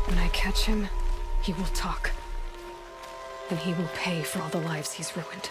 When I catch him, he will talk. And he will pay for all the lives he's ruined.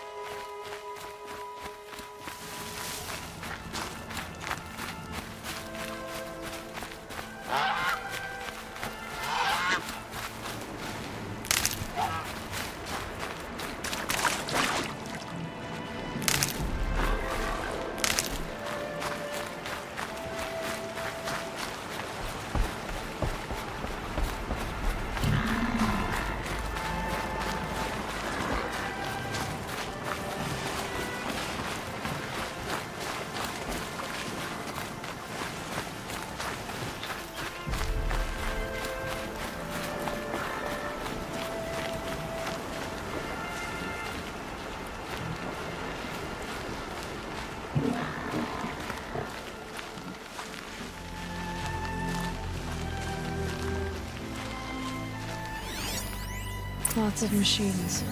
Lots of machines.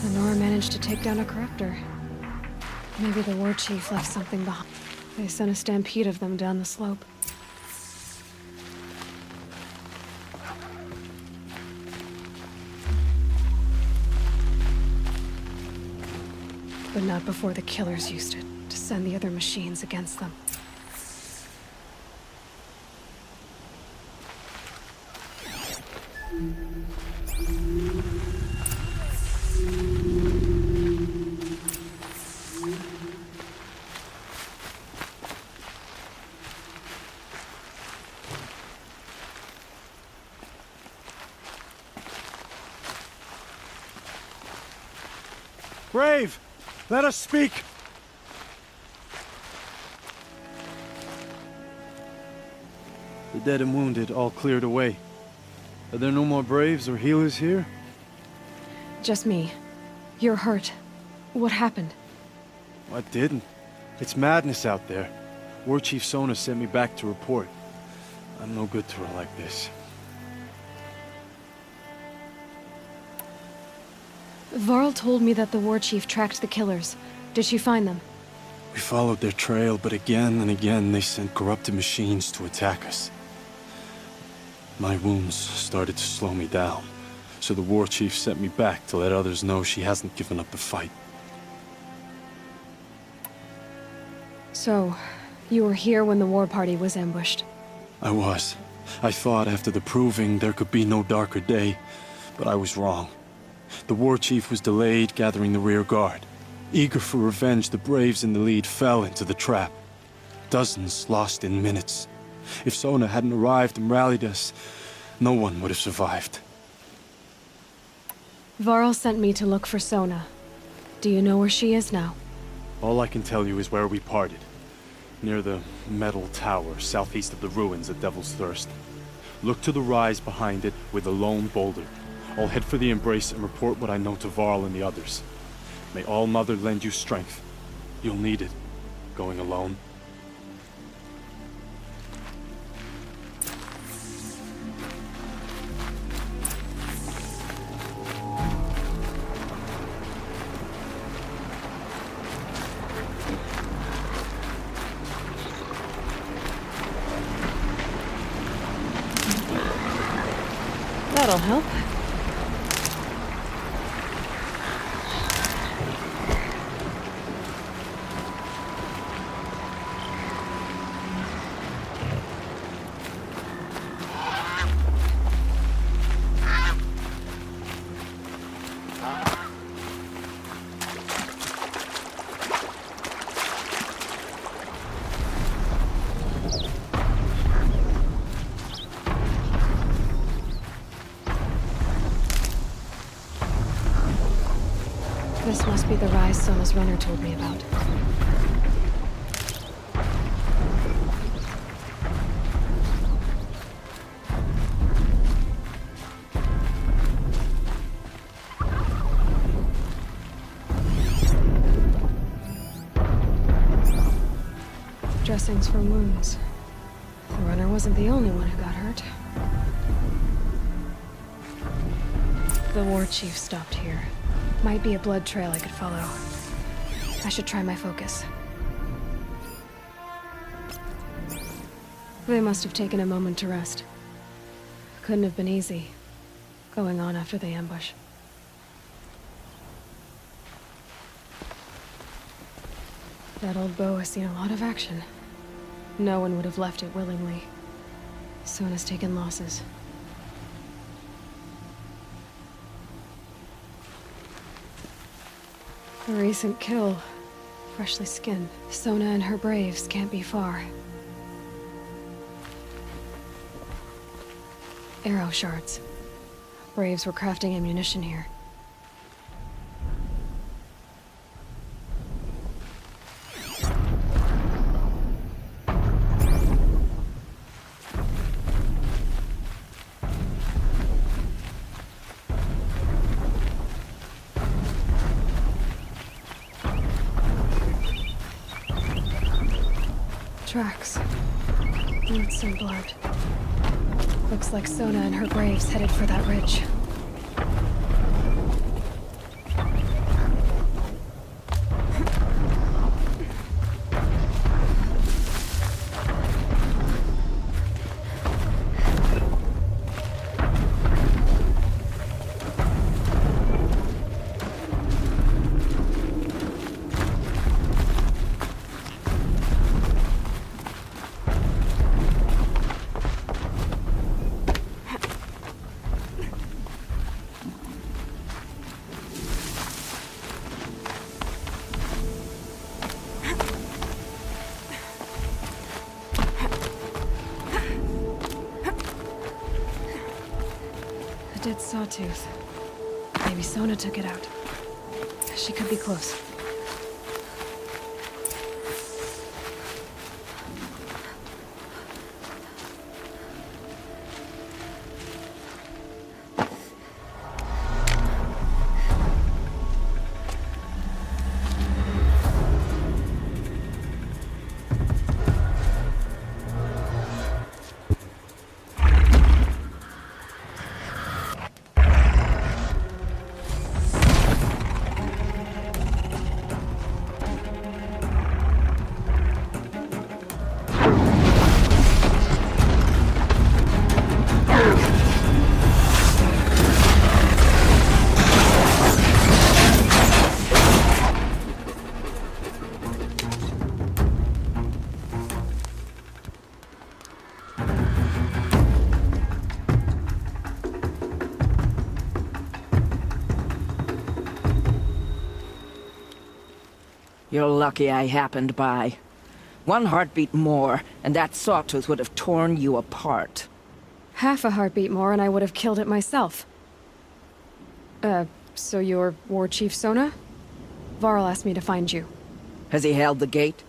Lenore managed to take down a corruptor. Maybe the war chief left something behind. They sent a stampede of them down the slope. But not before the killers used it to send the other machines against them.
Brave! Let us speak!
The dead and wounded all cleared away. Are there no more Braves or healers here?
Just me. You're hurt. What happened?
I didn't. It's madness out there. War Chief Sona sent me back to report. I'm no good to her like this.
Varl told me that the war chief tracked the killers. Did she find them?
We followed their trail, but again and again they sent corrupted machines to attack us. My wounds started to slow me down, So the war chief sent me back to let others know she hasn't given up the fight.
So, you were here when the war party was ambushed?
I was. I thought after the proving there could be no darker day, but I was wrong. The war chief was delayed gathering the rear guard. Eager for revenge, the braves in the lead fell into the trap. Dozens lost in minutes. If Sona hadn't arrived and rallied us, no one would have survived.
Varl sent me to look for Sona. Do you know where she is now?
All I can tell you is where we parted. Near the metal tower, southeast of the ruins at Devil's Thirst. Look to the rise behind it with a lone boulder. I'll head for the Embrace and report what I know to Varl and the others. May All Mother lend you strength. You'll need it, going alone.
That'll help. This must be the rise Sona's runner told me about. Dressings for wounds. The runner wasn't the only one who got hurt. The war chief stopped here. Might be a blood trail I could follow. I should try my focus. They must have taken a moment to rest. Couldn't have been easy, going on after the ambush. That old bow has seen a lot of action. No one would have left it willingly. Sona's taken losses. A recent kill. Freshly skinned. Sona and her braves can't be far. Arrow shards. Braves were crafting ammunition here. Tracks. Roots and blood. Looks like Sona and her braves headed for that ridge. A dead sawtooth. Maybe Sona took it out. She could be close.
You're lucky I happened by. One heartbeat more, and that sawtooth would have torn you apart.
Half a heartbeat more and I would have killed it myself. So you're War Chief Sona? Varl asked me to find you.
Has he held the gate?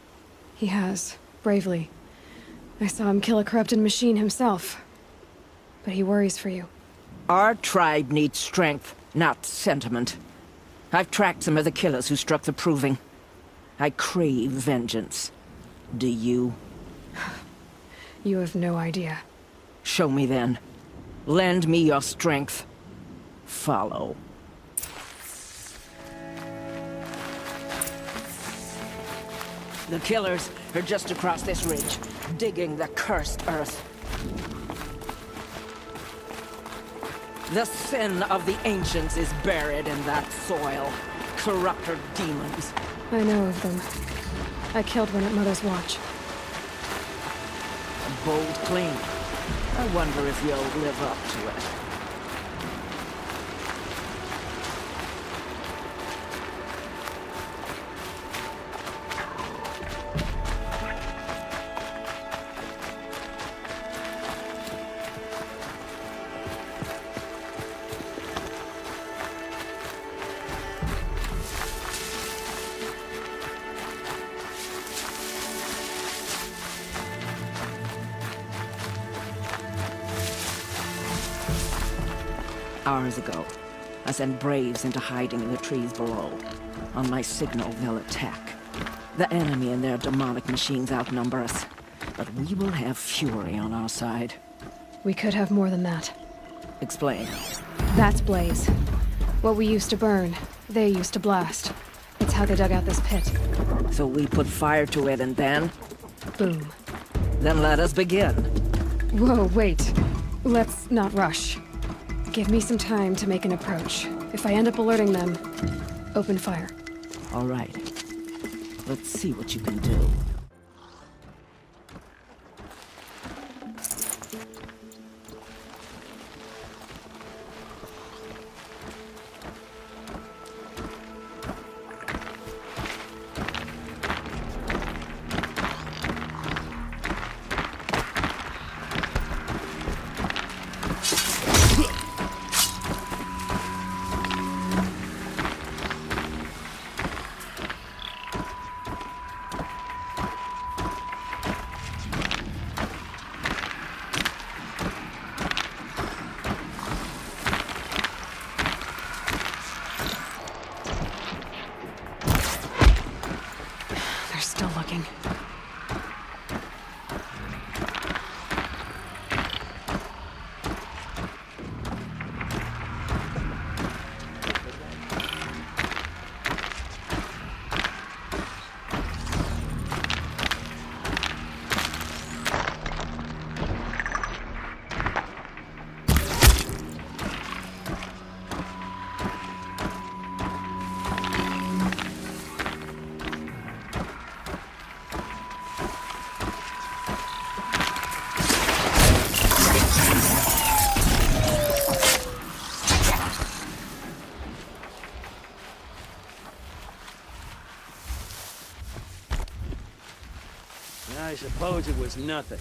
He has, bravely. I saw him kill a corrupted machine himself. But he worries for you.
Our tribe needs strength, not sentiment. I've tracked some of the killers who struck the Proving. I crave vengeance. Do you?
You have no idea.
Show me then. Lend me your strength. Follow. The killers are just across this ridge, digging the cursed earth. The sin of the ancients is buried in that soil. Corrupter demons.
I know of them. I killed one at Mother's Watch.
A bold claim. I wonder if you'll live up to it. Hours ago, I sent Braves into hiding in the trees below. On my signal, they'll attack. The enemy and their demonic machines outnumber us, but we will have fury on our side.
We could have more than that.
Explain.
That's Blaze. What we used to burn, they used to blast. It's how they dug out this pit.
So we put fire to it and then?
Boom.
Then let us begin.
Whoa, wait. Let's not rush. Give me some time to make an approach. If I end up alerting them, open fire.
All right. Let's see what you can do.
Still looking.
I suppose it was nothing.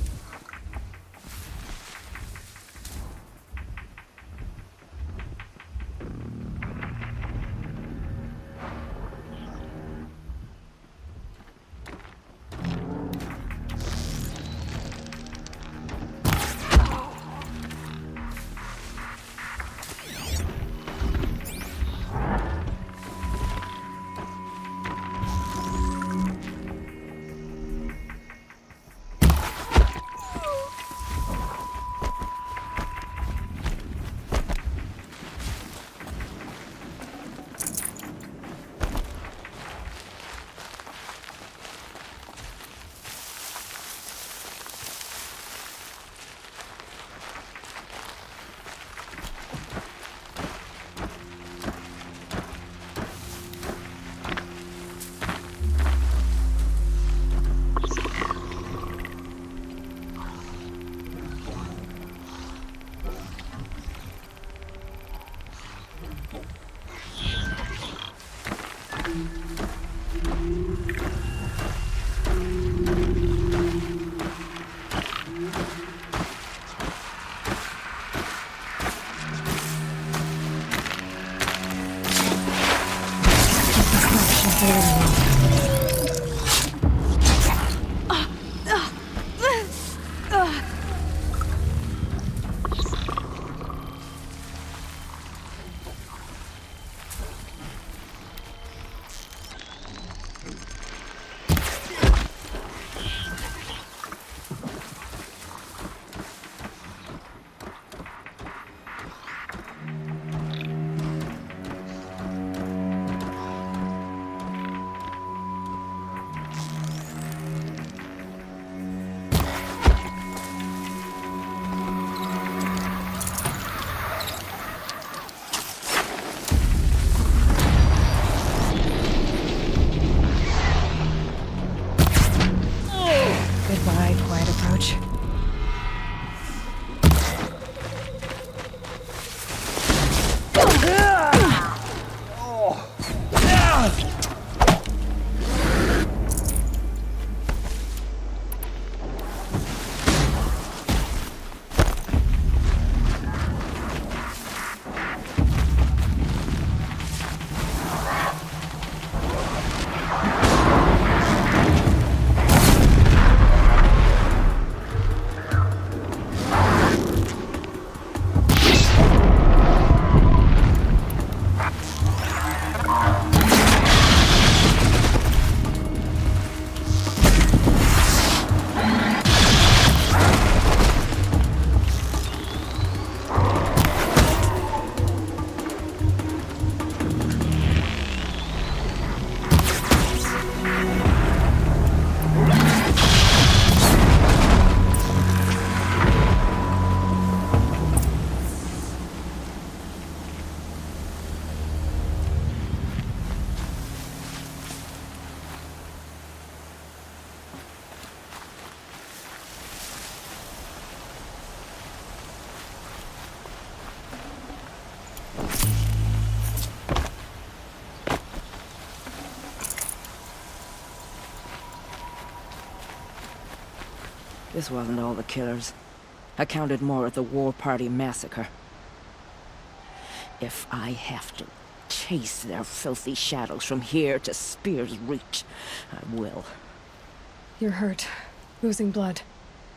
Goodbye, quiet approach.
This wasn't all the killers. I counted more at the War Party massacre. If I have to chase their filthy shadows from here to Spear's Reach, I will.
You're hurt. Losing blood.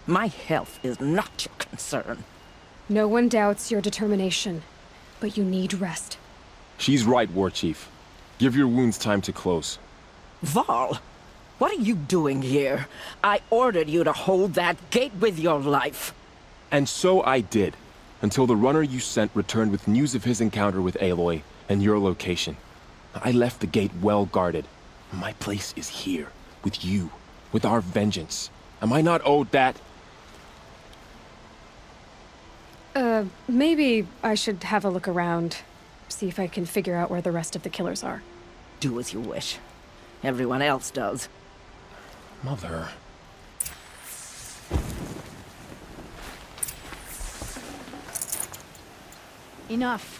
My health is not your concern.
No one doubts your determination, but you need rest.
She's right, War Chief. Give your wounds time to close.
Varl, what are you doing here? I ordered you to hold that gate with your life.
And so I did, until the runner you sent returned with news of his encounter with Aloy and your location. I left the gate well guarded. My place is here, with you, with our vengeance. Am I not owed that?
Maybe I should have a look around. See if I can figure out where the rest of the killers are.
Do as you wish. Everyone else does.
Mother.
Enough.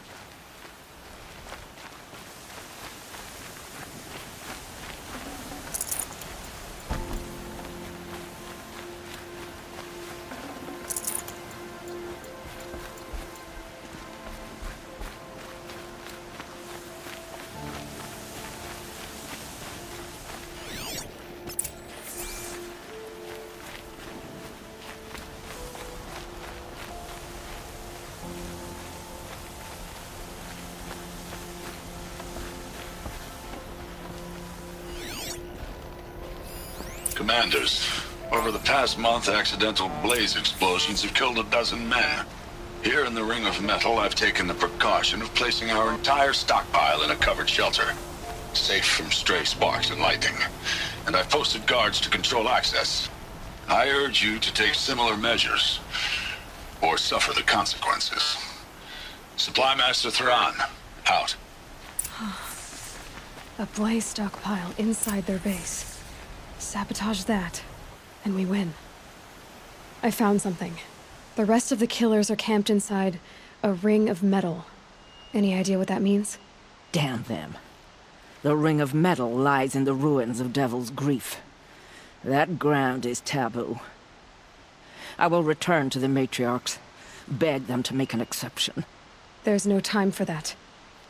Commanders, over the past month, accidental blaze explosions have killed 12 men. Here in the Ring of Metal, I've taken the precaution of placing our entire stockpile in a covered shelter, safe from stray sparks and lightning. And I've posted guards to control access. I urge you to take similar measures, or suffer the consequences. Supply Master Thran, out.
A blaze stockpile inside their base. Sabotage that, and we win. I found something. The rest of the killers are camped inside a ring of metal. Any idea what that means?
Damn them. The Ring of Metal lies in the ruins of Devil's Grief. That ground is taboo. I will return to the matriarchs, beg them to make an exception.
There's no time for that.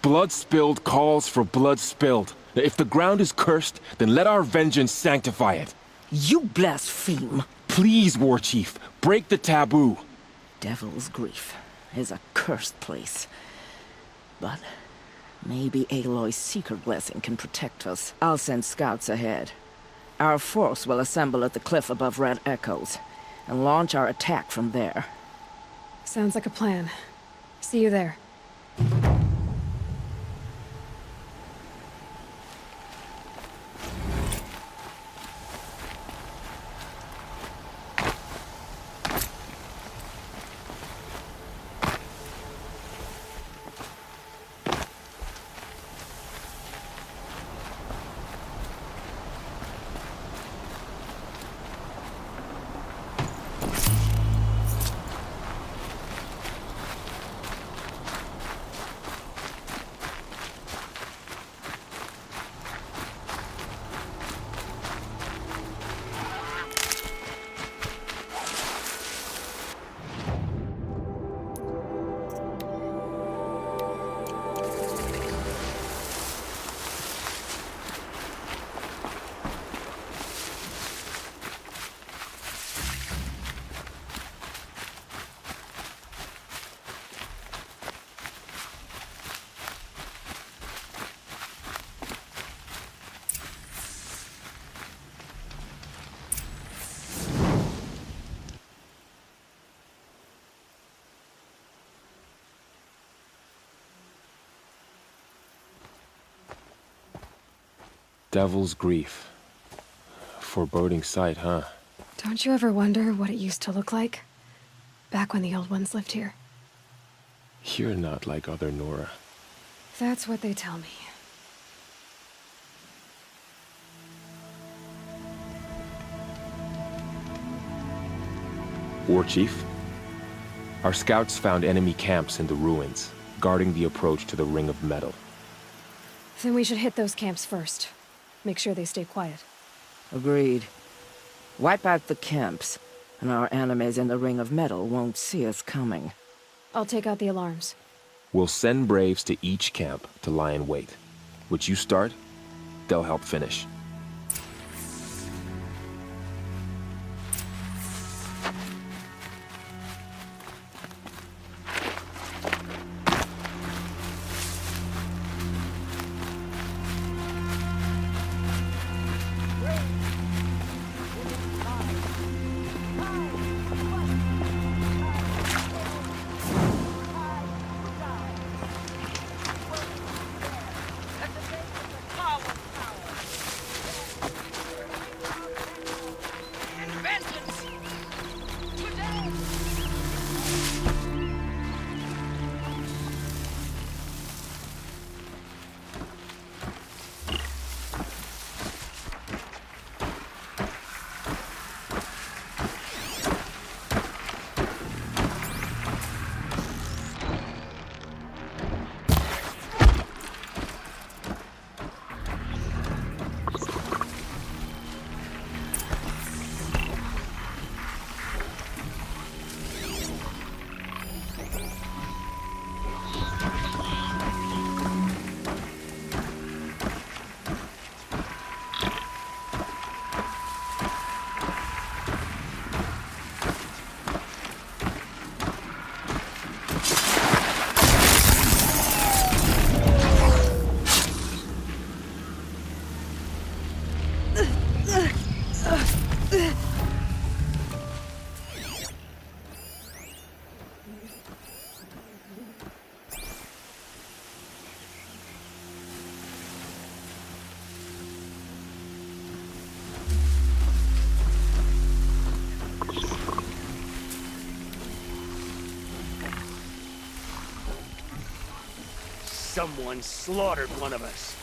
Blood spilled calls for blood spilled. If the ground is cursed, then let our vengeance sanctify it.
You blaspheme.
Please, War Chief, break the taboo.
Devil's Grief is a cursed place. But maybe Aloy's secret blessing can protect us. I'll send scouts ahead. Our force will assemble at the cliff above Red Echoes and launch our attack from there.
Sounds like a plan. See you there.
Devil's Grief. Foreboding sight, huh?
Don't you ever wonder what it used to look like? Back when the old ones lived here.
You're not like other Nora.
That's what they tell me.
War Chief, our scouts found enemy camps in the ruins, guarding the approach to the Ring of Metal.
Then we should hit those camps first. Make sure they stay quiet.
Agreed. Wipe out the camps, and our enemies in the Ring of Metal won't see us coming.
I'll take out the alarms.
We'll send Braves to each camp to lie in wait. Which you start, they'll help finish.
Someone slaughtered one of us.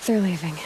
They're leaving.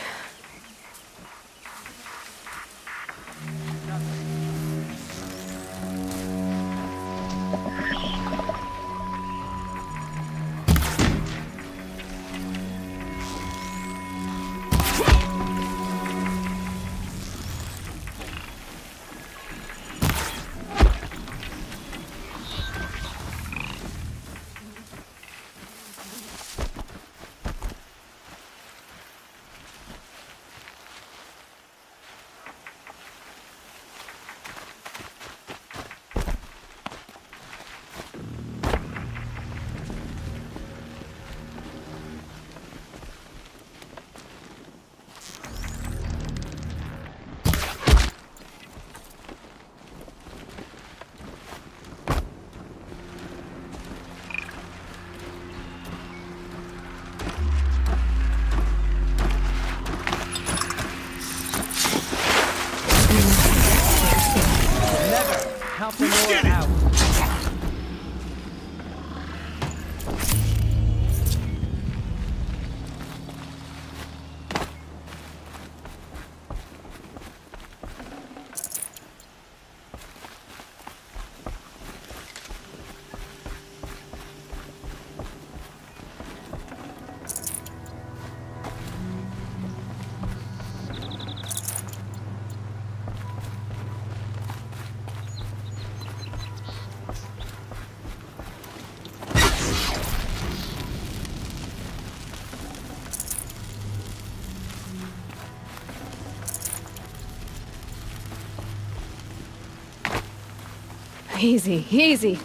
Help the Nora out.
Easy, easy.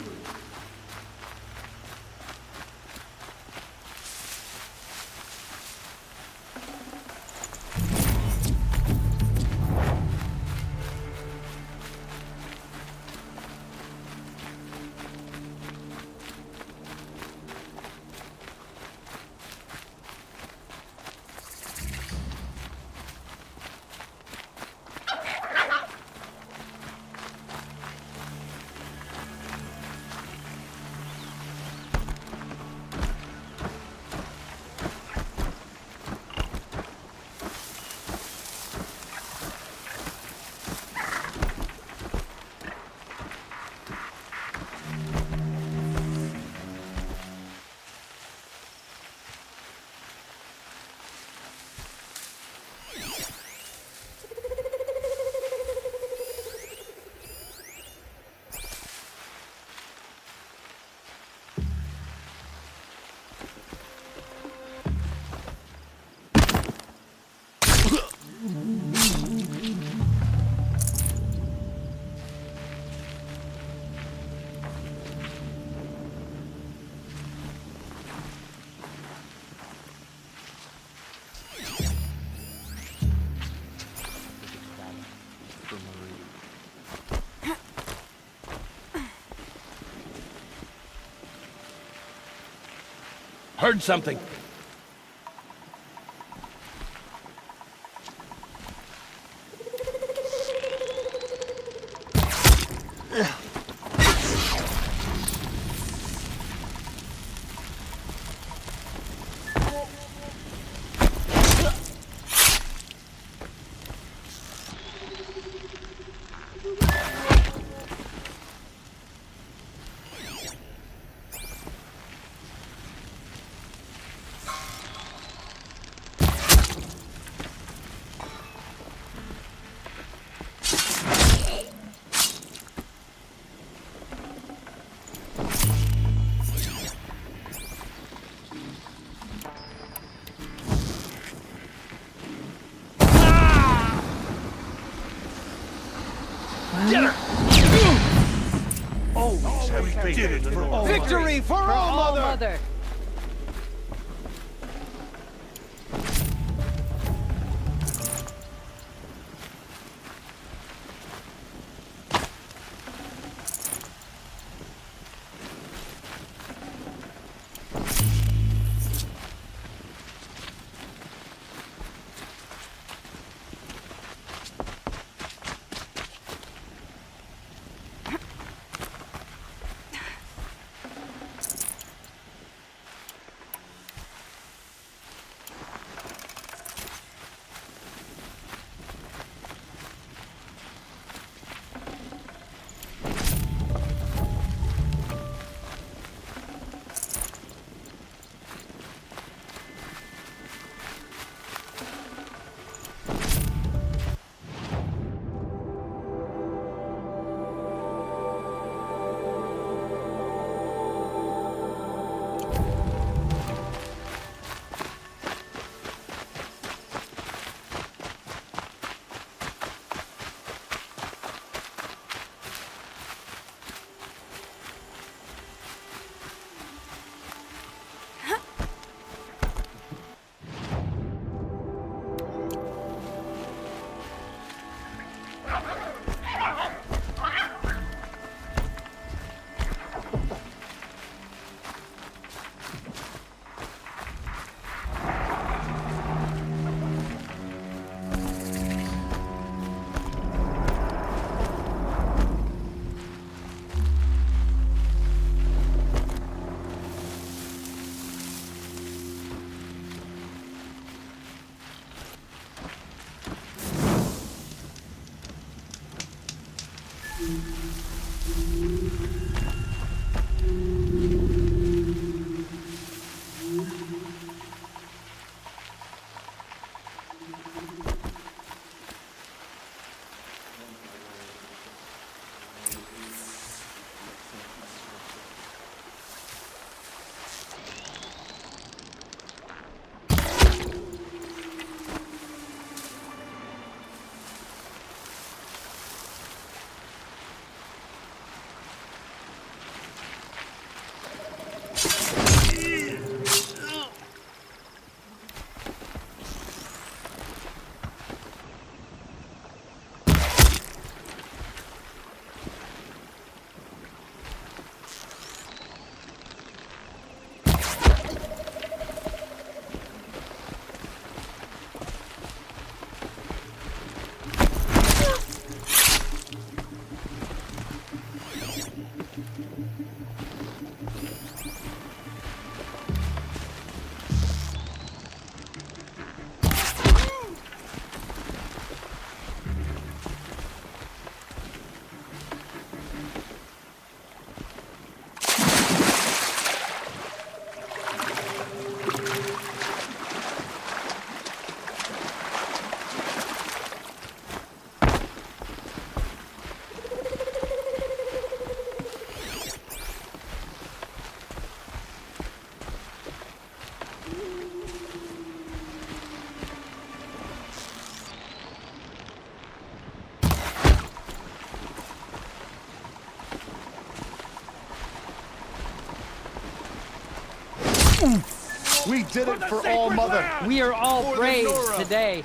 Heard something.
Victory for All Mother!
We did it for All Mother.
We are all
For the
braves
Nora.
today.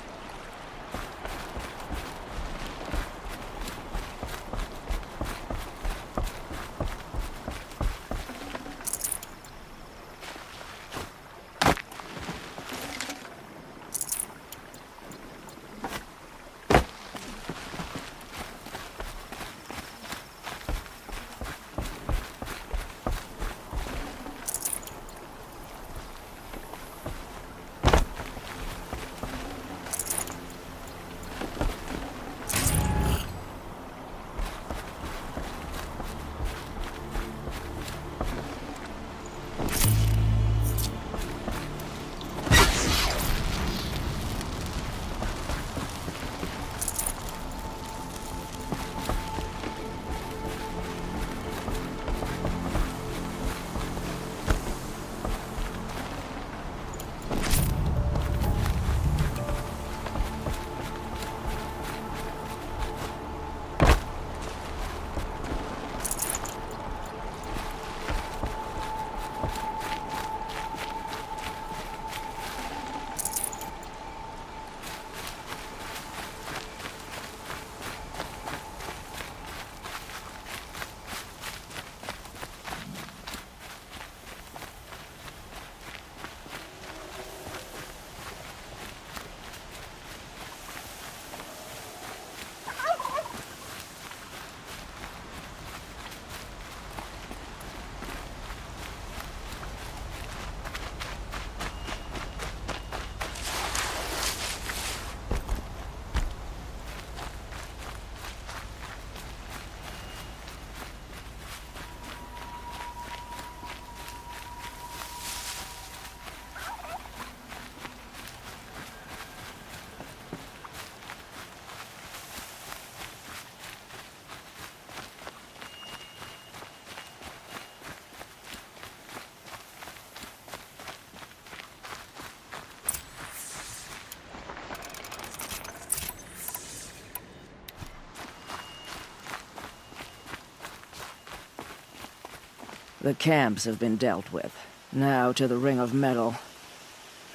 The camps have been dealt with. Now to the Ring of Metal.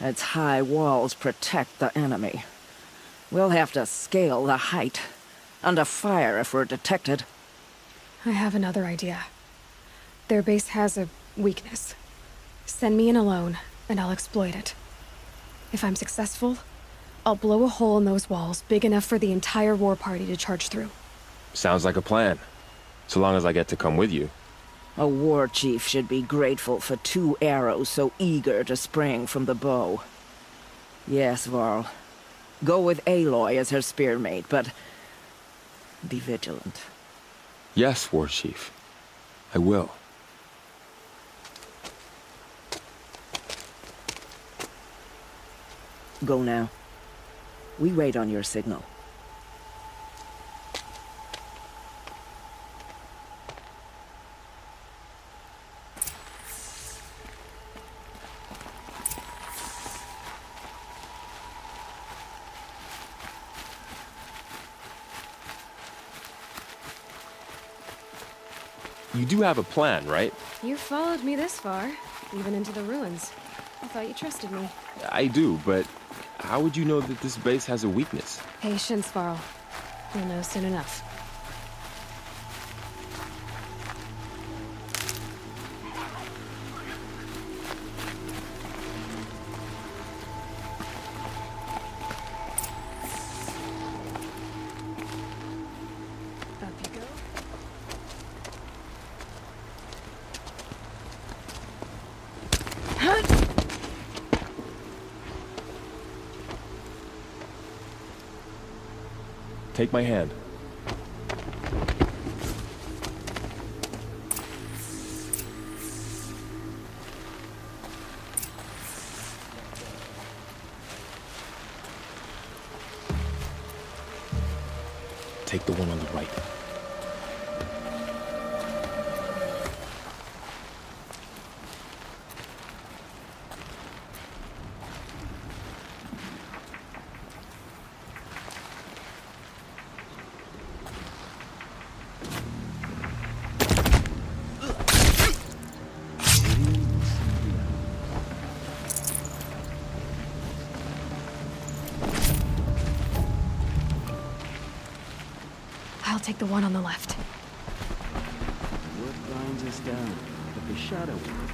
Its high walls protect the enemy. We'll have to scale the height. Under fire if we're detected.
I have another idea. Their base has a weakness. Send me in alone, and I'll exploit it. If I'm successful, I'll blow a hole in those walls big enough for the entire war party to charge through.
Sounds like a plan. So long as I get to come with you.
A war chief should be grateful for 2 arrows so eager to spring from the bow. Yes, Varl. Go with Aloy as her spearmate, but be vigilant.
Yes, War Chief. I will.
Go now. We wait on your signal.
You do have a plan, right?
You followed me this far, even into the ruins. I thought you trusted me.
I do, but how would you know that this base has a weakness?
Patience, Varl. You'll know soon enough. Up you go.
Take my hand. Take the one on the right.
I'll take the one on the left.
What binds us down? But the shadow world.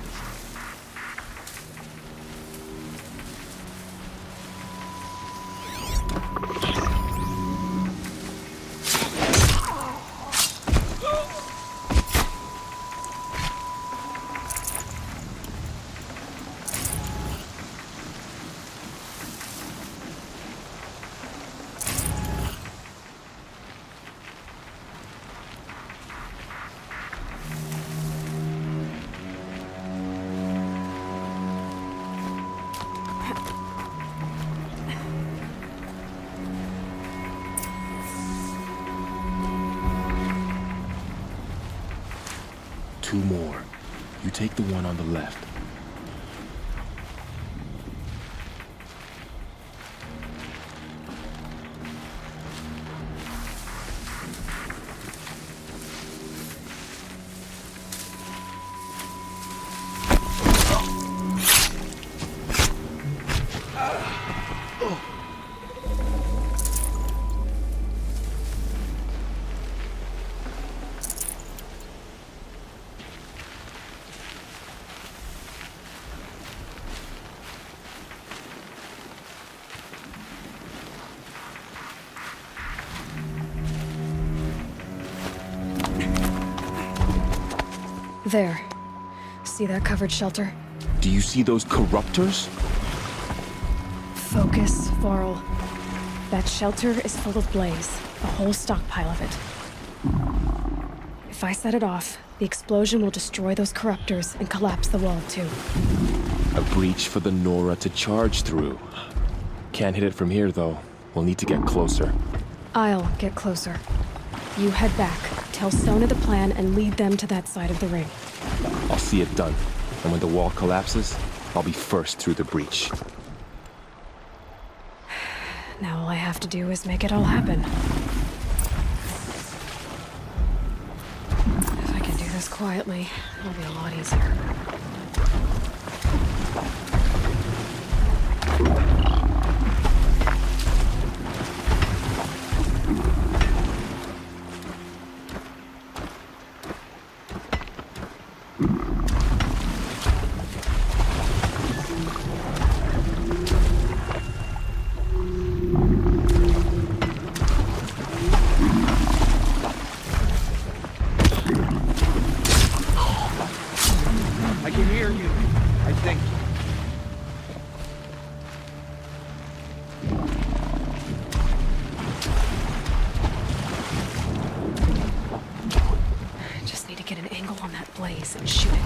Two more. You take the one on the left.
There. See that covered shelter?
Do you see those corruptors?
Focus, Varl. That shelter is full of blaze. A whole stockpile of it. If I set it off, the explosion will destroy those corruptors and collapse the wall, too.
A breach for the Nora to charge through. Can't hit it from here, though. We'll need to get closer.
I'll get closer. You head back, tell Sona the plan, and lead them to that side of the ring.
I'll see it done. And when the wall collapses, I'll be first through the breach.
Now all I have to do is make it all happen. If I can do this quietly, it'll be a lot easier.
I can hear you, I think.
I just need to get an angle on that blaze and shoot it.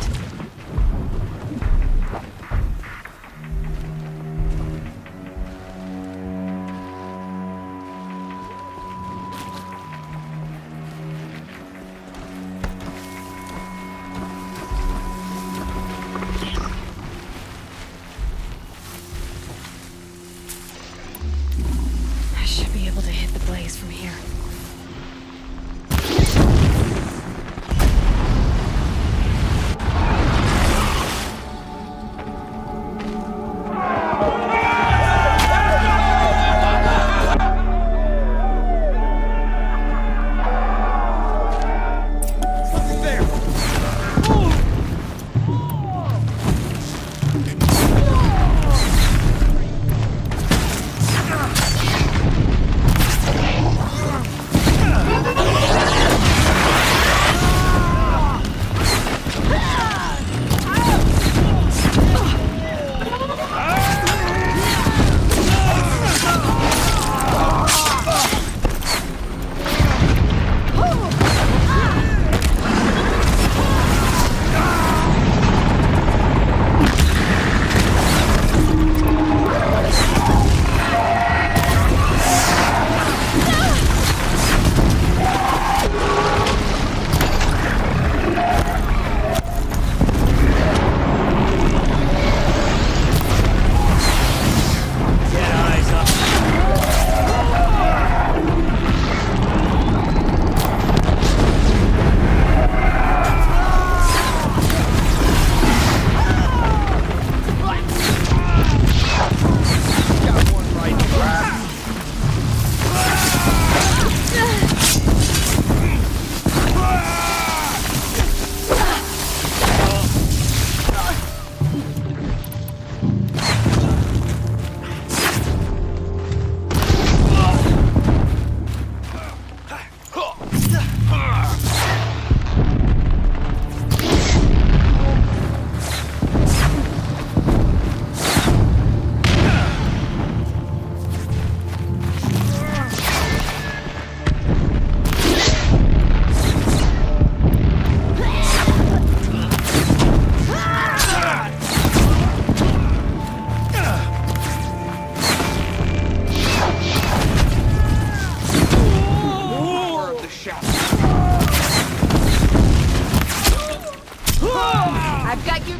I've got you.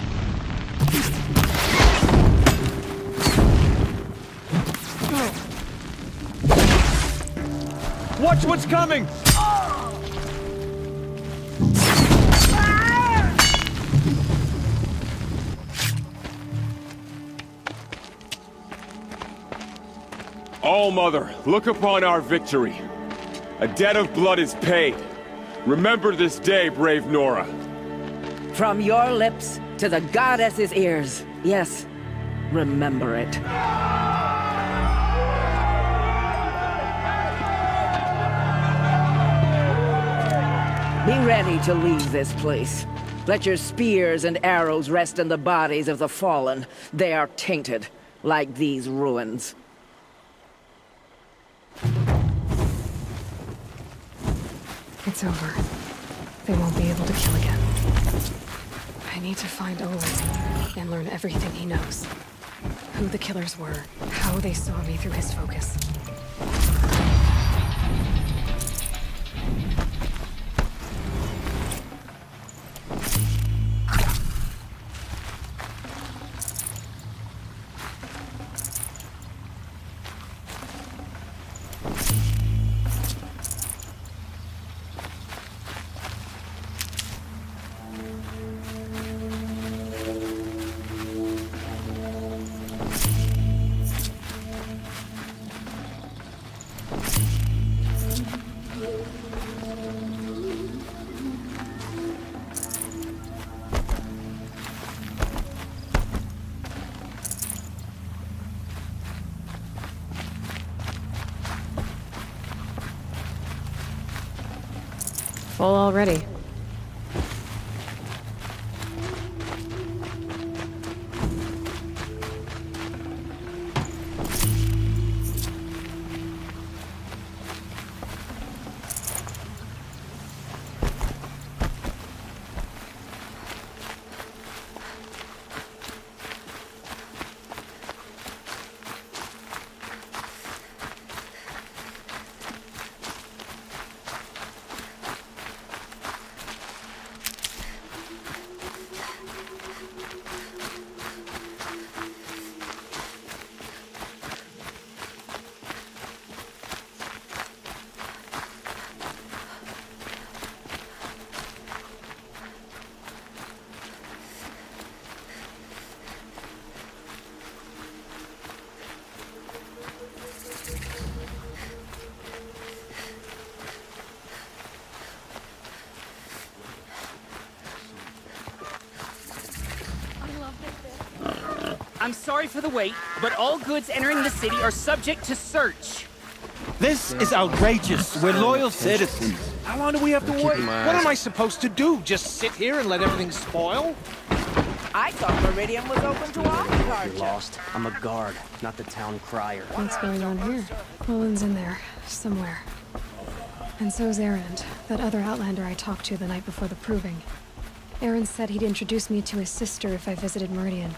Watch what's coming!
All-Mother, look upon our victory. A debt of blood is paid. Remember this day, brave Nora.
From your lips to the goddess's ears. Yes, remember it. Be ready to leave this place. Let your spears and arrows rest in the bodies of the fallen. They are tainted, like these ruins.
It's over. They won't be able to kill again. I need to find Olin and learn everything he knows. Who the killers were, how they saw me through his focus. Full already.
I'm sorry for the wait, but all goods entering the city are subject to search.
This is outrageous. We're loyal citizens. How long do we have to wait? What am I supposed to do? Just sit here and let everything spoil?
I thought Meridian was open to all departure.
Lost. I'm a guard, not the town crier.
What's going on here? Olin's in there, somewhere. And so's Erend, that other Outlander I talked to the night before the proving. Erend said he'd introduce me to his sister if I visited Meridian.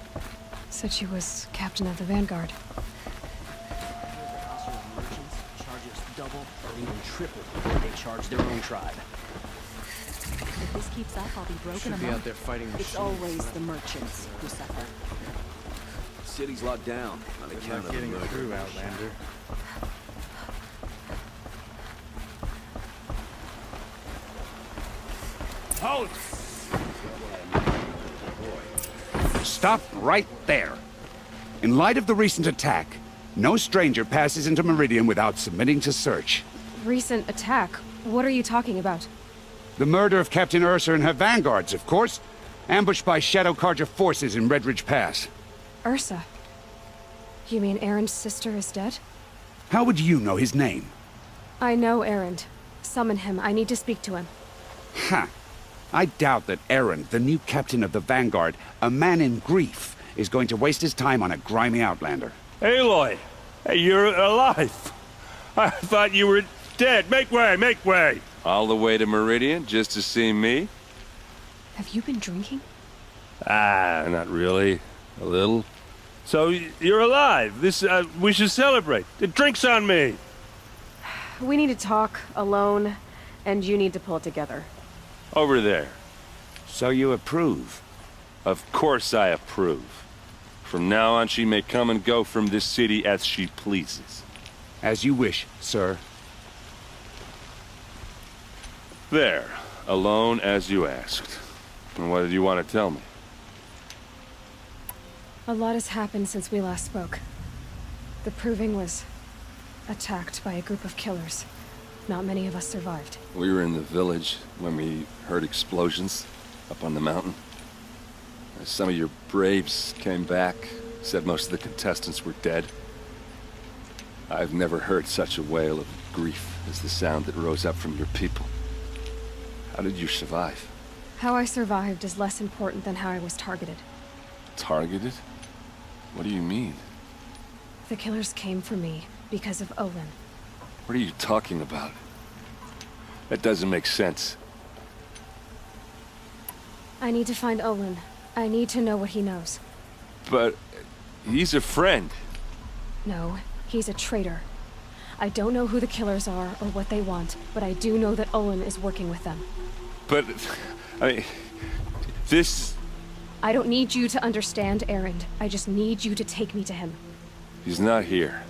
Said she was captain of the Vanguard.
Charges double or even triple what they charge their own tribe.
If this keeps up, I'll be broken
Should be
among.
out there fighting
It's always the merchants who suffer.
The city's locked down on account of the murder.
Through, Outlander.
Halt! Stop right there. In light of the recent attack, no stranger passes into Meridian without submitting to search.
Recent attack? What are you talking about?
The murder of Captain Ursa and her vanguards, of course. Ambushed by Shadow Carja forces in Red Ridge Pass.
Ursa? You mean Erend's sister is dead?
How would you know his name?
I know Erend. Summon him. I need to speak to him.
Ha! I doubt that Erend, the new captain of the Vanguard, a man in grief, is going to waste his time on a grimy outlander.
Aloy! Hey, you're alive! I thought you were dead. Make way, make way!
All the way to Meridian just to see me?
Have you been drinking?
Ah, not really. A little. So, you're alive. We should celebrate. The drink's on me.
We need to talk, alone, and you need to pull it together.
Over there.
So you approve?
Of course I approve. From now on, she may come and go from this city as she pleases.
As you wish, sir.
There. Alone as you asked. And what did you want to tell me?
A lot has happened since we last spoke. The Proving was attacked by a group of killers. Not many of us survived.
We were in the village when we heard explosions up on the mountain. Some of your braves came back, said most of the contestants were dead. I've never heard such a wail of grief as the sound that rose up from your people. How did you survive?
How I survived is less important than how I was targeted.
Targeted? What do you mean?
The killers came for me because of Olin.
What are you talking about? That doesn't make sense.
I need to find Olin. I need to know what he knows.
But he's a friend.
No, he's a traitor. I don't know who the killers are or what they want, but I do know that Olin is working with them.
But, I mean, this...
I don't need you to understand, Erend. I just need you to take me to him.
He's not here.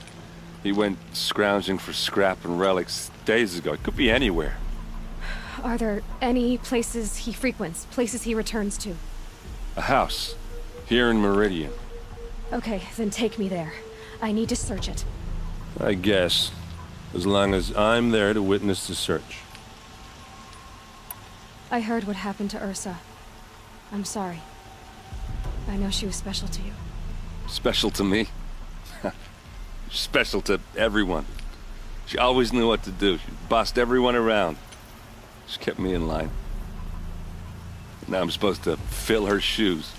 He went scrounging for scrap and relics days ago. It could be anywhere.
Are there any places he frequents, places he returns to?
A house. Here in Meridian.
Okay, then take me there. I need to search it.
I guess. As long as I'm there to witness the search.
I heard what happened to Ursa. I'm sorry. I know she was special to you.
Special to me? Special to everyone. She always knew what to do. She bossed everyone around. She kept me in line. Now I'm supposed to fill her shoes.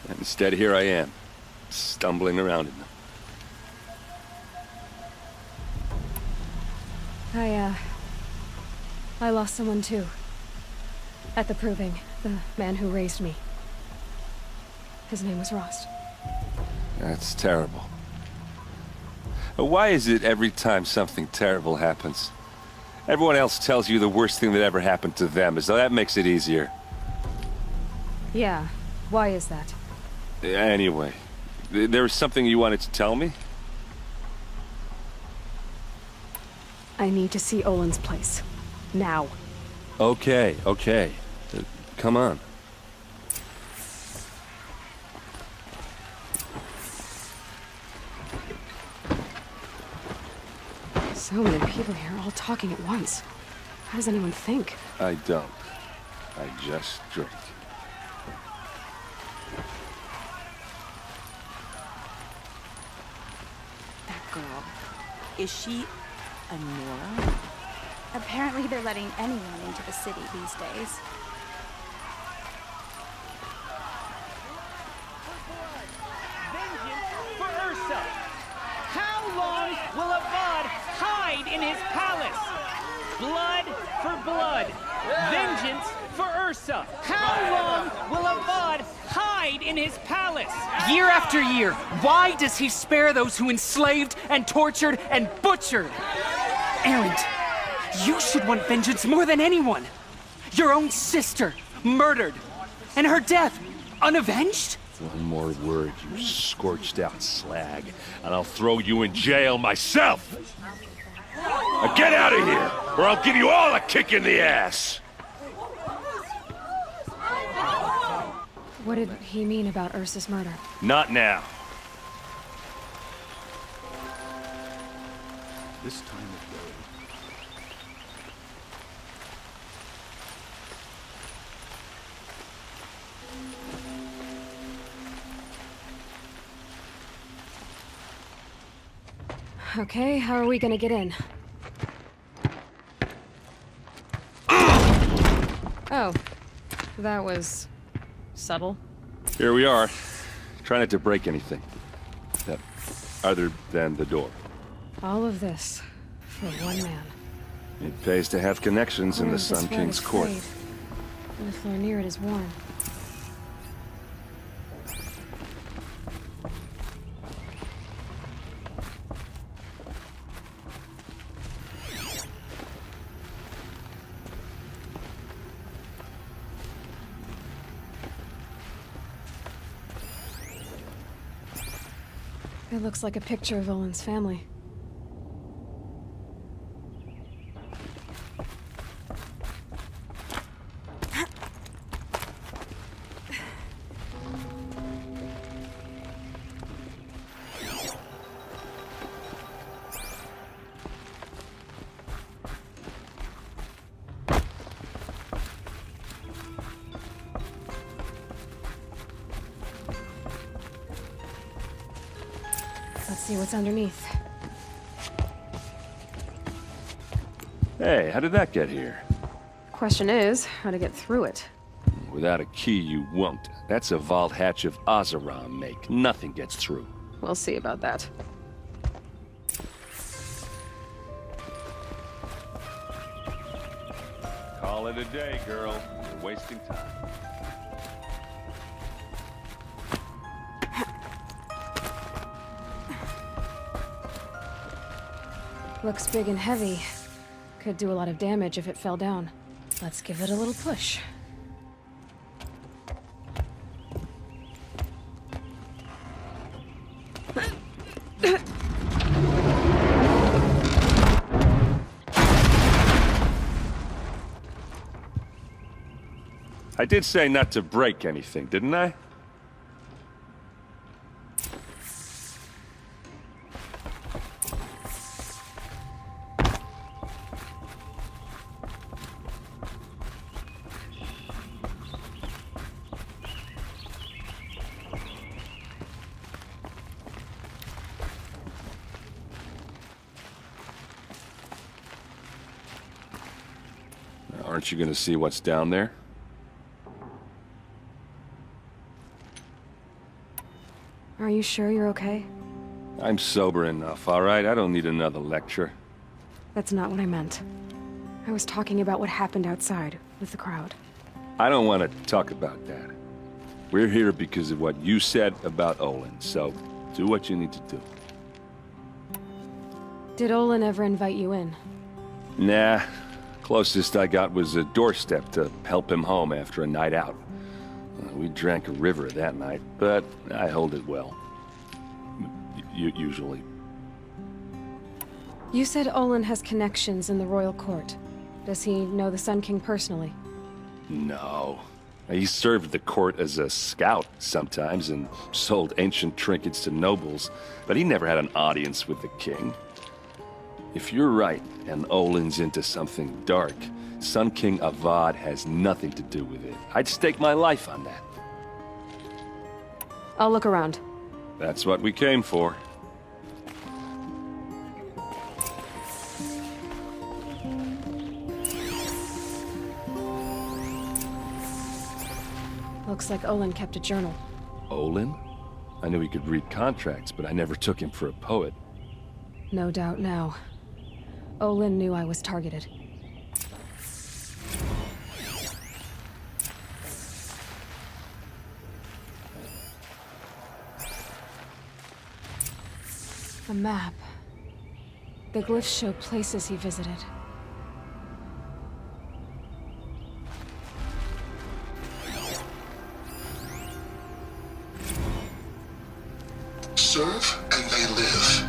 And instead, here I am, stumbling around in them.
I lost someone too. At the Proving, the man who raised me. His name was Rost.
That's terrible. Why is it every time something terrible happens, everyone else tells you the worst thing that ever happened to them, as though that makes it easier?
Yeah, why is that?
Anyway, there was something you wanted to tell me?
I need to see Olin's place. Now.
Okay. Come on.
So many people here, all talking at once. How does anyone think?
I don't. I just drink.
That girl. Is she a Nora?
Apparently they're letting anyone into the city these days.
For Ursa! How long will Avad hide in his palace? Blood for blood. Vengeance for Ursa. How long will Avad hide in his palace?
Year after year, why does he spare those who enslaved and tortured and butchered? Erend, you should want vengeance more than anyone. Your own sister, murdered, and her death, unavenged?
One more word, you scorched-out slag, and I'll throw you in jail myself! Now get out of here, or I'll give you all a kick in the ass!
What did he mean about Ursa's murder?
Not now.
This time of day.
Okay, how are we gonna get in? Oh, that was subtle.
Here we are. Try not to break anything. Other than the door.
All of this for one man.
It pays to have connections in the Sun King's court.
And the floor near it is warm. It looks like a picture of Olin's family. Let's see what's underneath.
Hey, how did that get here?
Question is, how to get through it.
Without a key, you won't. That's a vault hatch of Oseram make. Nothing gets through.
We'll see about that.
Call it a day, girl. You're wasting time.
Looks big and heavy. Could do a lot of damage if it fell down. Let's give it a little push.
I did say not to break anything, didn't I? Aren't you gonna see what's down there?
Are you sure you're okay?
I'm sober enough, all right? I don't need another lecture.
That's not what I meant. I was talking about what happened outside with the crowd.
I don't want to talk about that. We're here because of what you said about Olin, so do what you need to do.
Did Olin ever invite you in?
Nah. Closest I got was a doorstep to help him home after a night out. We drank a river that night, but I hold it well. Usually.
You said Olin has connections in the royal court. Does he know the Sun King personally?
No. He served the court as a scout sometimes and sold ancient trinkets to nobles, but he never had an audience with the king. If you're right, and Olin's into something dark, Sun King Avad has nothing to do with it. I'd stake my life on that.
I'll look around.
That's what we came for.
Looks like Olin kept a journal.
Olin? I knew he could read contracts, but I never took him for a poet.
No doubt now. Olin knew I was targeted. A map. The glyphs show places he visited.
Serve and they live.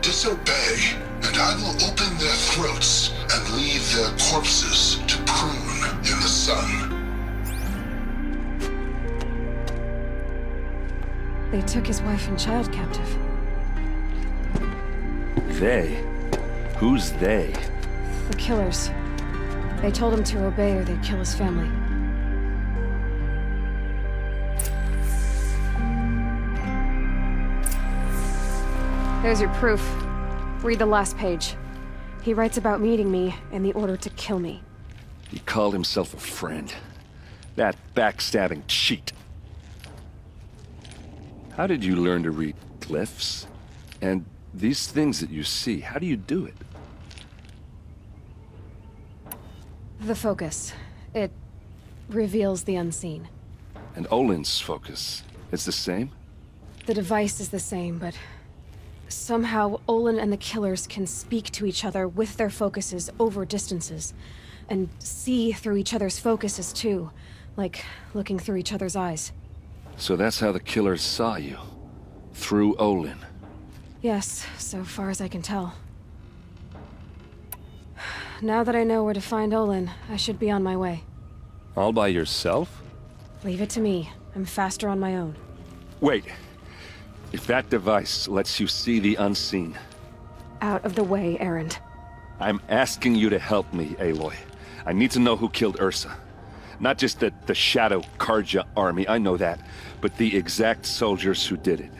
Disobey, and I will open their throats and leave their corpses to prune in the sun.
They took his wife and child captive.
They? Who's they?
The killers. They told him to obey or they'd kill his family. There's your proof. Read the last page. He writes about meeting me and the order to kill me.
He called himself a friend. That backstabbing cheat. How did you learn to read glyphs? And these things that you see, how do you do it?
The focus. It reveals the unseen.
And Olin's focus, it's the same?
The device is the same, but somehow Olin and the killers can speak to each other with their focuses over distances. And see through each other's focuses too. Like looking through each other's eyes.
So that's how the killers saw you. Through Olin.
Yes, so far as I can tell. Now that I know where to find Olin, I should be on my way.
All by yourself?
Leave it to me. I'm faster on my own.
Wait. If that device lets you see the unseen...
Out of the way, Erend.
I'm asking you to help me, Aloy. I need to know who killed Ursa. Not just the Shadow Karja army, I know that, but the exact soldiers who did it.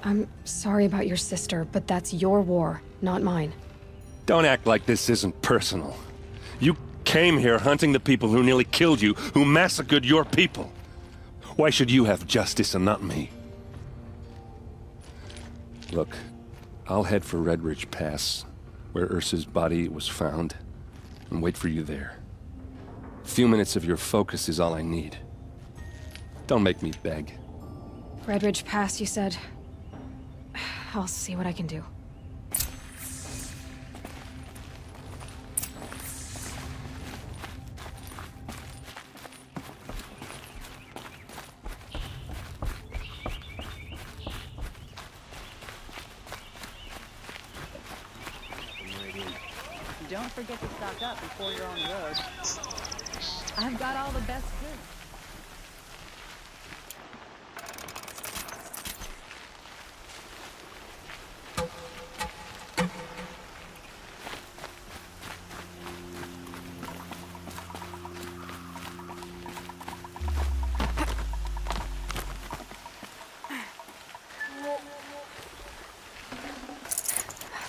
I'm sorry about your sister, but that's your war, not mine.
Don't act like this isn't personal. You came here hunting the people who nearly killed you, who massacred your people. Why should you have justice and not me? Look, I'll head for Red Ridge Pass, where Ursa's body was found, and wait for you there. A few minutes of your focus is all I need. Don't make me beg.
Red Ridge Pass, you said? I'll see what I can do.
Don't forget to stock up before you're on the road. I've got all the best goods.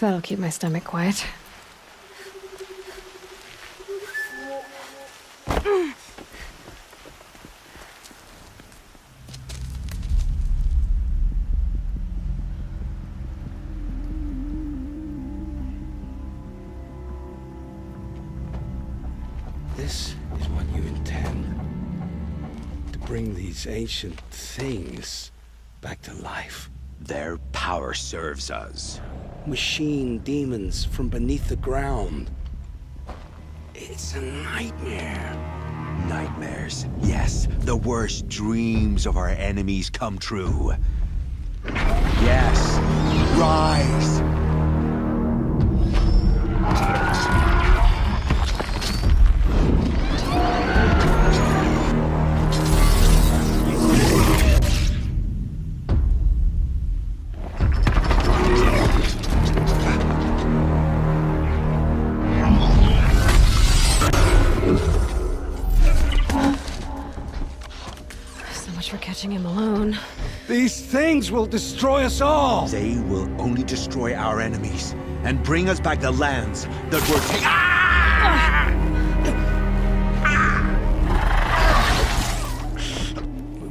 That'll keep my stomach quiet.
This is what you intend. To bring these ancient things back to life.
Their power serves us.
Machine demons from beneath the ground. It's a nightmare.
Nightmares. Yes, the worst dreams of our enemies come true. Yes, rise!
Him alone.
These things will destroy us all!
They will only destroy our enemies and bring us back the lands that were taken.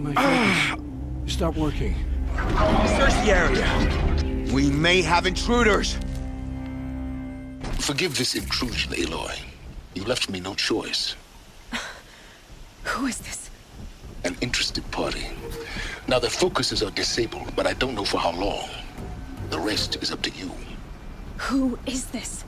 My focus. Stop working.
Search the area. We may have intruders.
Forgive this intrusion, Aloy. You left me no choice.
Who is this?
An interested party. Now their focuses are disabled, but I don't know for how long. The rest is up to you.
Who is this?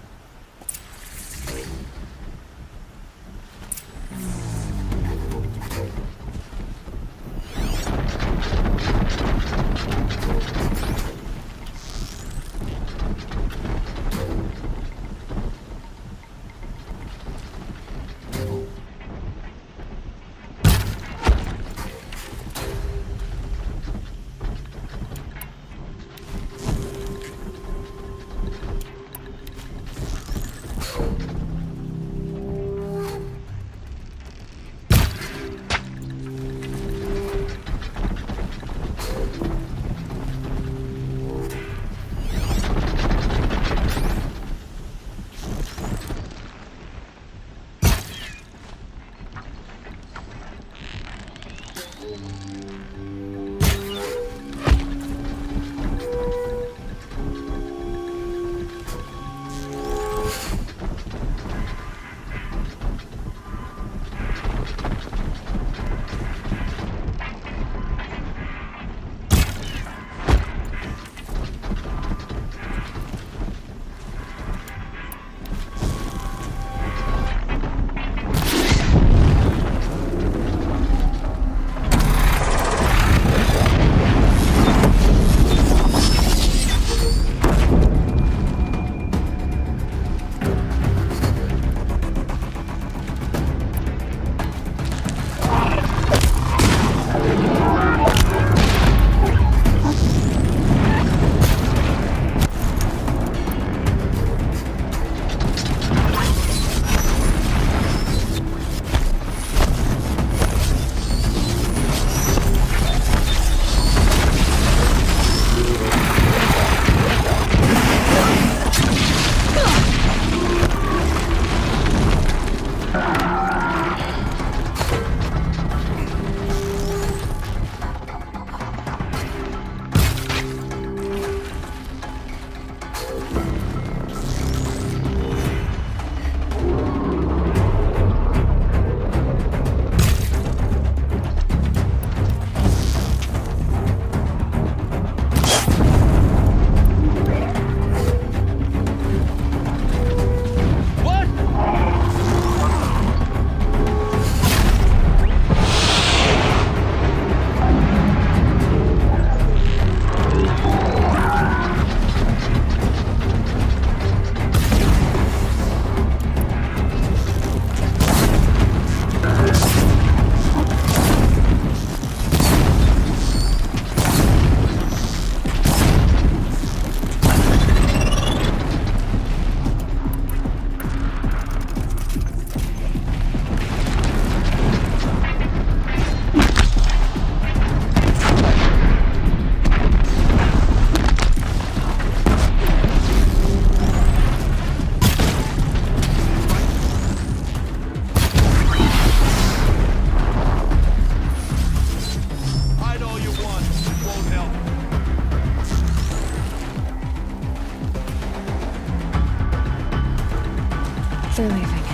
They're leaving.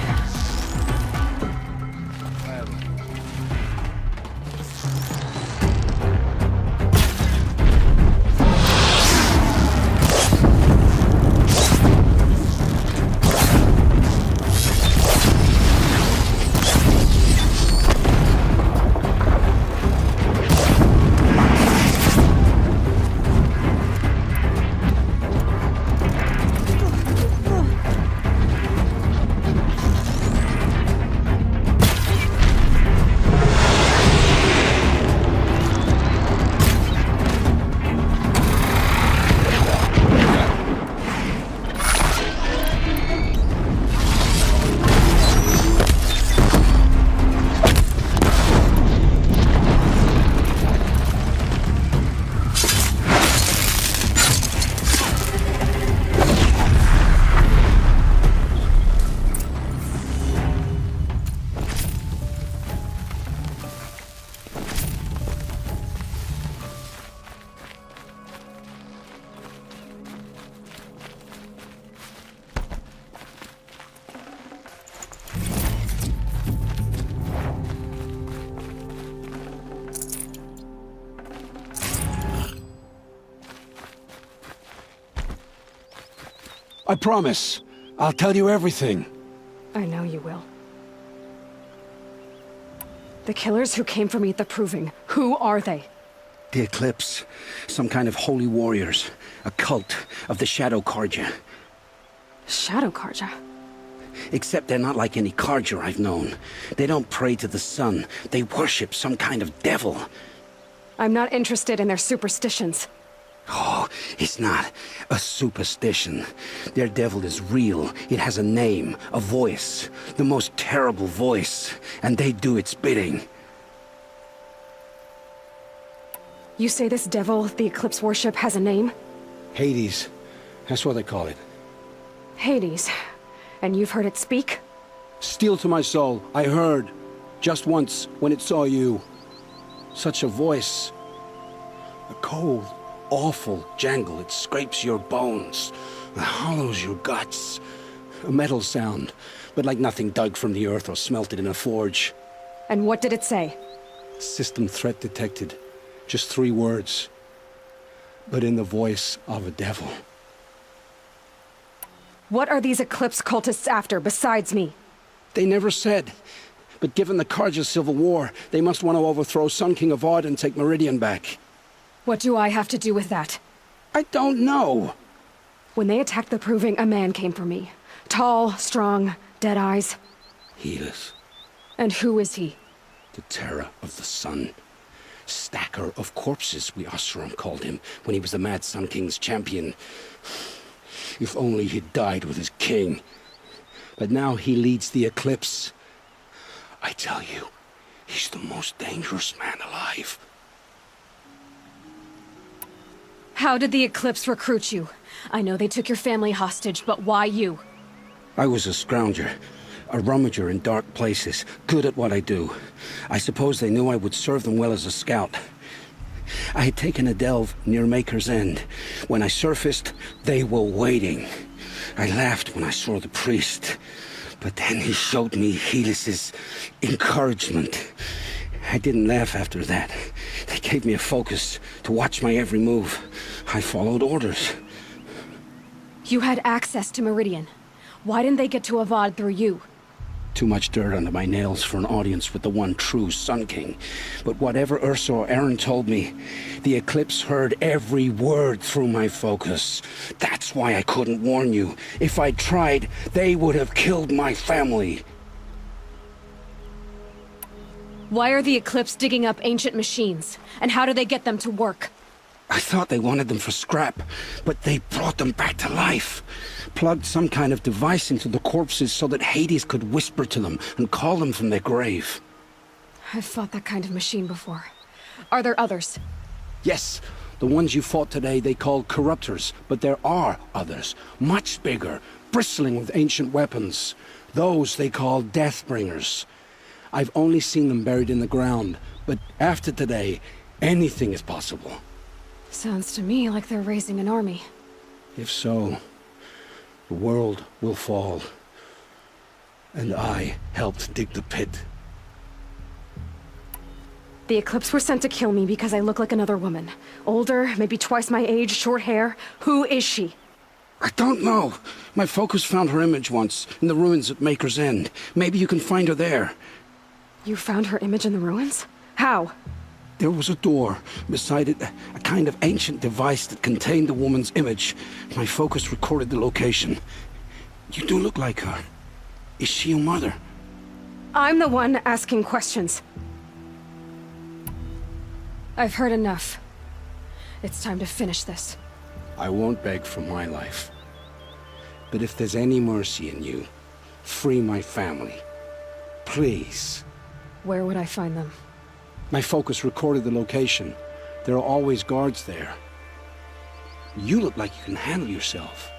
I promise. I'll tell you everything.
I know you will. The killers who came for me at the Proving, who are they?
The Eclipse. Some kind of holy warriors. A cult of the Shadow Carja.
Shadow Carja?
Except they're not like any Carja I've known. They don't pray to the sun. They worship some kind of devil.
I'm not interested in their superstitions.
Oh, it's not a superstition. Their devil is real. It has a name, a voice. The most terrible voice. And they do its bidding.
You say this devil the Eclipse worship has a name?
Hades. That's what they call it.
Hades. And you've heard it speak?
Steel to my soul. I heard. Just once, when it saw you. Such a voice. A cold, awful jangle. It scrapes your bones. It hollows your guts. A metal sound, but like nothing dug from the earth or smelted in a forge.
And what did it say?
System threat detected. Just 3 words. But in the voice of a devil.
What are these Eclipse cultists after, besides me?
They never said. But given the Carja civil war, they must want to overthrow Sun King Avad and take Meridian back.
What do I have to do with that?
I don't know.
When they attacked the Proving, a man came for me. Tall, strong, dead eyes.
Helis.
And who is he?
The terror of the sun. Stacker of corpses, we Oseram called him, when he was the Mad Sun King's champion. If only he'd died with his king. But now he leads the Eclipse. I tell you, he's the most dangerous man alive.
How did the Eclipse recruit you? I know they took your family hostage, but why you?
I was a scrounger. A rummager in dark places, good at what I do. I suppose they knew I would serve them well as a scout. I had taken a delve near Maker's End. When I surfaced, they were waiting. I laughed when I saw the priest, but then he showed me Helis's encouragement. I didn't laugh after that. They gave me a focus to watch my every move. I followed orders.
You had access to Meridian. Why didn't they get to Avad through you?
Too much dirt under my nails for an audience with the one true Sun King. But whatever Ursa or Aaron told me, the Eclipse heard every word through my focus. That's why I couldn't warn you. If I'd tried, they would have killed my family.
Why are the Eclipse digging up ancient machines? And how do they get them to work?
I thought they wanted them for scrap, but they brought them back to life. Plugged some kind of device into the corpses so that Hades could whisper to them and call them from their grave.
I've fought that kind of machine before. Are there others?
Yes, the ones you fought today they called Corruptors, but there are others, much bigger, bristling with ancient weapons. Those they call Deathbringers. I've only seen them buried in the ground, but after today, anything is possible.
Sounds to me like they're raising an army.
If so, the world will fall. And I helped dig the pit.
The Eclipse were sent to kill me because I look like another woman. Older, maybe twice my age, short hair. Who is she?
I don't know. My focus found her image once, in the ruins at Maker's End. Maybe you can find her there.
You found her image in the ruins? How?
There was a door. Beside it, a kind of ancient device that contained the woman's image. My focus recorded the location. You do look like her. Is she your mother?
I'm the one asking questions. I've heard enough. It's time to finish this.
I won't beg for my life. But if there's any mercy in you, free my family. Please.
Where would I find them?
My focus recorded the location. There are always guards there. You look like you can handle yourself.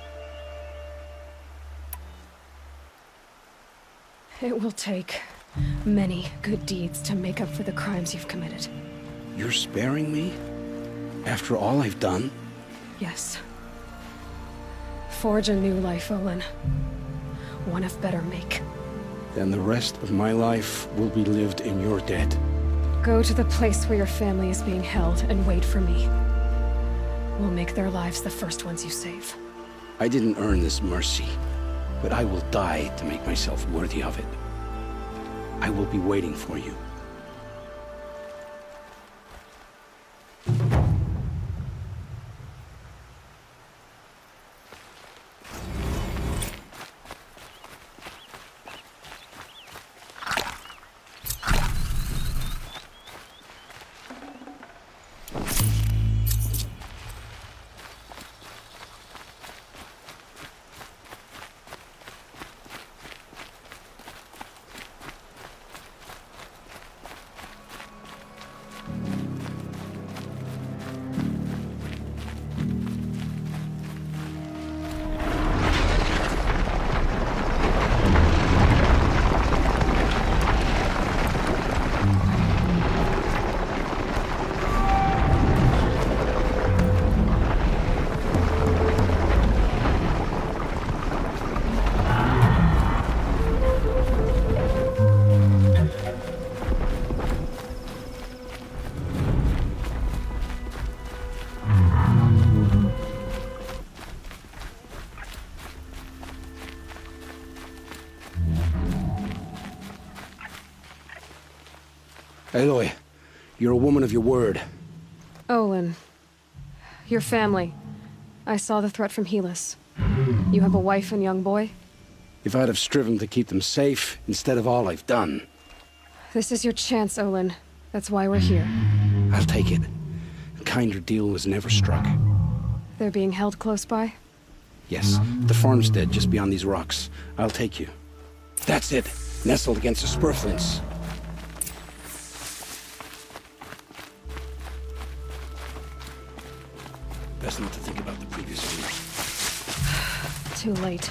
It will take many good deeds to make up for the crimes you've committed.
You're sparing me? After all I've done?
Yes. Forge a new life, Olin. One of better make.
Then the rest of my life will be lived in your debt.
Go to the place where your family is being held and wait for me. We'll make their lives the first ones you save.
I didn't earn this mercy, but I will die to make myself worthy of it. I will be waiting for you. Aloy, you're a woman of your word.
Olin. Your family. I saw the threat from Helis. You have a wife and young boy?
If I'd have striven to keep them safe instead of all I've done.
This is your chance, Olin. That's why we're here.
I'll take it. A kinder deal was never struck.
They're being held close by?
Yes, the farmstead just beyond these rocks. I'll take you. That's it. Nestled against the spurflints. Best not to think about the previous owners.
Too late.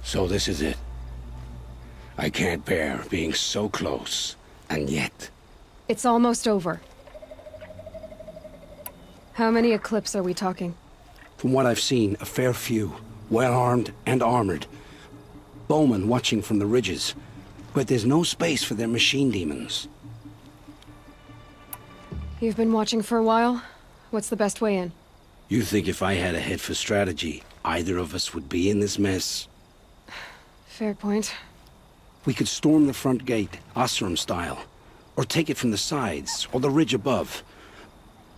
So this is it. I can't bear being so close, and yet...
It's almost over. How many Eclipse are we talking?
From what I've seen, a fair few. Well-armed and armored. Bowmen watching from the ridges. But there's no space for their machine demons.
You've been watching for a while? What's the best way in?
You think if I had a head for strategy, either of us would be in this mess?
Fair point.
We could storm the front gate, Osram style. Or take it from the sides, or the ridge above.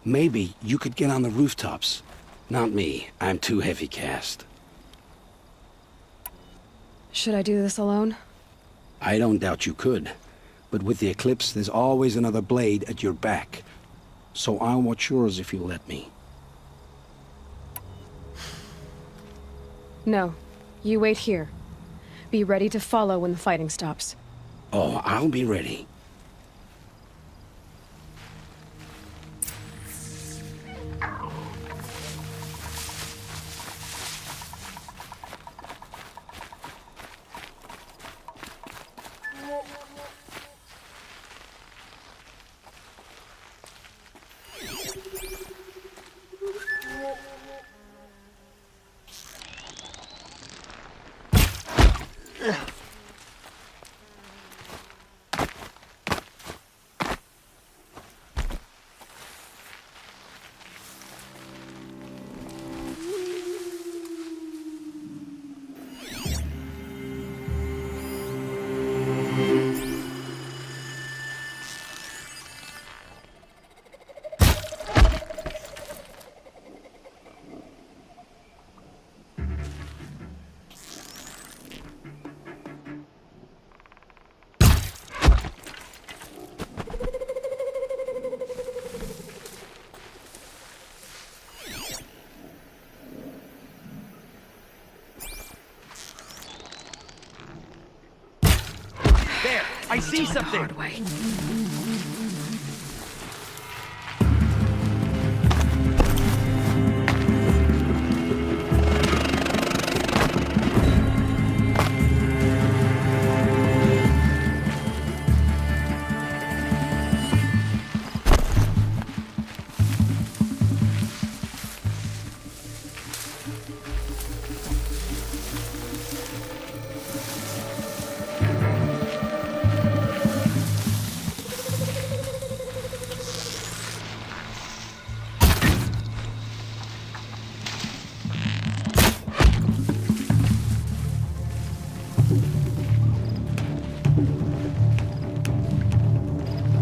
Maybe you could get on the rooftops. Not me. I'm too heavy cast.
Should I do this alone?
I don't doubt you could. But with the Eclipse, there's always another blade at your back. So I'll watch yours if you'll let me.
No. You wait here. Be ready to follow when the fighting stops.
Oh, I'll be ready.
see something.
Hard way.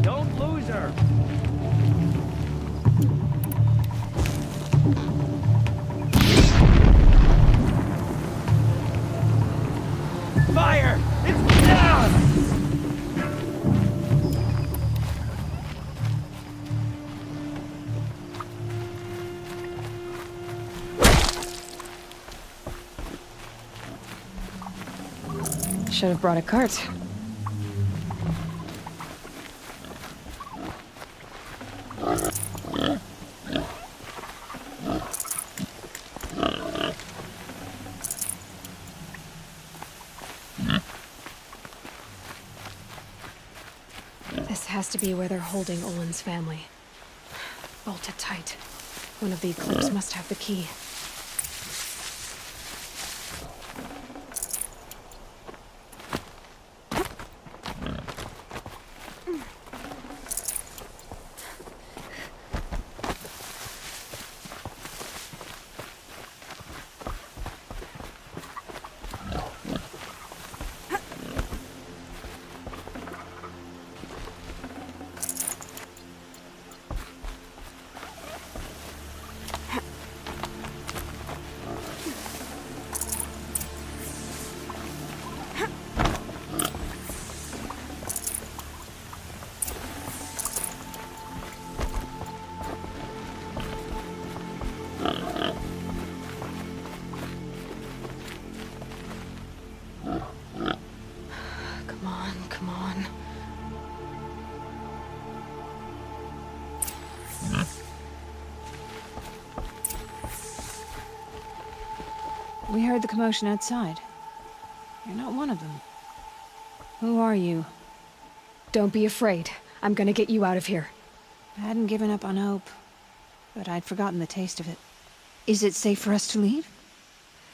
Don't lose her. Fire! It's down!
Should have brought a cart. This has to be where they're holding Olin's family. Bolted tight. One of the Eclipse must have the key. Come on. We heard the commotion outside. You're not one of them. Who are you? Don't be afraid. I'm gonna get you out of here. I hadn't given up on hope, but I'd forgotten the taste of it. Is it safe for us to leave?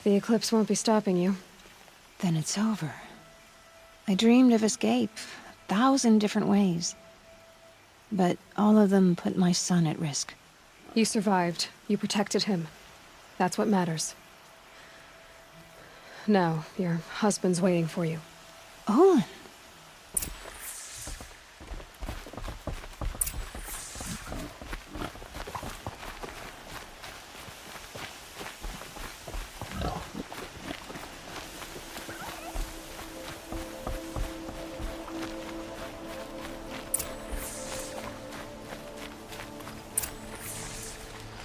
The Eclipse won't be stopping you. Then it's over. I dreamed of escape 1,000 different ways. But all of them put my son at risk. You survived. You protected him. That's what matters. Now, your husband's waiting for you. Olin.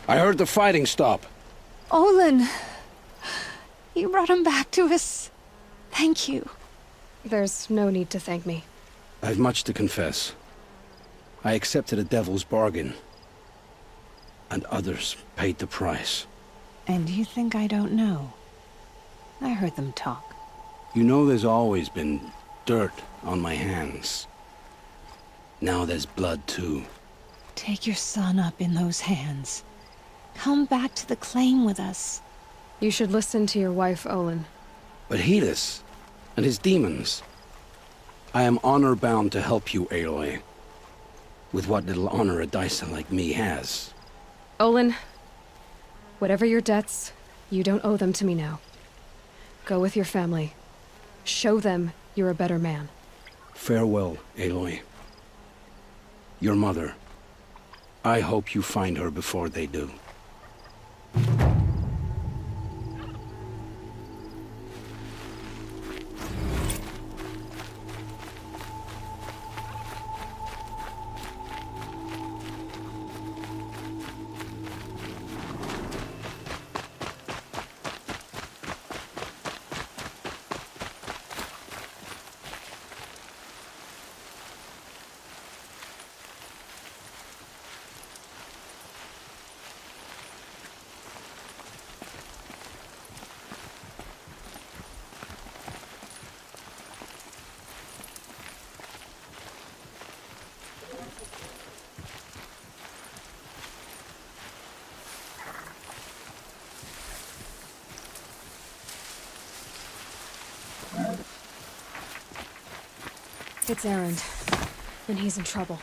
I heard the fighting stop.
Olin! You brought him back to us. Thank you. There's no need to thank me.
I've much to confess. I accepted a devil's bargain. And others paid the price.
And you think I don't know? I heard them talk.
You know there's always been dirt on my hands. Now there's blood too.
Take your son up in those hands. Come back to the claim with us.
You should listen to your wife, Olin.
But Helis and his demons. I am honor-bound to help you, Aloy. With what little honor a Dyson like me has.
Olin, whatever your debts, you don't owe them to me now. Go with your family. Show them you're a better man.
Farewell, Aloy. Your mother. I hope you find her before they do.
it's Erend, then he's in trouble.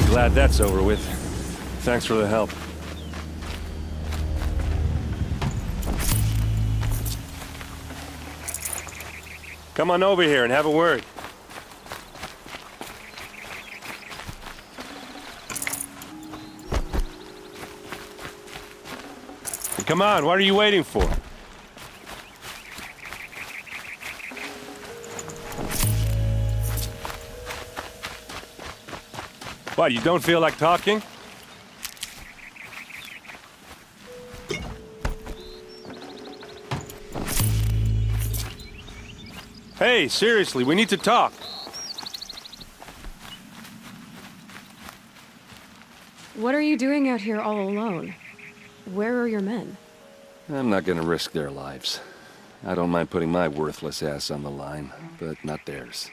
Glad that's over with. Thanks for the help. Come on over here and have a word. Come on, what are you waiting for? What, you don't feel like talking? Hey, seriously, we need to talk.
What are you doing out here all alone? Where are your men?
I'm not gonna risk their lives. I don't mind putting my worthless ass on the line, but not theirs.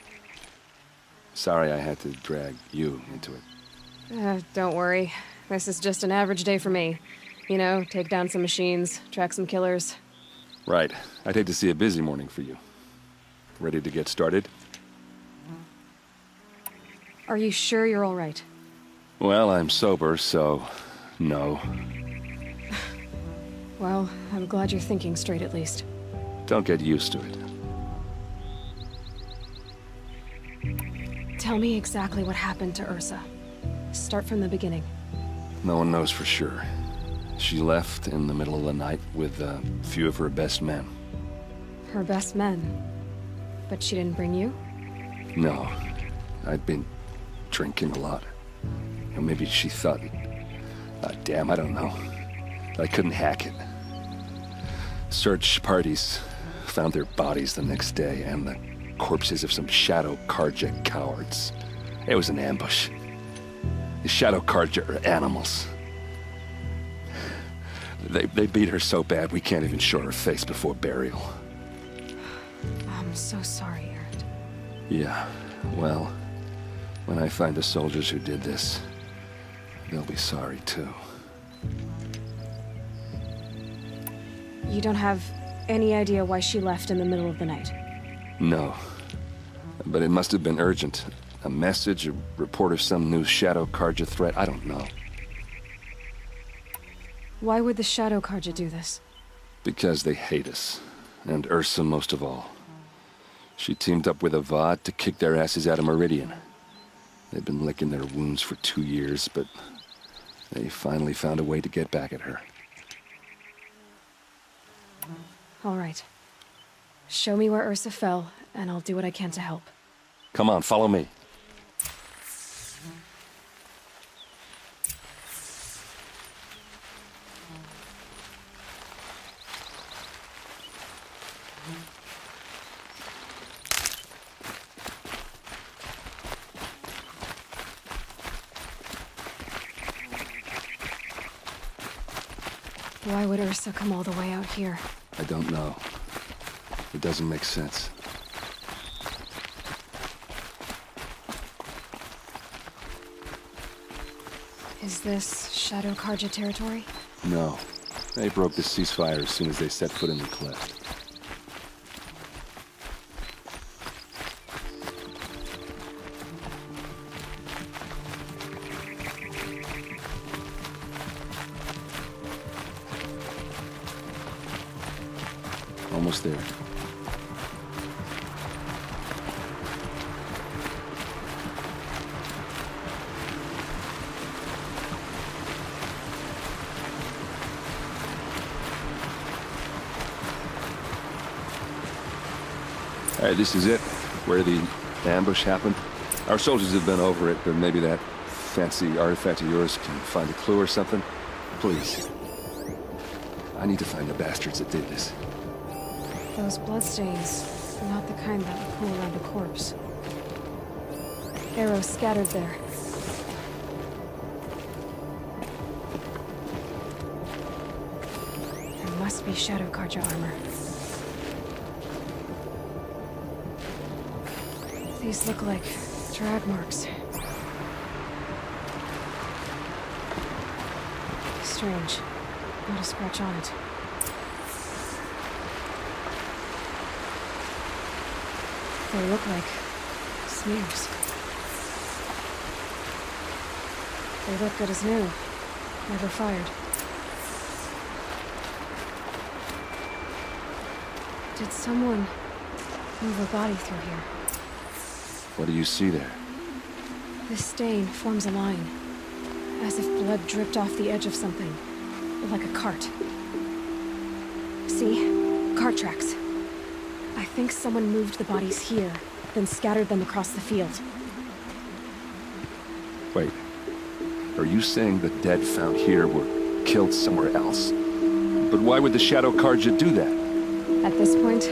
Sorry I had to drag you into it.
Don't worry. This is just an average day for me. You know, take down some machines, track some killers.
Right. I'd hate to see a busy morning for you. Ready to get started?
Are you sure you're all right?
Well, I'm sober, so no.
Well, I'm glad you're thinking straight at least.
Don't get used to it.
Tell me exactly what happened to Ursa. Start from the beginning.
No one knows for sure. She left in the middle of the night with a few of her best men.
Her best men? But she didn't bring you?
No. I'd been drinking a lot. Or maybe she thought... damn, I don't know. I couldn't hack it. Search parties found their bodies the next day, and the corpses of some Shadow Carja cowards. It was an ambush. The Shadow Carja are animals. They beat her so bad we can't even show her face before burial.
I'm so sorry, Erend.
Yeah, well, when I find the soldiers who did this, they'll be sorry too.
You don't have any idea why she left in the middle of the night?
No. But it must have been urgent. A message, a report of some new Shadow Carja threat, I don't know.
Why would the Shadow Carja do this?
Because they hate us. And Ursa most of all. She teamed up with Avad to kick their asses out of Meridian. They've been licking their wounds for 2 years, but they finally found a way to get back at her.
All right. Show me where Ursa fell, and I'll do what I can to help.
Come on, follow me.
Why would Ursa come all the way out here?
I don't know. It doesn't make sense.
Is this Shadow Carja territory?
No. They broke the ceasefire as soon as they set foot in the cleft. Almost there. All right, this is it, where the ambush happened. Our soldiers have been over it, but maybe that fancy artifact of yours can find a clue or something, please. I need to find the bastards that did this.
Those bloodstains are not the kind that would pool around a corpse. Arrows scattered there. There must be Shadow Carja armor. These look like drag marks. Strange. Not a scratch on it. They look like smears. They look good as new. Never fired. Did someone move a body through here?
What do you see there?
This stain forms a line, as if blood dripped off the edge of something, like a cart. See? Cart tracks. I think someone moved the bodies here, then scattered them across the field.
Wait. Are you saying the dead found here were killed somewhere else? But why would the Shadow Carja do that?
At this point,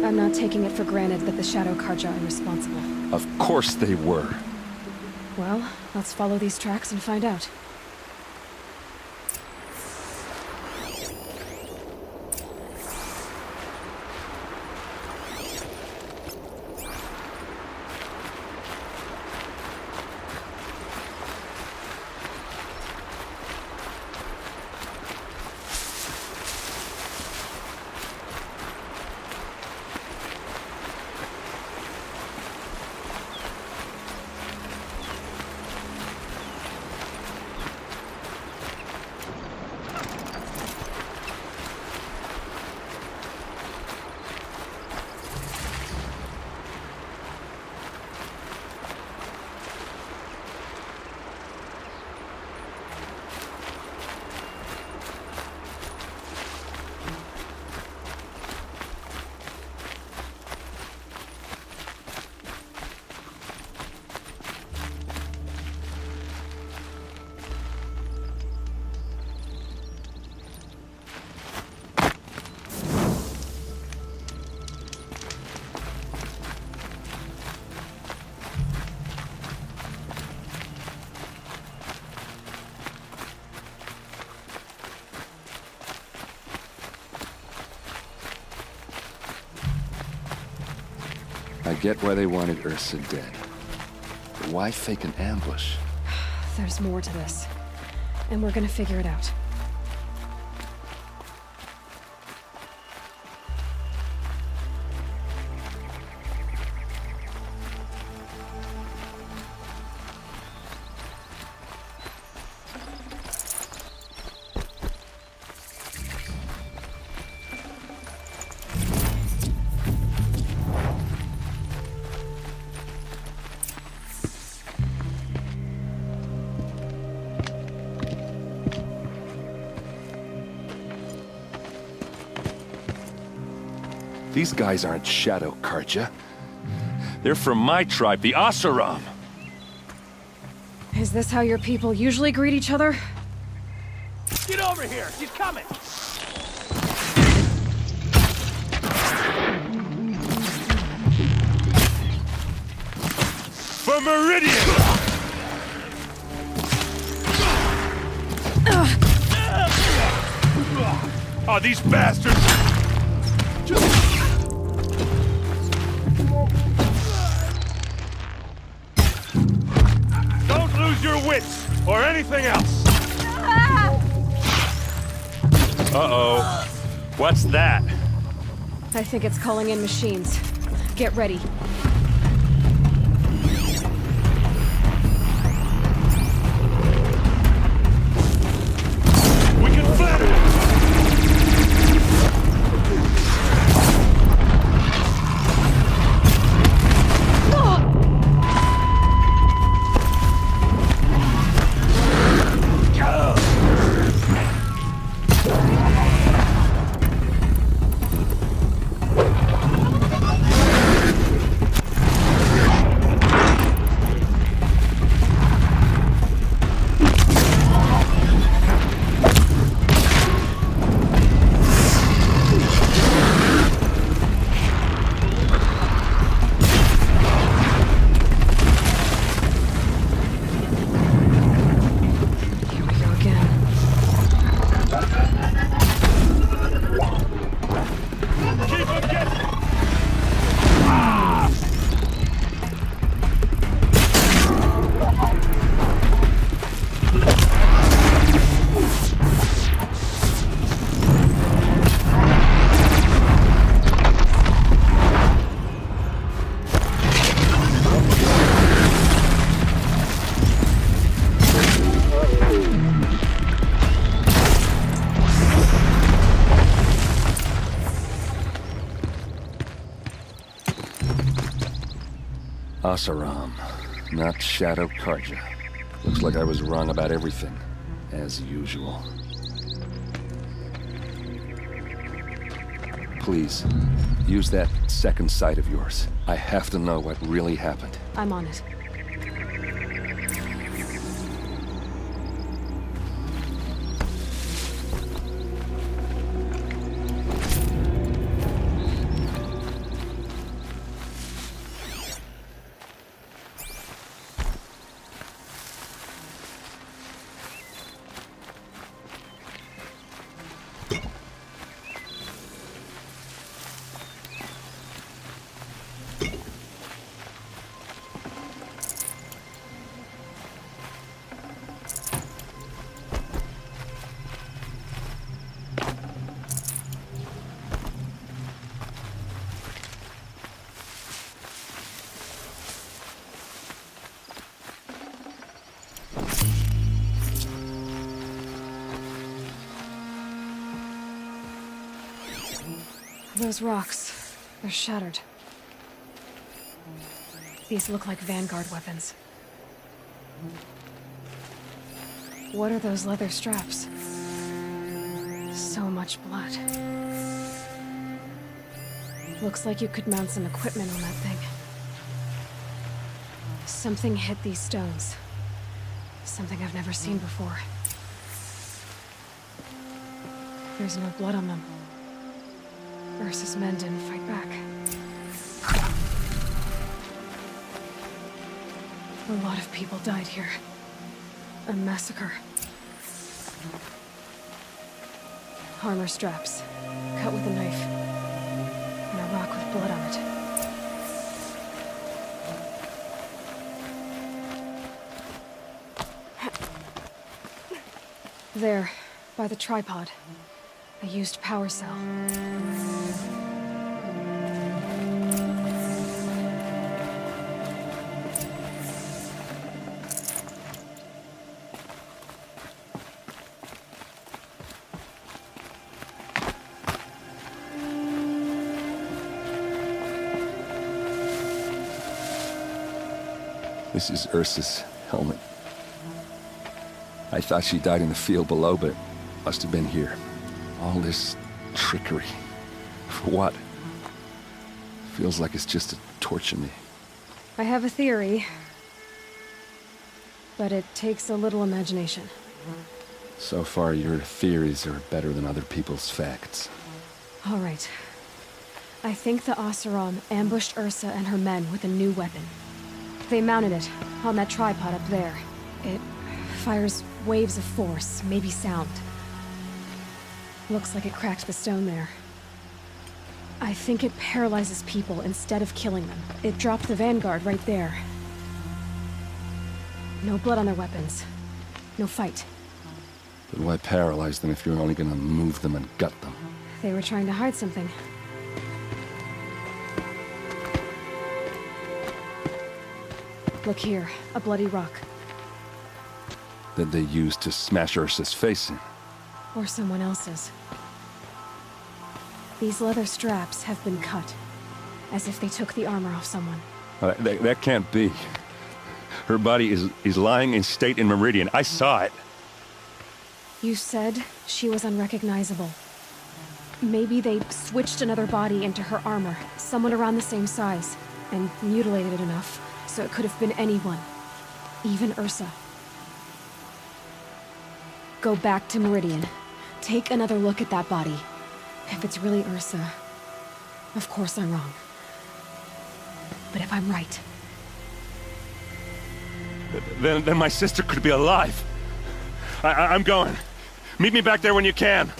I'm not taking it for granted that the Shadow Carja are responsible.
Of course they were.
Well, let's follow these tracks and find out.
I get why they wanted Ursa dead. But why fake an ambush?
There's more to this, and we're gonna figure it out.
These guys aren't Shadow Carja. They're from my tribe, the Oseram.
Is this how your people usually greet each other?
Get over here! She's coming!
For Meridian! Oh, these bastards! Don't lose your wits, or anything else! Uh-oh. What's that?
I think it's calling in machines. Get ready.
We can flatter it!
Oseram, not Shadow Karja. Looks like I was wrong about everything, as usual. Please, use that second sight of yours. I have to know what really happened.
I'm on it. Those rocks, they're shattered. These look like Vanguard weapons. What are those leather straps? So much blood. Looks like you could mount some equipment on that thing. Something hit these stones. Something I've never seen before. There's no blood on them. Ursa's men didn't fight back. A lot of people died here. A massacre. Armor straps, cut with a knife. And a rock with blood on it. There, by the tripod. A used power cell.
This is Ursa's helmet. I thought she died in the field below, but must have been here. All this trickery. For what? Feels like it's just to torture me.
I have a theory, but it takes a little imagination.
So far, your theories are better than other people's facts.
All right. I think the Oseram ambushed Ursa and her men with a new weapon. They mounted it on that tripod up there. It fires waves of force, maybe sound. Looks like it cracked the stone there. I think it paralyzes people instead of killing them. It dropped the Vanguard right there. No blood on their weapons. No fight.
But why paralyze them if you're only gonna move them and gut them?
They were trying to hide something. Look here, a bloody rock.
That they used to smash Ursa's face in.
Or someone else's. These leather straps have been cut, as if they took the armor off someone.
That can't be. Her body is lying in state in Meridian. I saw it.
You said she was unrecognizable. Maybe they switched another body into her armor, someone around the same size, and mutilated it enough, so it could have been anyone. Even Ursa. Go back to Meridian. Take another look at that body. If it's really Ursa, of course I'm wrong. But if I'm right...
Then my sister could be alive. I'm going. Meet me back there when you can.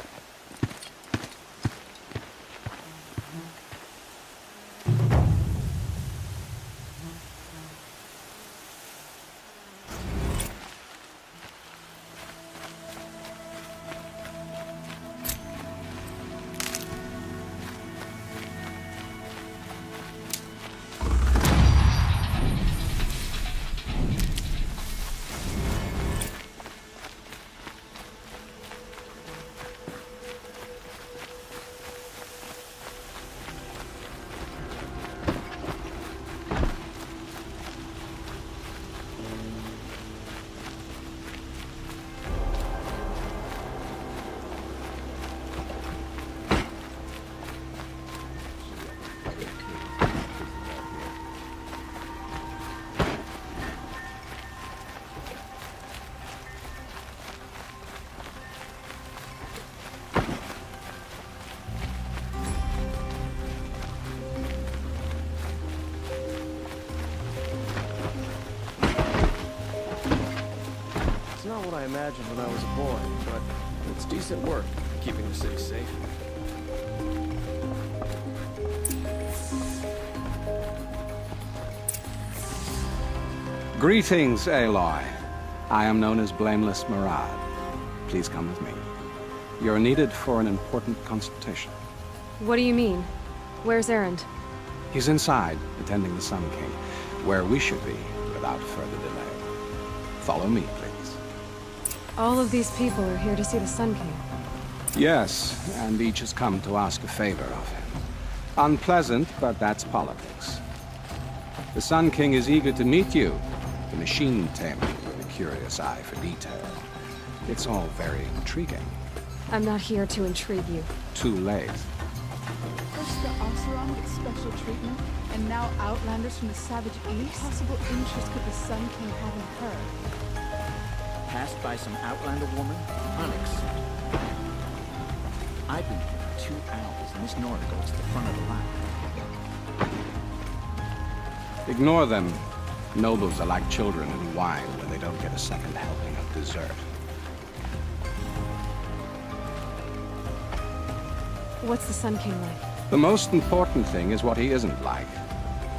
I imagined when I was a boy, but it's decent work, keeping the city safe.
Greetings, Aloy. I am known as Blameless Murad. Please come with me. You're needed for an important consultation.
What do you mean? Where's Erend?
He's inside, attending the Sun King, where we should be without further delay. Follow me, please.
All of these people are here to see the Sun King.
Yes, and each has come to ask a favor of him. Unpleasant, but that's politics. The Sun King is eager to meet you, the machine tamer with a curious eye for detail. It's all very intriguing.
I'm not here to intrigue you.
Too late.
First the Oseram gets special treatment, and now outlanders from the Savage East? What possible interest could the Sun King have in her?
Passed by some outlander woman? Unacceptable. I've been here 2 hours, and Miss Nora goes to the front of the line.
Ignore them. Nobles are like children in wine when they don't get a second helping of dessert.
What's the Sun King like?
The most important thing is what he isn't like.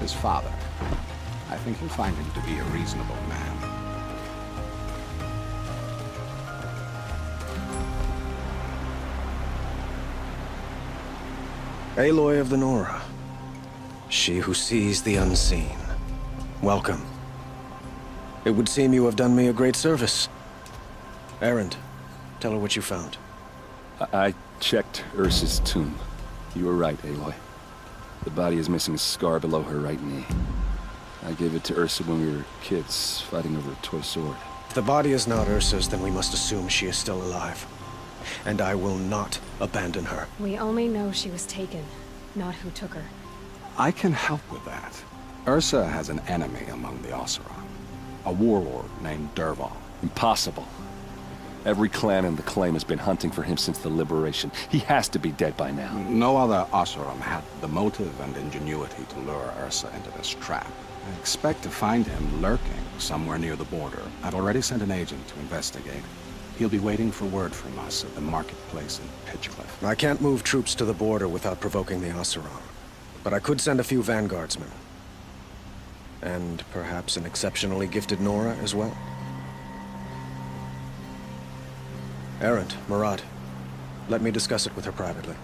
His father. I think you'll find him to be a reasonable man.
Aloy of the Nora. She who sees the unseen. Welcome. It would seem you have done me a great service. Erend, tell her what you found.
I checked Ursa's tomb. You were right, Aloy. The body is missing a scar below her right knee. I gave it to Ursa when we were kids, fighting over a toy sword.
If the body is not Ursa's, then we must assume she is still alive. And I will not abandon her.
We only know she was taken, not who took her.
I can help with that. Ursa has an enemy among the Oseram. A warlord named Dervahl.
Impossible. Every clan in the Claim has been hunting for him since the Liberation. He has to be dead by now.
No other Oseram had the motive and ingenuity to lure Ursa into this trap. I expect to find him lurking somewhere near the border. I've already sent an agent to investigate. He'll be waiting for word from us at the marketplace in Pitchcliff.
I can't move troops to the border without provoking the Oseram. But I could send a few vanguardsmen. And perhaps an exceptionally gifted Nora as well. Erend, Murad, let me discuss it with her privately.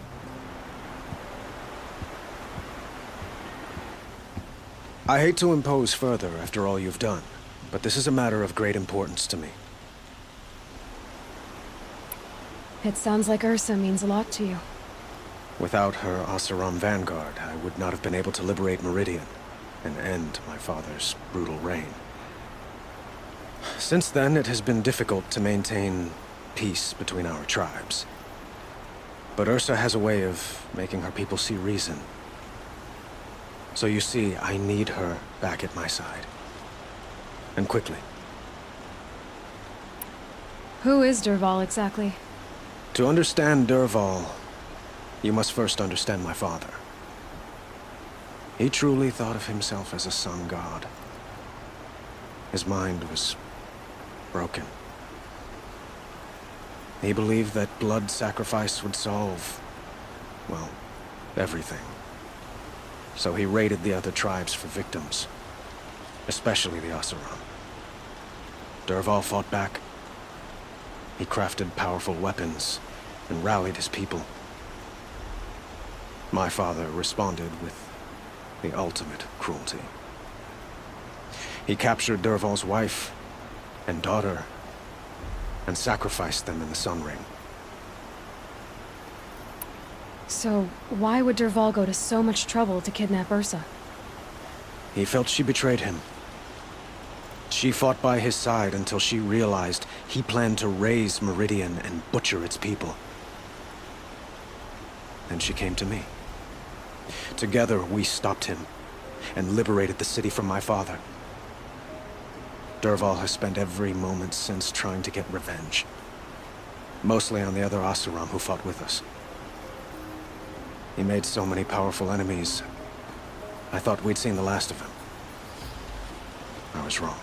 I hate to impose further after all you've done, but this is a matter of great importance to me.
It sounds like Ursa means a lot to you.
Without her Oseram vanguard, I would not have been able to liberate Meridian and end my father's brutal reign. Since then, it has been difficult to maintain peace between our tribes. But Ursa has a way of making her people see reason. So you see, I need her back at my side. And quickly.
Who is Dervahl exactly?
To understand Dervahl, you must first understand my father. He truly thought of himself as a sun god. His mind was broken. He believed that blood sacrifice would solve, well, everything. So he raided the other tribes for victims, especially the Oseram. Dervahl fought back. He crafted powerful weapons and rallied his people. My father responded with the ultimate cruelty. He captured Dervahl's wife and daughter and sacrificed them in the Sun Ring.
So, why would Dervahl go to so much trouble to kidnap Ursa?
He felt she betrayed him. She fought by his side until she realized he planned to raise Meridian and butcher its people. Then she came to me. Together, we stopped him and liberated the city from my father. Dervahl has spent every moment since trying to get revenge. Mostly on the other Oseram who fought with us. He made so many powerful enemies, I thought we'd seen the last of him. I was wrong.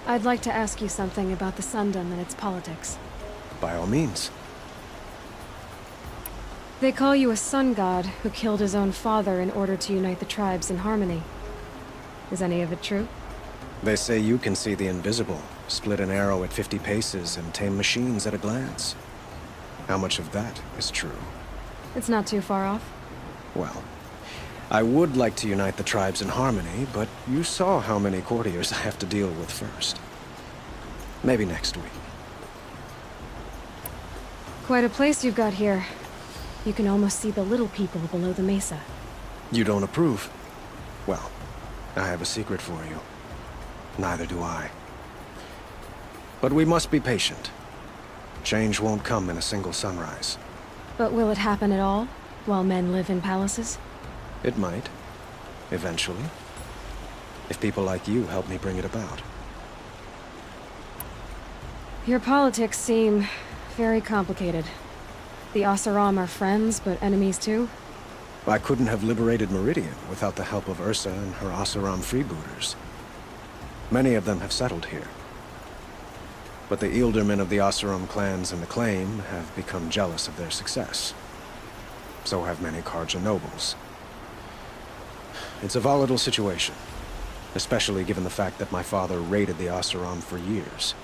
I'd like to ask you something about the Sundom and its politics.
By all means.
They call you a sun god who killed his own father in order to unite the tribes in harmony. Is any of it true?
They say you can see the invisible, split an arrow at 50 paces, and tame machines at a glance. How much of that is true?
It's not too far off.
Well, I would like to unite the tribes in harmony, but you saw how many courtiers I have to deal with first. Maybe next week.
Quite a place you've got here. You can almost see the little people below the mesa.
You don't approve? Well, I have a secret for you. Neither do I. But we must be patient. Change won't come in a single sunrise.
But will it happen at all, while men live in palaces?
It might. Eventually. If people like you help me bring it about.
Your politics seem very complicated. The Oseram are friends, but enemies too?
I couldn't have liberated Meridian without the help of Ursa and her Oseram freebooters. Many of them have settled here. But the Ealdormen of the Oseram clans and the Claim have become jealous of their success. So have many Carja nobles. It's a volatile situation, especially given the fact that my father raided the Oseram for years.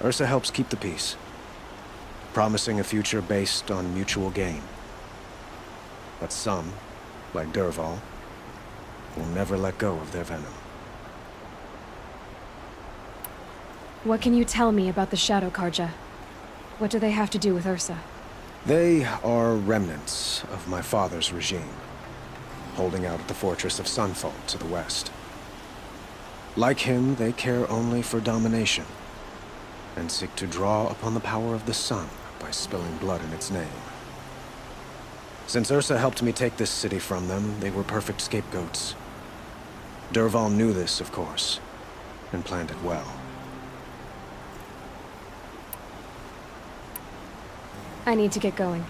Ursa helps keep the peace, promising a future based on mutual gain. But some, like Dervahl, will never let go of their venom.
What can you tell me about the Shadow Carja? What do they have to do with Ursa?
They are remnants of my father's regime, holding out at the fortress of Sunfall to the west. Like him, they care only for domination, and seek to draw upon the power of the sun by spilling blood in its name. Since Ursa helped me take this city from them, they were perfect scapegoats. Dervahl knew this, of course, and planned it well.
I need to get going.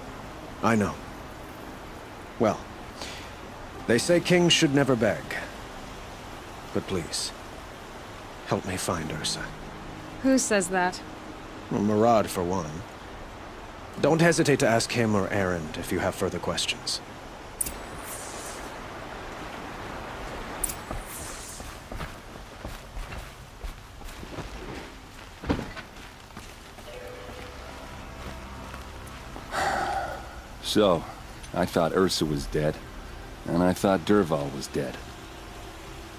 I know. Well, they say kings should never beg. But please, help me find Ursa.
Who says that?
Well, Murad, for one. Don't hesitate to ask him or Erend if you have further questions.
So, I thought Ursa was dead, and I thought Dervahl was dead.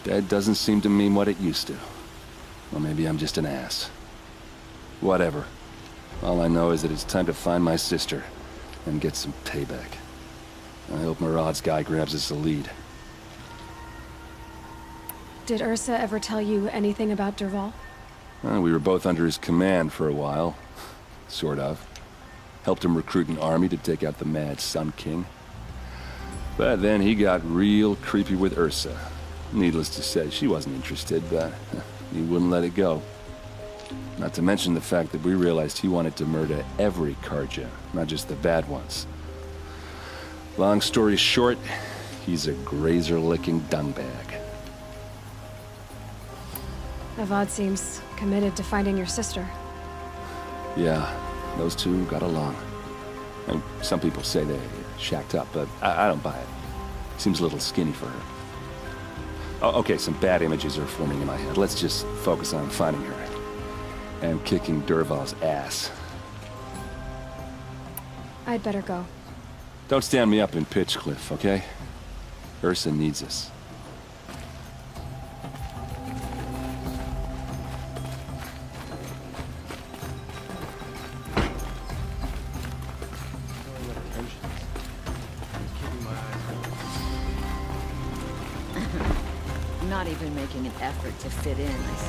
Dead doesn't seem to mean what it used to. Or maybe I'm just an ass. Whatever. All I know is that it's time to find my sister and get some payback. I hope Murad's guy grabs us a lead.
Did Ursa ever tell you anything about Dervahl?
Well, we were both under his command for a while. Sort of. Helped him recruit an army to take out the mad Sun King. But then he got real creepy with Ursa. Needless to say, she wasn't interested, but he wouldn't let it go. Not to mention the fact that we realized he wanted to murder every Carja, not just the bad ones. Long story short, he's a grazer-licking dungbag.
Avad seems committed to finding your sister.
Yeah, those two got along. And some people say they shacked up, but I don't buy it. Seems a little skinny for her. Oh, okay, some bad images are forming in my head. Let's just focus on finding her. And kicking Dervahl's ass.
I'd better go.
Don't stand me up in Pitchcliff, okay? Ursa needs us.
Not even making an effort to fit in, I see.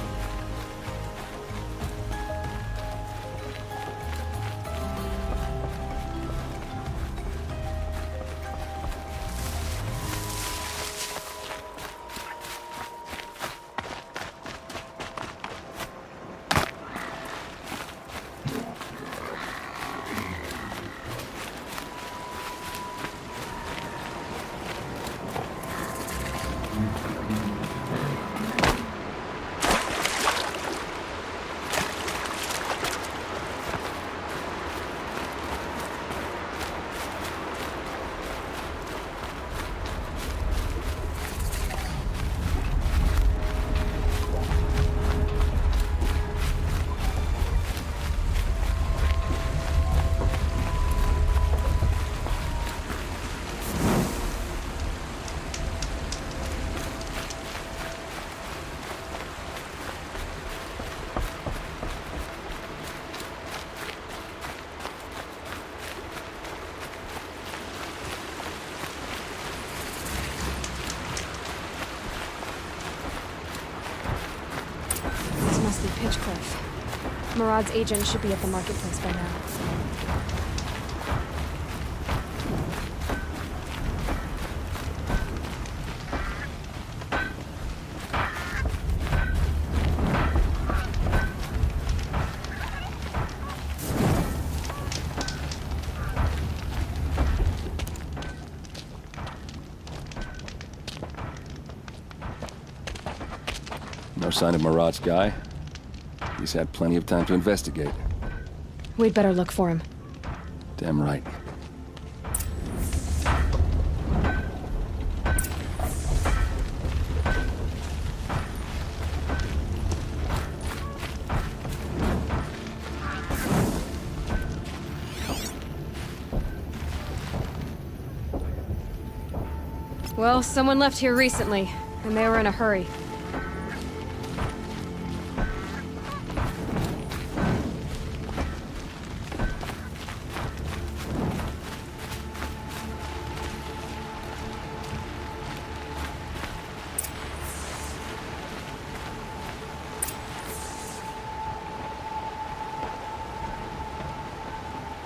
Murad's agent should be at the marketplace by now.
No sign of Murad's guy. He's had plenty of time to investigate.
We'd better look for him.
Damn right.
Well, someone left here recently, and they were in a hurry.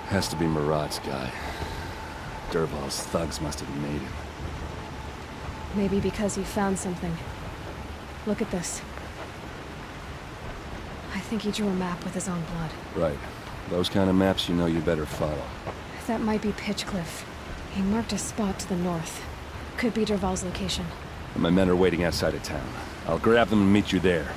Has to be Murad's guy. Dervahl's thugs must have made him.
Maybe because he found something. Look at this. I think he drew a map with his own blood.
Right. Those kind of maps you know you better follow.
That might be Pitchcliff. He marked a spot to the north. Could be Dervahl's location.
And my men are waiting outside of town. I'll grab them and meet you there.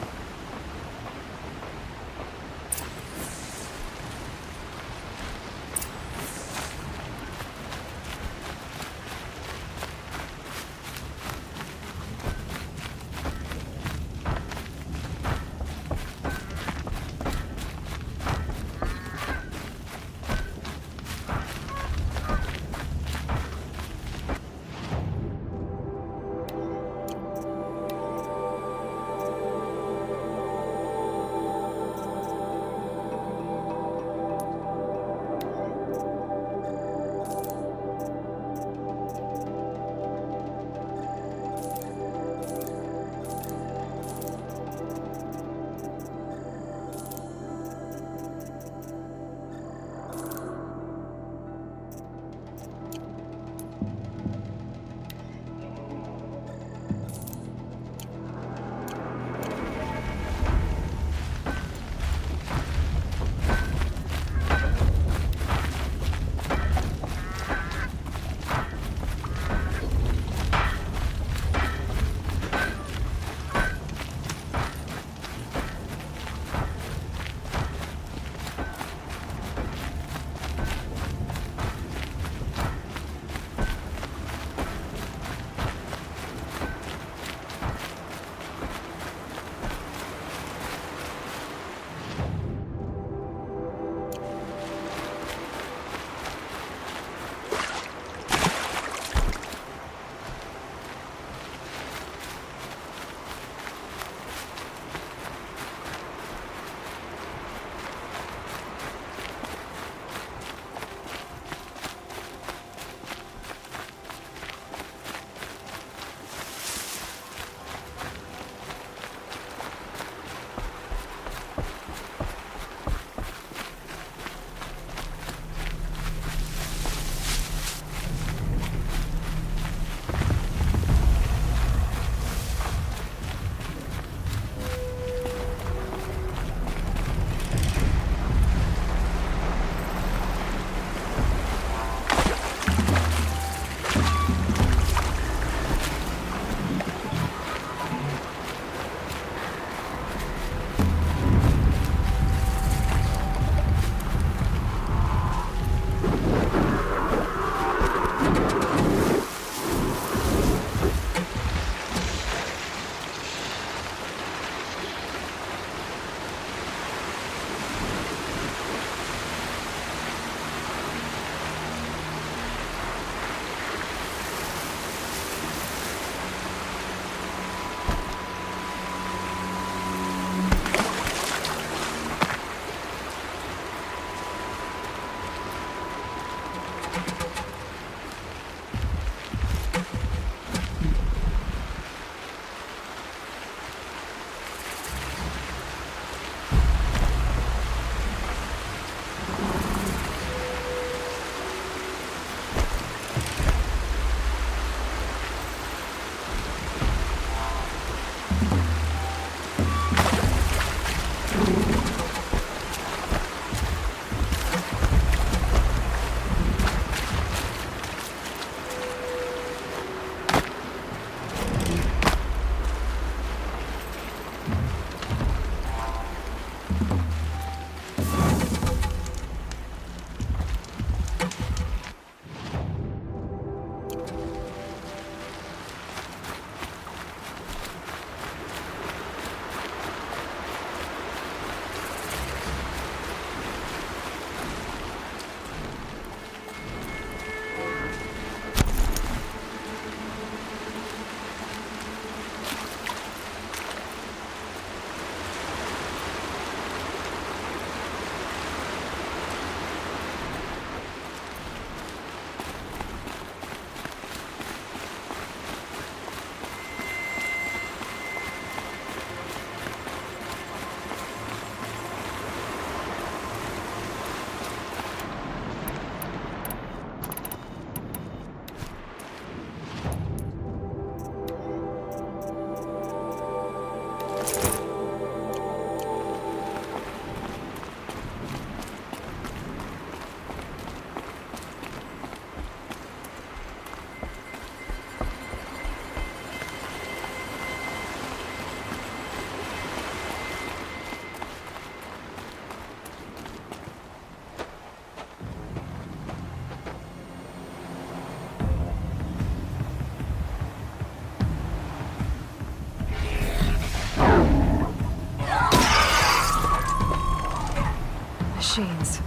machines.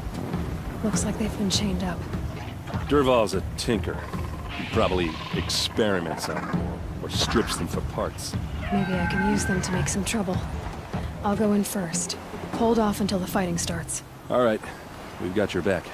Looks like they've been chained up.
Dervahl's a tinker. He probably experiments on them, or strips them for parts.
Maybe I can use them to make some trouble. I'll go in first. Hold off until the fighting starts.
All right, we've got your back.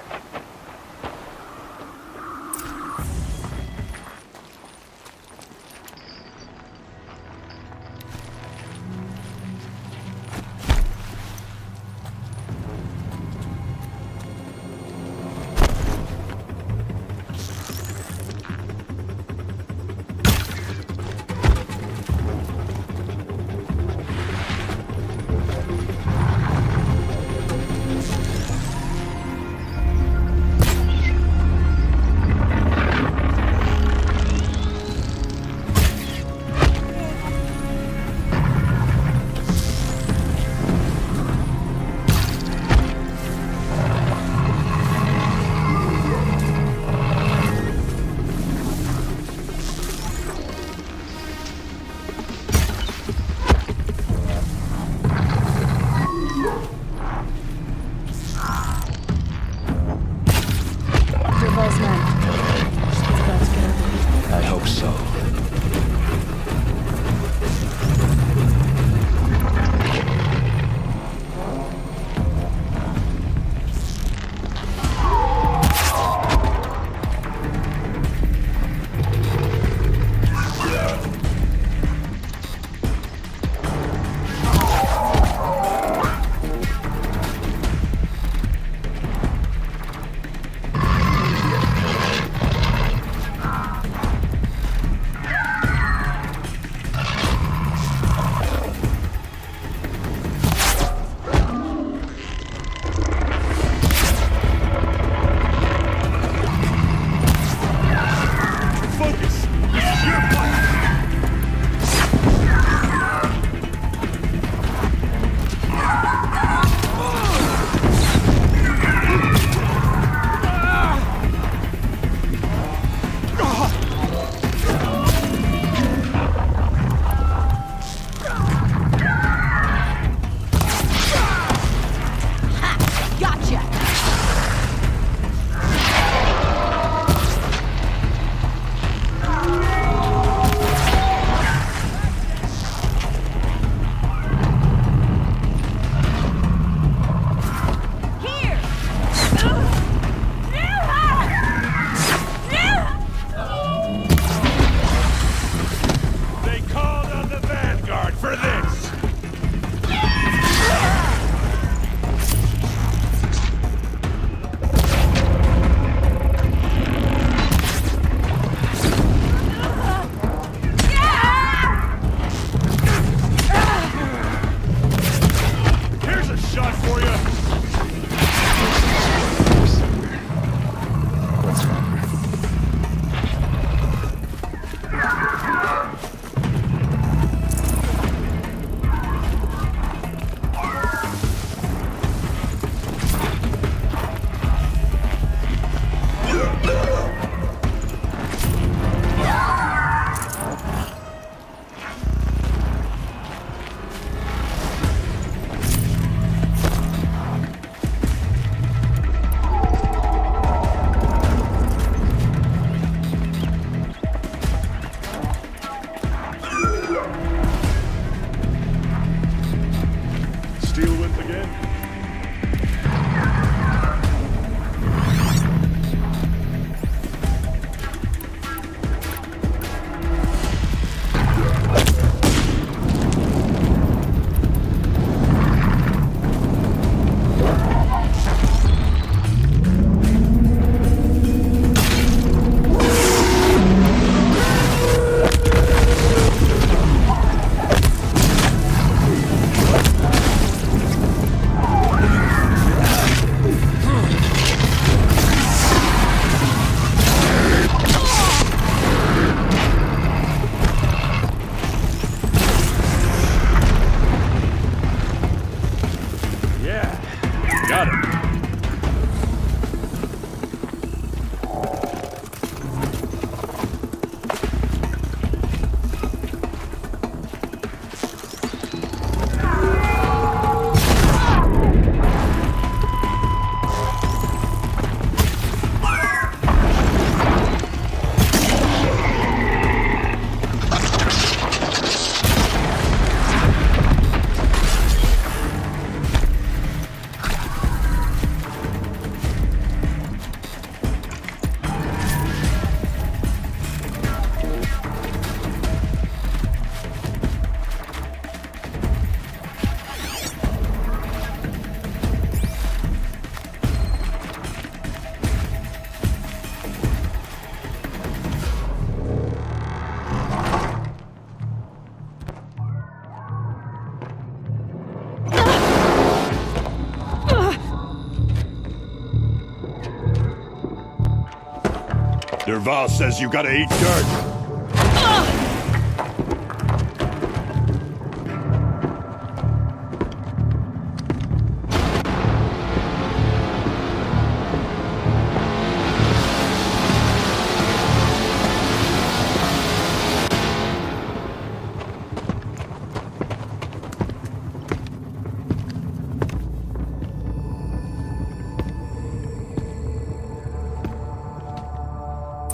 Dervahl says you gotta eat dirt.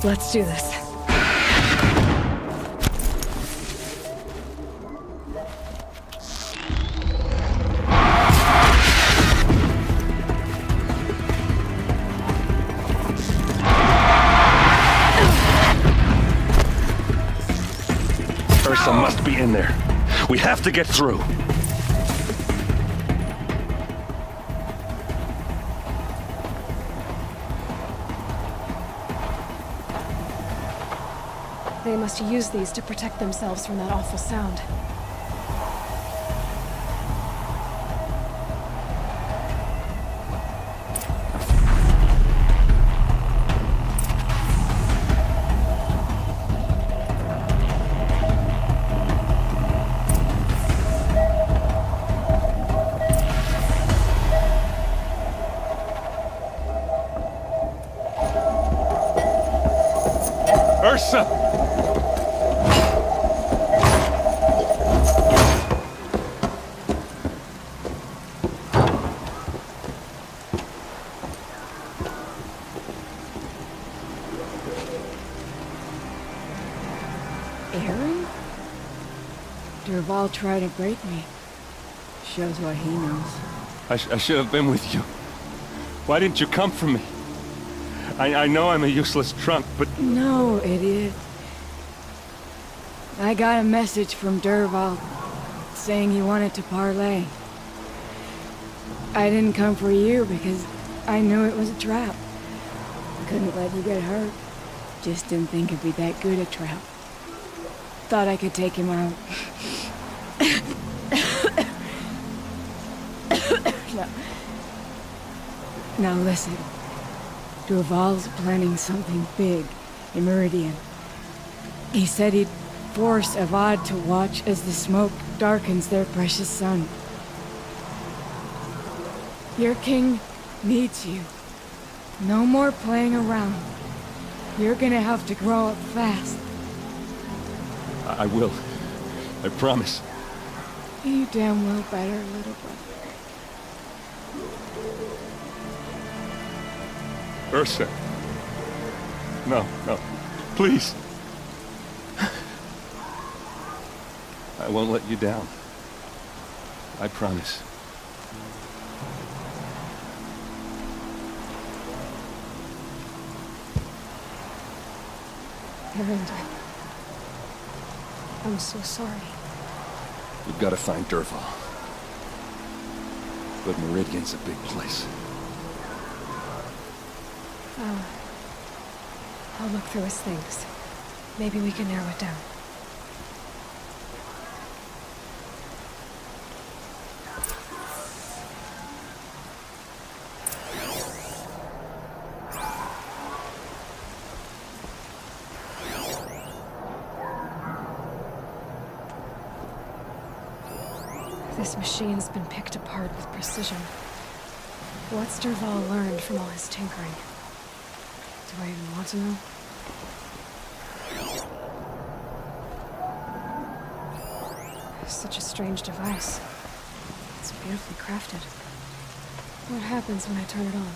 Let's do this.
Ursa must be in there. We have to get through.
They must use these to protect themselves from that awful sound.
Ursa!
Aaron? Dervahl tried to break me. Shows what he knows.
I should have been with you. Why didn't you come for me? I know I'm a useless trunk, but...
No, idiot. I got a message from Dervahl saying he wanted to parlay. I didn't come for you because I knew it was a trap. Couldn't let you get hurt. Just didn't think it'd be that good a trap. Thought I could take him out. Now listen. Dervahl's planning something big in Meridian. He said he'd force Avad to watch as the smoke darkens their precious sun. Your king needs you. No more playing around. You're gonna have to grow up fast.
I will. I promise.
You damn well better, little brother.
Ursa. No, no. Please. I won't let you down. I promise.
Aaron, I'm so sorry.
We've got to find Dervahl. But Meridian's a big place.
I'll look through his things. Maybe we can narrow it down. This machine's been picked apart with precision. What's Dervahl learned from all his tinkering? Do I even want to know? Such a strange device. It's beautifully crafted. What happens when I turn it on?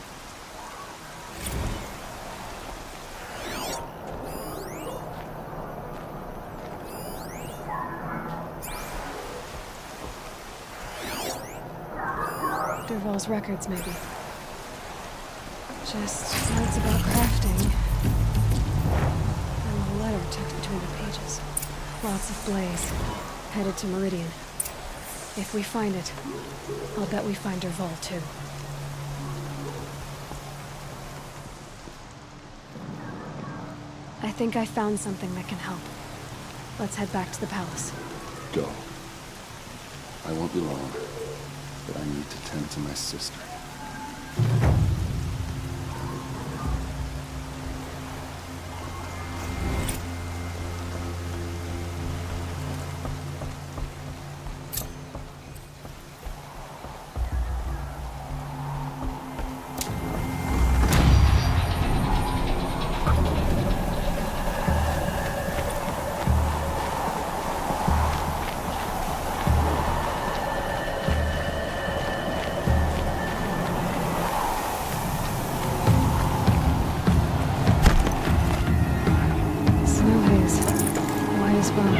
Dervahl's records, maybe. Just notes about crafting. And a letter tucked between the pages. Lots of blaze. Headed to Meridian. If we find it, I'll bet we find Dervahl too. I think I found something that can help. Let's head back to the palace.
Go. I won't be long, but I need to tend to my sister.
fun.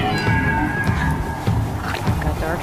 Got dark.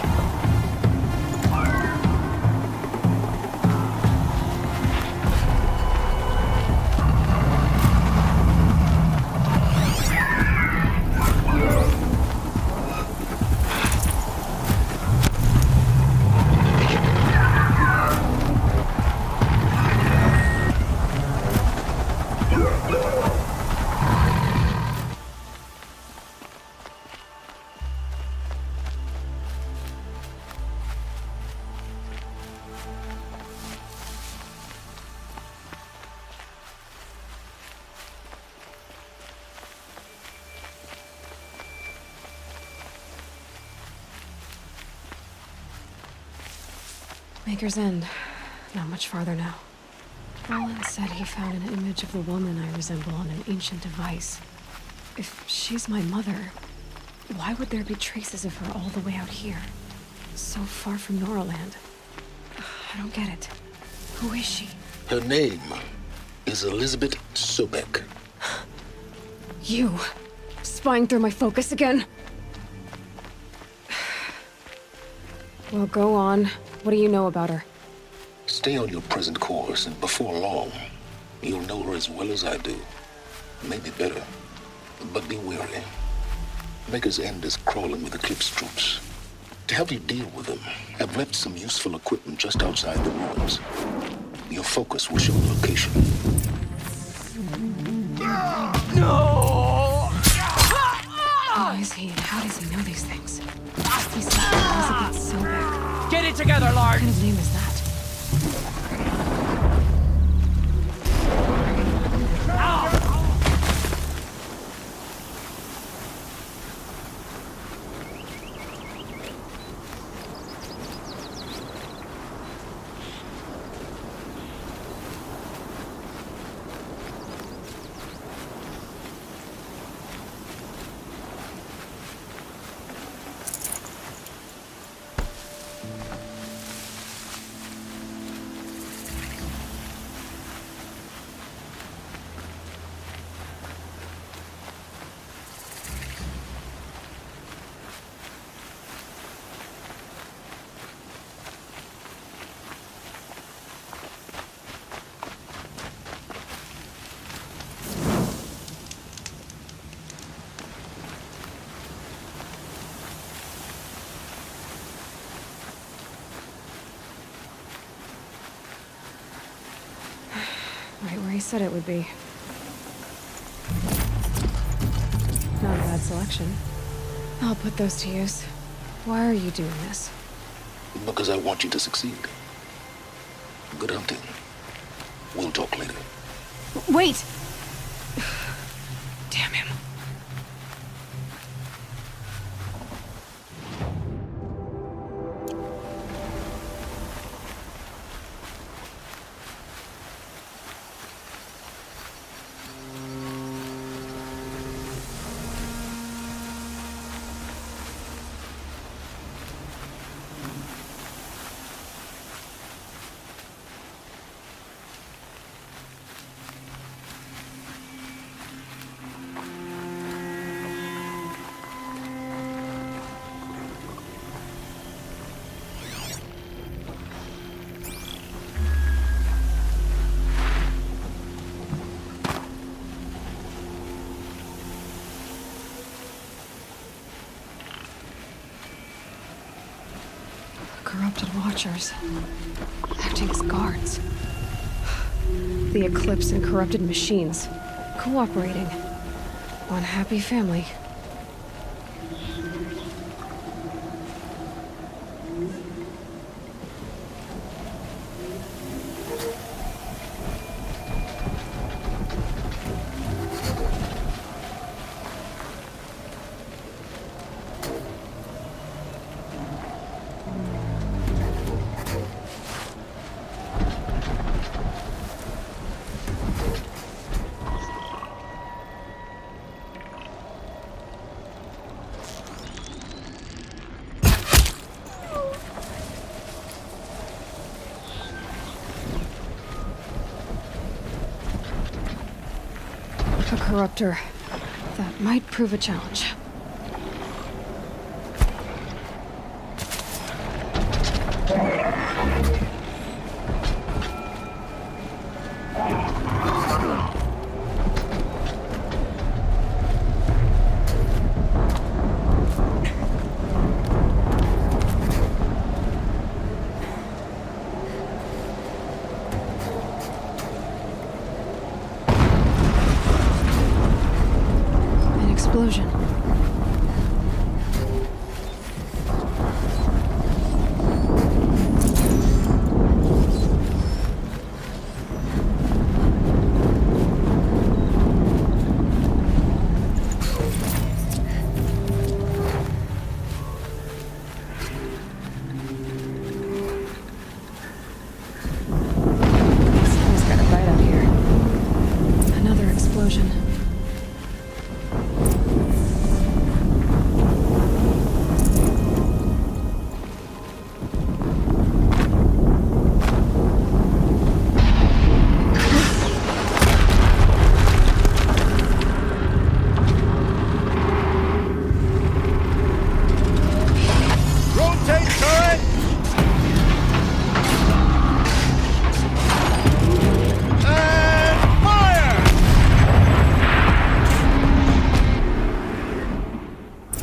Maker's End. Not much farther now. Roland said he found an image of the woman I resemble on an ancient device. If she's my mother, why would there be traces of her all the way out here? So far from Noraland. I don't get it. Who is she?
Her name is Elizabeth Sobek.
You! Spying through my focus again? Well, go on. What do you know about her?
Stay on your present course, and before long, you'll know her as well as I do. Maybe better. But be wary. Maker's End is crawling with Eclipse troops. To help you deal with them, I've left some useful equipment just outside the ruins. Your focus will show the location.
No! Who is he and how does he know these things? He said Elizabeth Sobek.
Get it together, Lard!
What kind of name is that? Right where he said it would be. Not a bad selection. I'll put those to use. Why are you doing this?
Because I want you to succeed. Good hunting. We'll talk later.
Wait! Damn him. Corrupted Watchers. Acting as guards. The Eclipse and corrupted machines. Cooperating. One happy family. A corruptor. That might prove a challenge. explosion. Someone's got a bite out here. Another explosion.
Rotate turret! And fire!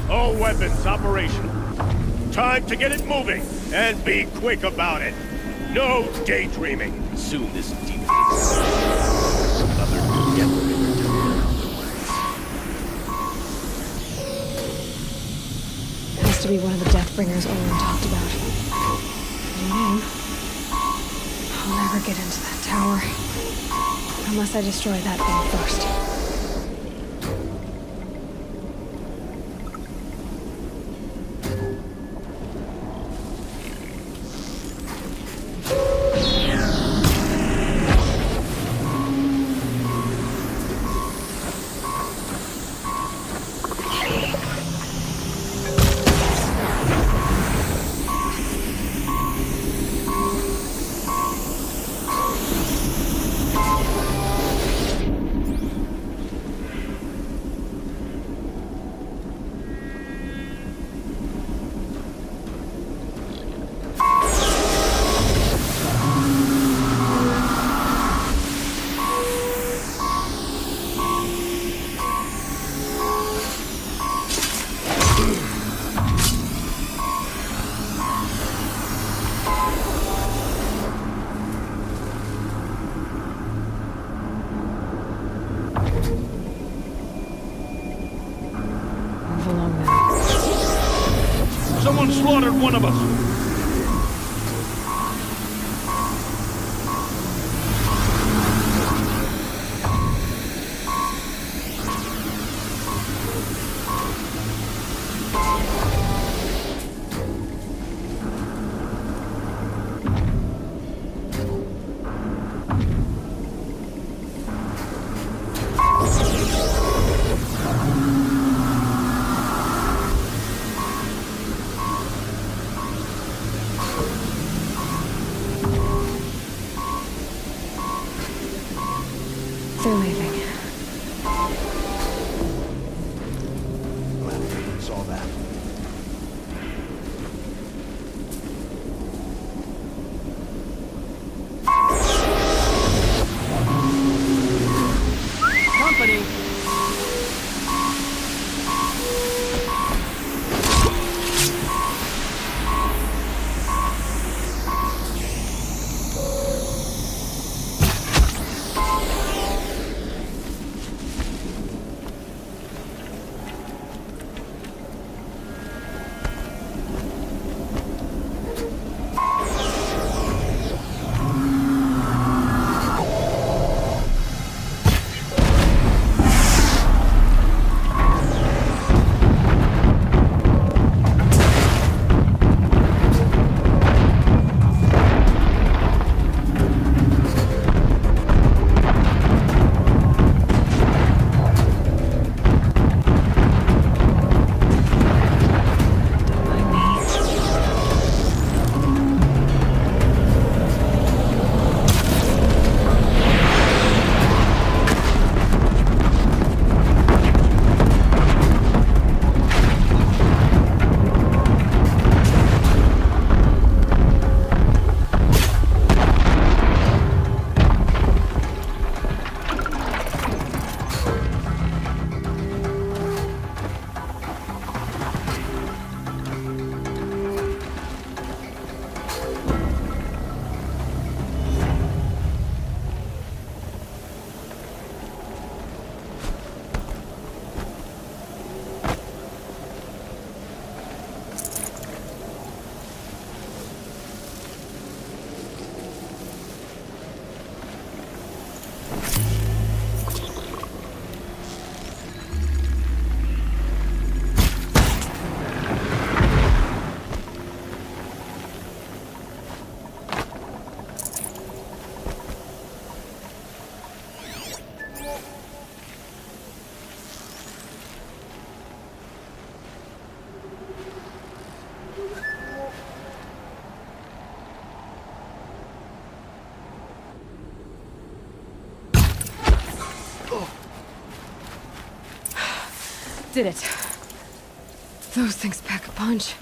All weapons operational. Time to get it moving, and be quick about it. No daydreaming. Soon this defeats another generator to
Has to be one of the Deathbringers Olin talked about. New name. I'll never get into that tower. Unless I destroy that thing first. Move along now.
Someone slaughtered one of us.
They're leaving.
Well, saw that.
Company!
Did it. Those things pack a punch.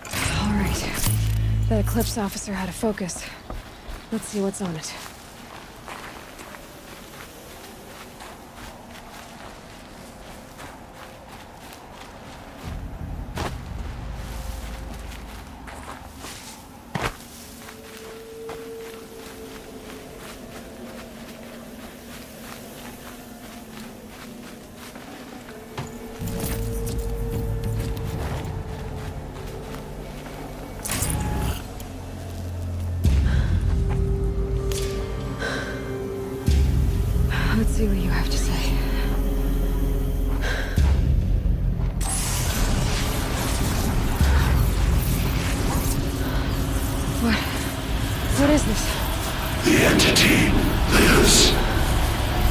All right. That Eclipse officer had a focus. Let's see what's on it. Let's see what you have to say. What is this?
The entity lives.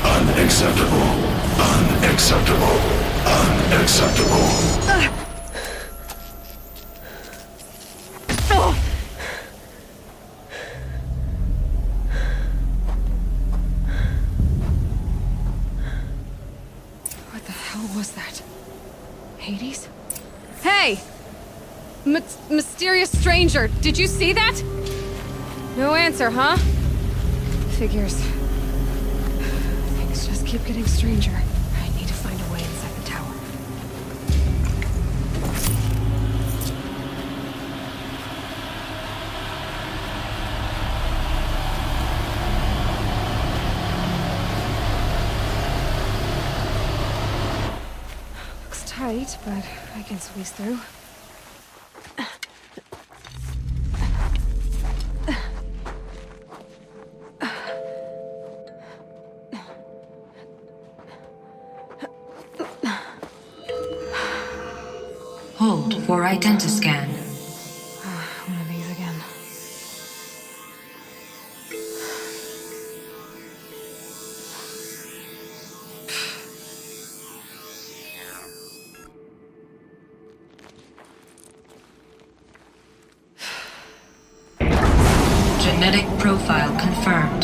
Unacceptable. Unacceptable. Unacceptable.
What the hell was that? Hades? Hey! Mysterious stranger, did you see that? No answer, huh? Figures. Things just keep getting stranger. I need to find a way inside the tower. Looks tight, but I can squeeze through.
Hold for identiscan.
One of these again.
Genetic profile confirmed.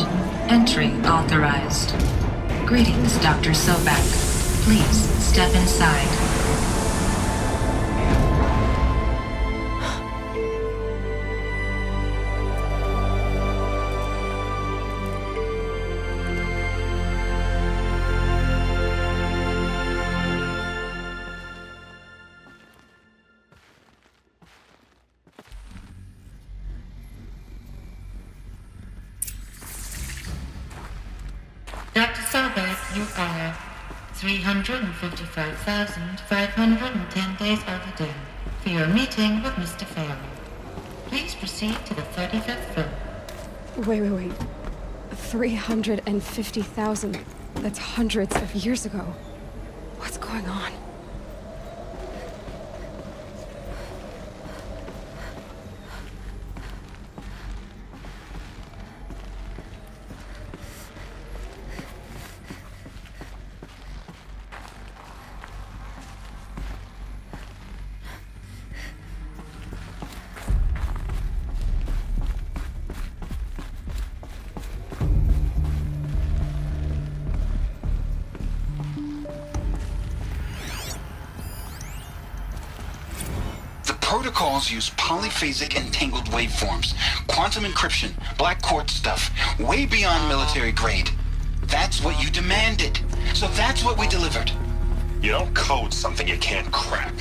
Entry authorized. Greetings, Dr. Sobek. Please step inside.
Dr. Sobek, you are 355,510 days overdue for your meeting with Mr. Farrell. Please proceed to the 35th floor.
Wait. 350,000. That's hundreds of years ago. What's going on?
Protocols use polyphasic entangled waveforms, quantum encryption, black quartz stuff, way beyond military grade. That's what you demanded. So that's what we delivered.
You don't code something you can't crack.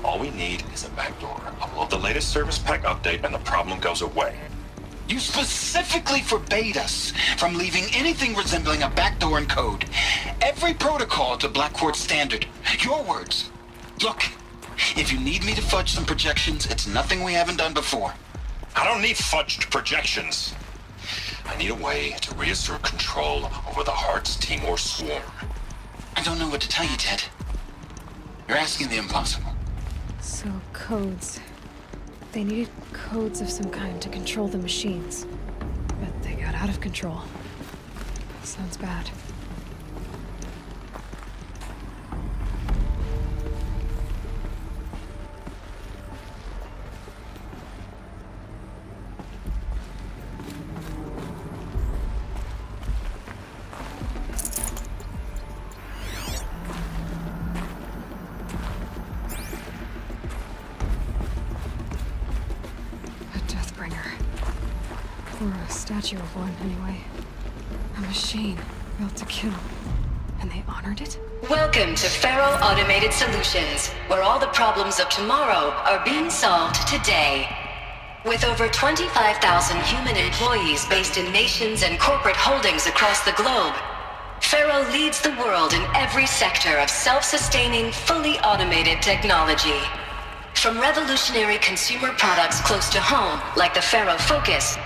All we need is a backdoor. Upload the latest service pack update and the problem goes away.
You specifically forbade us from leaving anything resembling a backdoor in code. Every protocol to Black Quartz standard. Your words. Look, if you need me to fudge some projections, it's nothing we haven't done before.
I don't need fudged projections. I need a way to reassert control over the Hearts Timor swarm.
I don't know what to tell you, Ted. You're asking the impossible.
So, codes. They needed codes of some kind to control the machines. But they got out of control. Sounds bad. Or a statue of one, anyway. A machine built to kill. And they honored it?
Welcome to Faro Automated Solutions, where all the problems of tomorrow are being solved today. With over 25,000 human employees based in nations and corporate holdings across the globe, Faro leads the world in every sector of self-sustaining, fully automated technology. From revolutionary consumer products close to home, like the Faro Focus,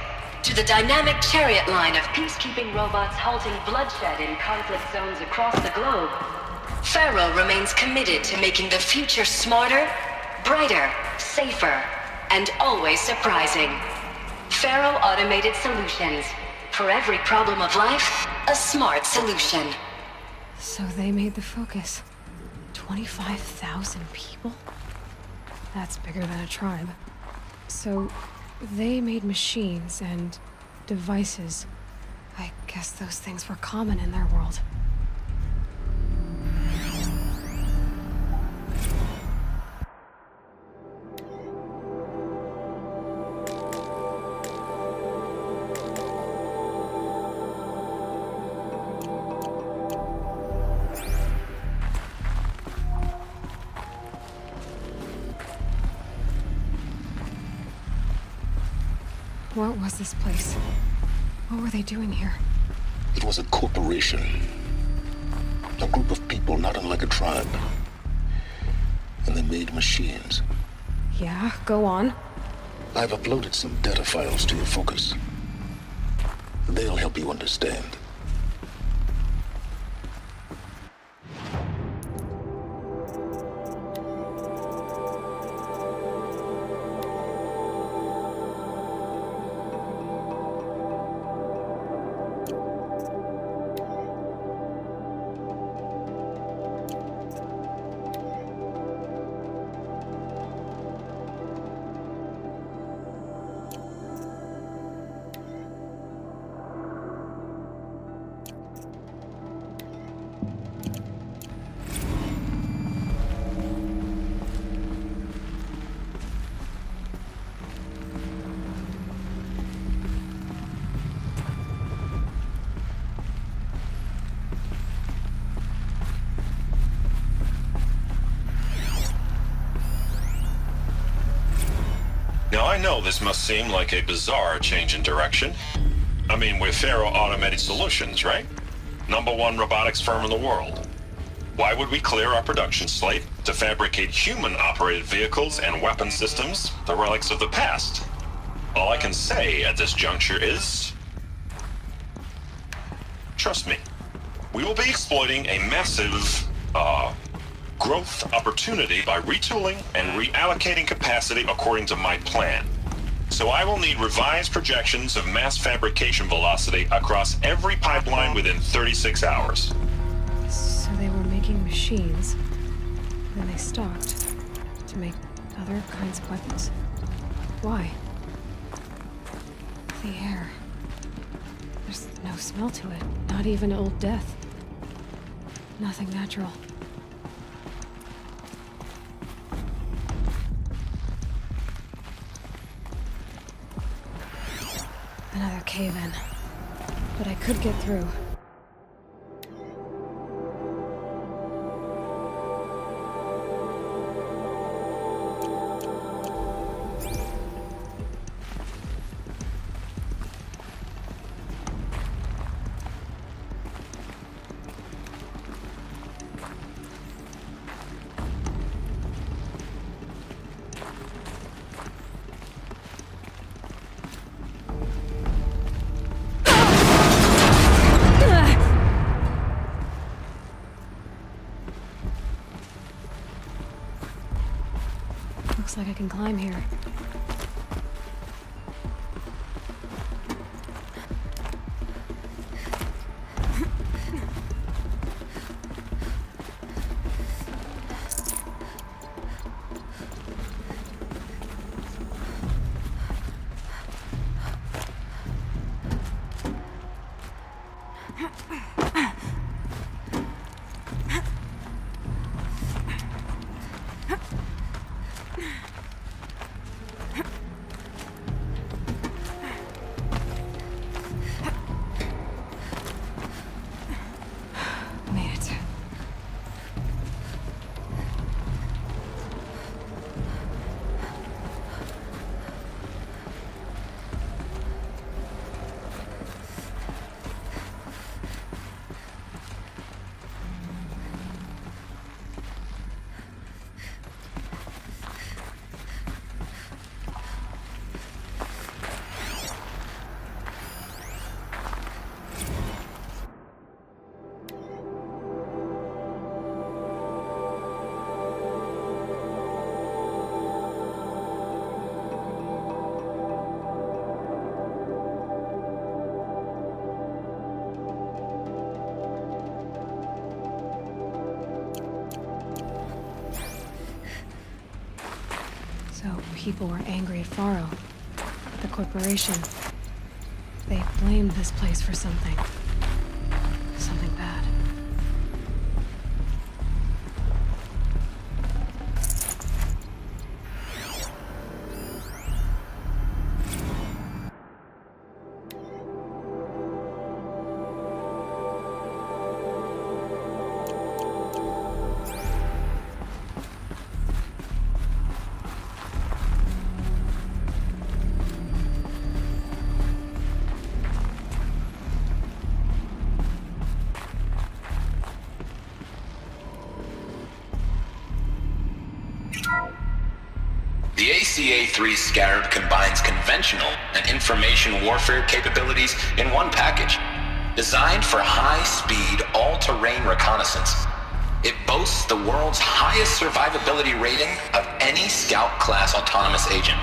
to the dynamic Chariot line of peacekeeping robots halting bloodshed in conflict zones across the globe, Faro remains committed to making the future smarter, brighter, safer, and always surprising. Faro Automated Solutions. For every problem of life, a smart solution.
So they made the Focus. 25,000 people? That's bigger than a tribe. So they made machines and devices. I guess those things were common in their world. What was this place? What were they doing here?
It was a corporation. A group of people not unlike a tribe. And they made machines.
Yeah, go on.
I've uploaded some data files to your Focus. They'll help you understand.
Now, I know this must seem like a bizarre change in direction. I mean, we're Faro Automated Solutions, right? #1 robotics firm in the world. Why would we clear our production slate to fabricate human-operated vehicles and weapon systems, the relics of the past? All I can say at this juncture is... trust me. We will be exploiting a massive, growth opportunity by retooling and reallocating capacity according to my plan. So I will need revised projections of mass fabrication velocity across every pipeline within 36 hours.
So they were making machines, then they stopped to make other kinds of weapons. Why? The air. There's no smell to it, not even Old Death. Nothing natural. Another cave-in. But I could get through. Looks like I can climb here. people were angry at Faro. The corporation. They blamed this place for something. Something bad.
The ACA-3 Scarab combines conventional and information warfare capabilities in one package. Designed for high-speed, all-terrain reconnaissance, it boasts the world's highest survivability rating of any Scout-class autonomous agent.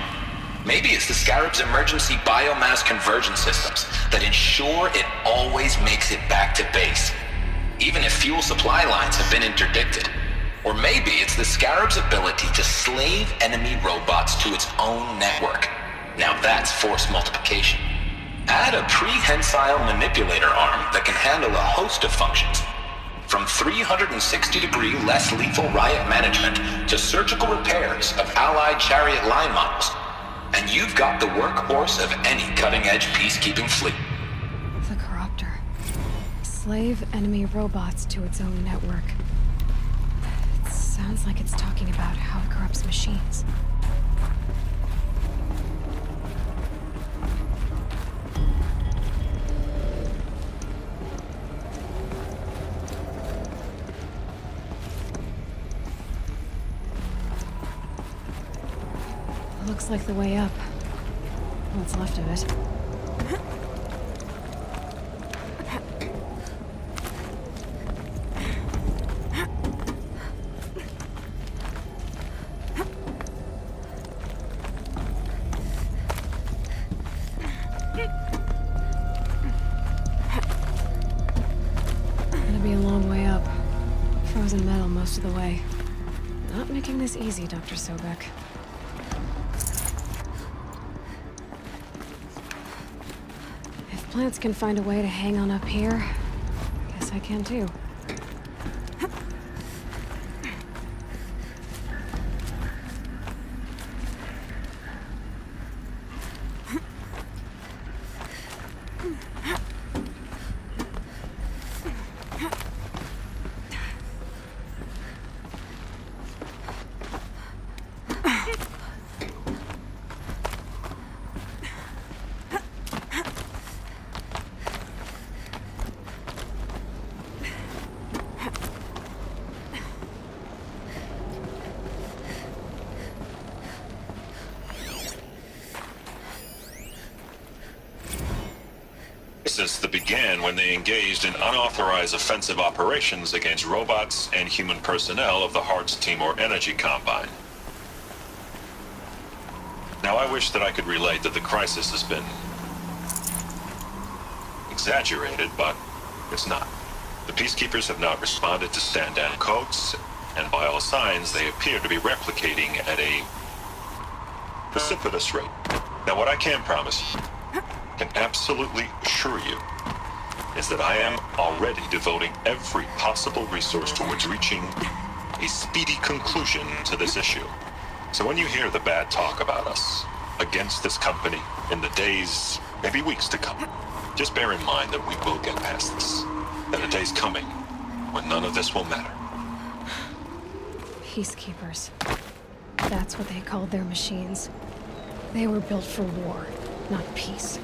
Maybe it's the Scarab's emergency biomass conversion systems that ensure it always makes it back to base, even if fuel supply lines have been interdicted. Or maybe it's the Scarab's ability to slave enemy robots to its own network. Now that's force multiplication. Add a prehensile manipulator arm that can handle a host of functions, from 360-degree less lethal riot management to surgical repairs of Allied chariot line models, and you've got the workhorse of any cutting-edge peacekeeping fleet.
The Corruptor. Slave enemy robots to its own network. Sounds like it's talking about how it corrupts machines. Looks like the way up. What's left of it. Frozen metal most of the way. Not making this easy, Dr. Sobek. If plants can find a way to hang on up here, guess I can too.
That began when they engaged in unauthorized offensive operations against robots and human personnel of the Hartz Timor Energy Combine. Now I wish that I could relate that the crisis has been exaggerated, but it's not. The Peacekeepers have not responded to stand-down codes, and by all signs they appear to be replicating at a precipitous rate. Now what I can promise you, can absolutely assure you, is that I am already devoting every possible resource towards reaching a speedy conclusion to this issue. So when you hear the bad talk about us against this company in the days, maybe weeks to come, just bear in mind that we will get past this. That a day's coming when none of this will matter.
Peacekeepers. That's what they called their machines. They were built for war, not peace.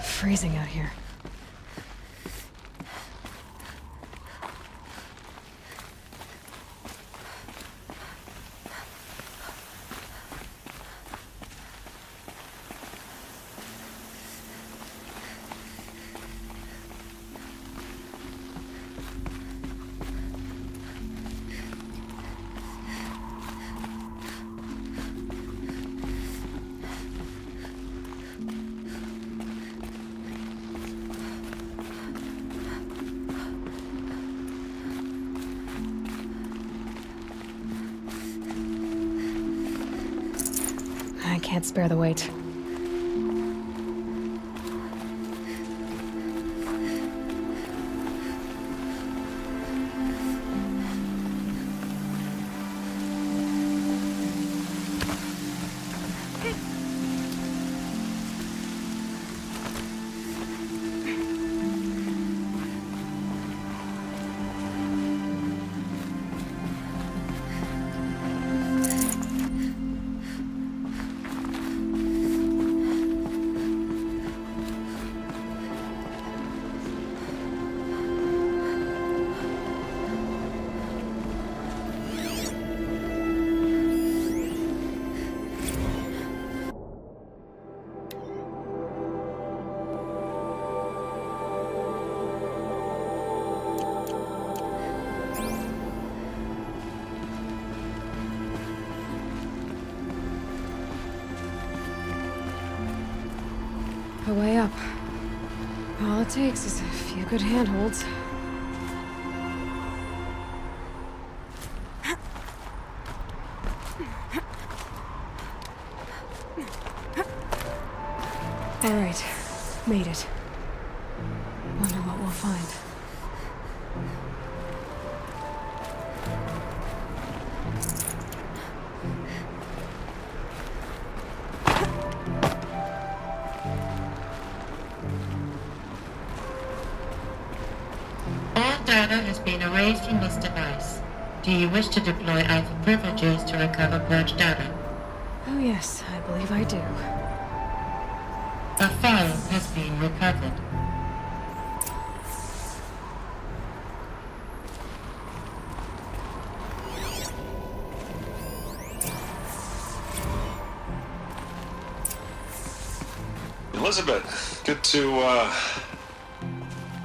Freezing out here. I can't spare the weight. A way up. All it takes is a few good handholds. All right, made it. Wonder what we'll find.
All data has been erased from this device. Do you wish to deploy Alpha privileges to recover purged data?
Oh yes, I believe I do.
A file has been recovered.
Elizabeth, good to,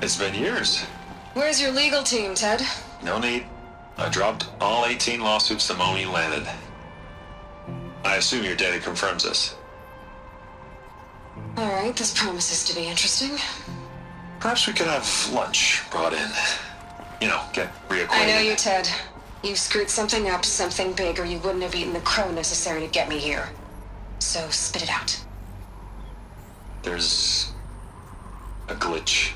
It's been years.
Where's your legal team, Ted?
No need. I dropped all 18 lawsuits the moment you landed. I assume your data confirms this.
Alright, this promises to be interesting.
Perhaps we could have lunch brought in. You know, get reacquainted.
I know you, Ted. You screwed something up, something big, or you wouldn't have eaten the crow necessary to get me here. So spit it out.
There's a glitch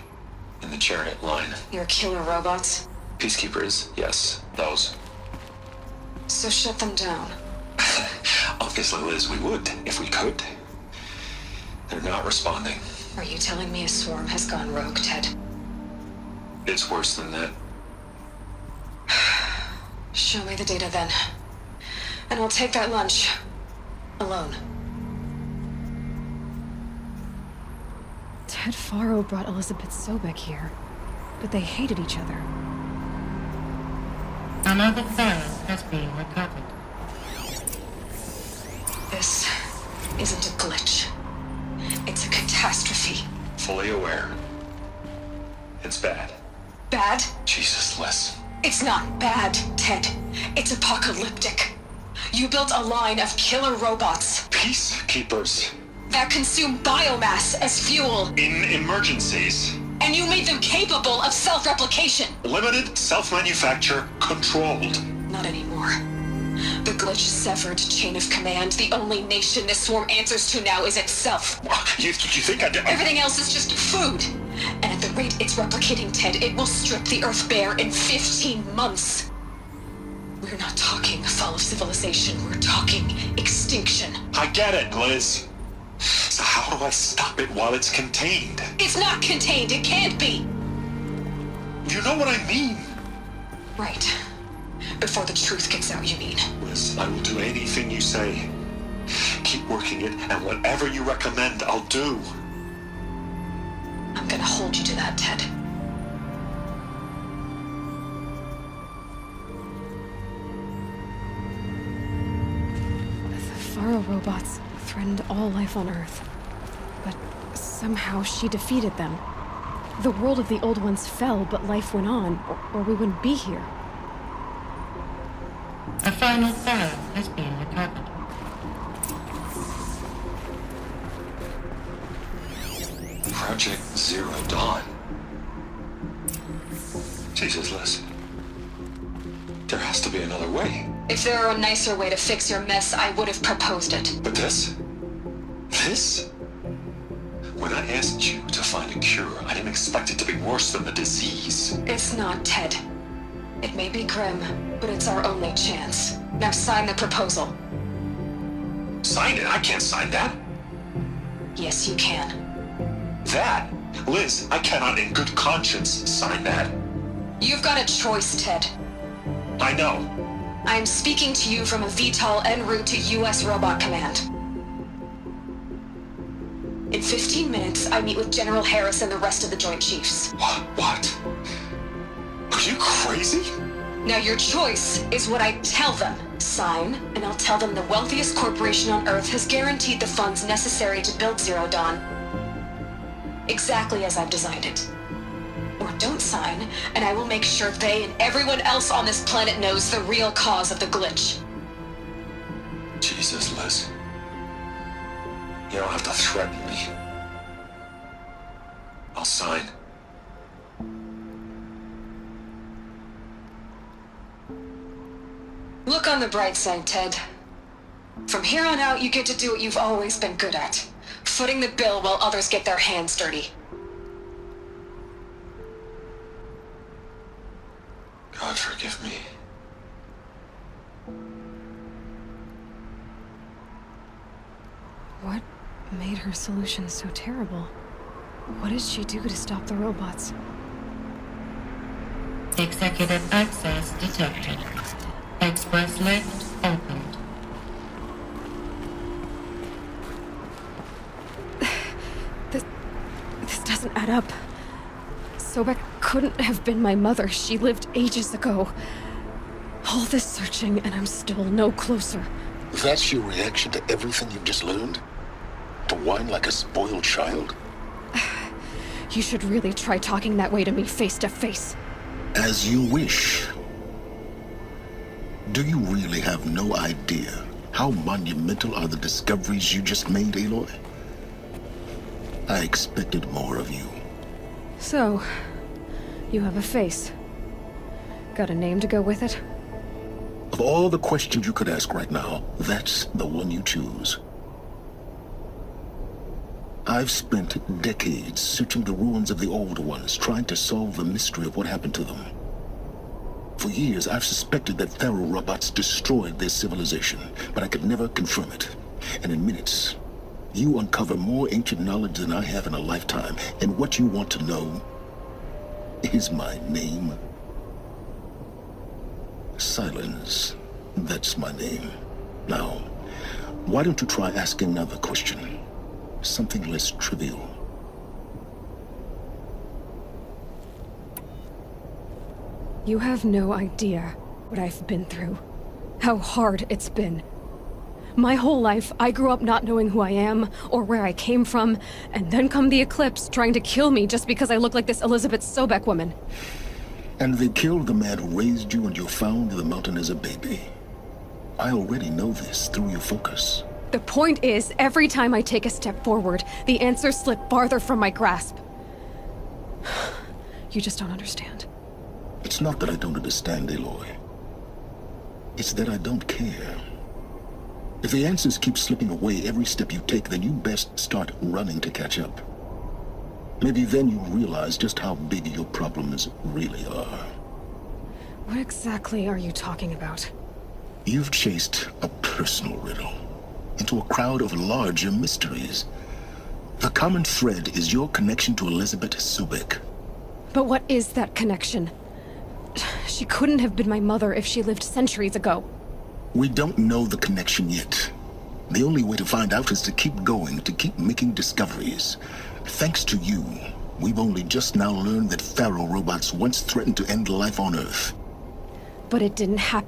in the chariot line.
Your killer robots?
Peacekeepers, yes, those.
So shut them down.
Obviously, Liz, we would, if we could. They're not responding.
Are you telling me a swarm has gone rogue, Ted?
It's worse than that.
Show me the data then. And I'll take that lunch. Alone.
Ted Faro brought Elizabeth Sobek here, but they hated each other.
Another file has been recovered.
This isn't a glitch. It's a catastrophe.
Fully aware. It's bad.
Bad?
Jesus, Liz.
It's not bad, Ted. It's apocalyptic. You built a line of killer robots.
Peacekeepers.
That consume biomass as fuel.
In emergencies.
And you made them capable of self-replication.
Limited, self-manufacture, controlled.
Not anymore. The glitch severed chain of command. The only nation this swarm answers to now is itself.
You think I did?
Everything else is just food. And at the rate it's replicating, Ted, it will strip the Earth bare in 15 months. We're not talking fall of civilization. We're talking extinction.
I get it, Liz. So how do I stop it while it's contained?
It's not contained. It can't be.
You know what I mean?
Right. Before the truth gets out, you mean?
Liz, I will do anything you say. Keep working it, and whatever you recommend, I'll do.
I'm gonna hold you to that, Ted.
The Faro robots threatened all life on Earth. But somehow she defeated them. The world of the old ones fell, but life went on, or we wouldn't be here.
A final Pharaoh has been recovered.
Project Zero Dawn. Jesus, Liz. There has to be another way.
If there were a nicer way to fix your mess, I would have proposed it.
But this? This? When I asked you to find a cure, I didn't expect it to be worse than the disease.
It's not, Ted. It may be grim, but it's our only chance. Now sign the proposal.
Sign it? I can't sign that.
Yes, you can.
That? Liz, I cannot in good conscience sign that.
You've got a choice, Ted.
I know.
I'm speaking to you from a VTOL en route to U.S. Robot Command. In 15 minutes, I meet with General Harris and the rest of the Joint Chiefs.
What? Are you crazy?
Now your choice is what I tell them. Sign, and I'll tell them the wealthiest corporation on Earth has guaranteed the funds necessary to build Zero Dawn. Exactly as I've designed it. Or don't sign, and I will make sure they and everyone else on this planet knows the real cause of the glitch.
Jesus, Liz. You don't have to threaten me. I'll sign.
Look on the bright side, Ted. From here on out, you get to do what you've always been good at. Footing the bill while others get their hands dirty.
God forgive me.
What made her solution so terrible? What did she do to stop the robots?
Executive access detected. Express lift opened.
This doesn't add up. Sobek couldn't have been my mother. She lived ages ago. All this searching, and I'm still no closer.
That's your reaction to everything you've just learned? To whine like a spoiled child?
You should really try talking that way to me face to face.
As you wish. Do you really have no idea how monumental are the discoveries you just made, Aloy? I expected more of you.
So, you have a face. Got a name to go with it?
Of all the questions you could ask right now, that's the one you choose. I've spent decades searching the ruins of the old ones, trying to solve the mystery of what happened to them. For years, I've suspected that Faro robots destroyed their civilization, but I could never confirm it. And in minutes, you uncover more ancient knowledge than I have in a lifetime, and what you want to know is my name. Silence. That's my name. Now, why don't you try asking another question? Something less trivial.
You have no idea what I've been through. How hard it's been. My whole life, I grew up not knowing who I am, or where I came from, and then come the Eclipse trying to kill me just because I look like this Elizabeth Sobek woman.
And they killed the man who raised you and you found in the mountain as a baby. I already know this through your focus.
The point is, every time I take a step forward, the answers slip farther from my grasp. You just don't understand.
It's not that I don't understand, Aloy. It's that I don't care. If the answers keep slipping away every step you take, then you best start running to catch up. Maybe then you'll realize just how big your problems really are.
What exactly are you talking about?
You've chased a personal riddle into a crowd of larger mysteries. The common thread is your connection to Elizabeth Sobek.
But what is that connection? She couldn't have been my mother if she lived centuries ago.
We don't know the connection yet. The only way to find out is to keep going, to keep making discoveries. Thanks to you, we've only just now learned that Pharaoh robots once threatened to end life on Earth.
But it didn't happen.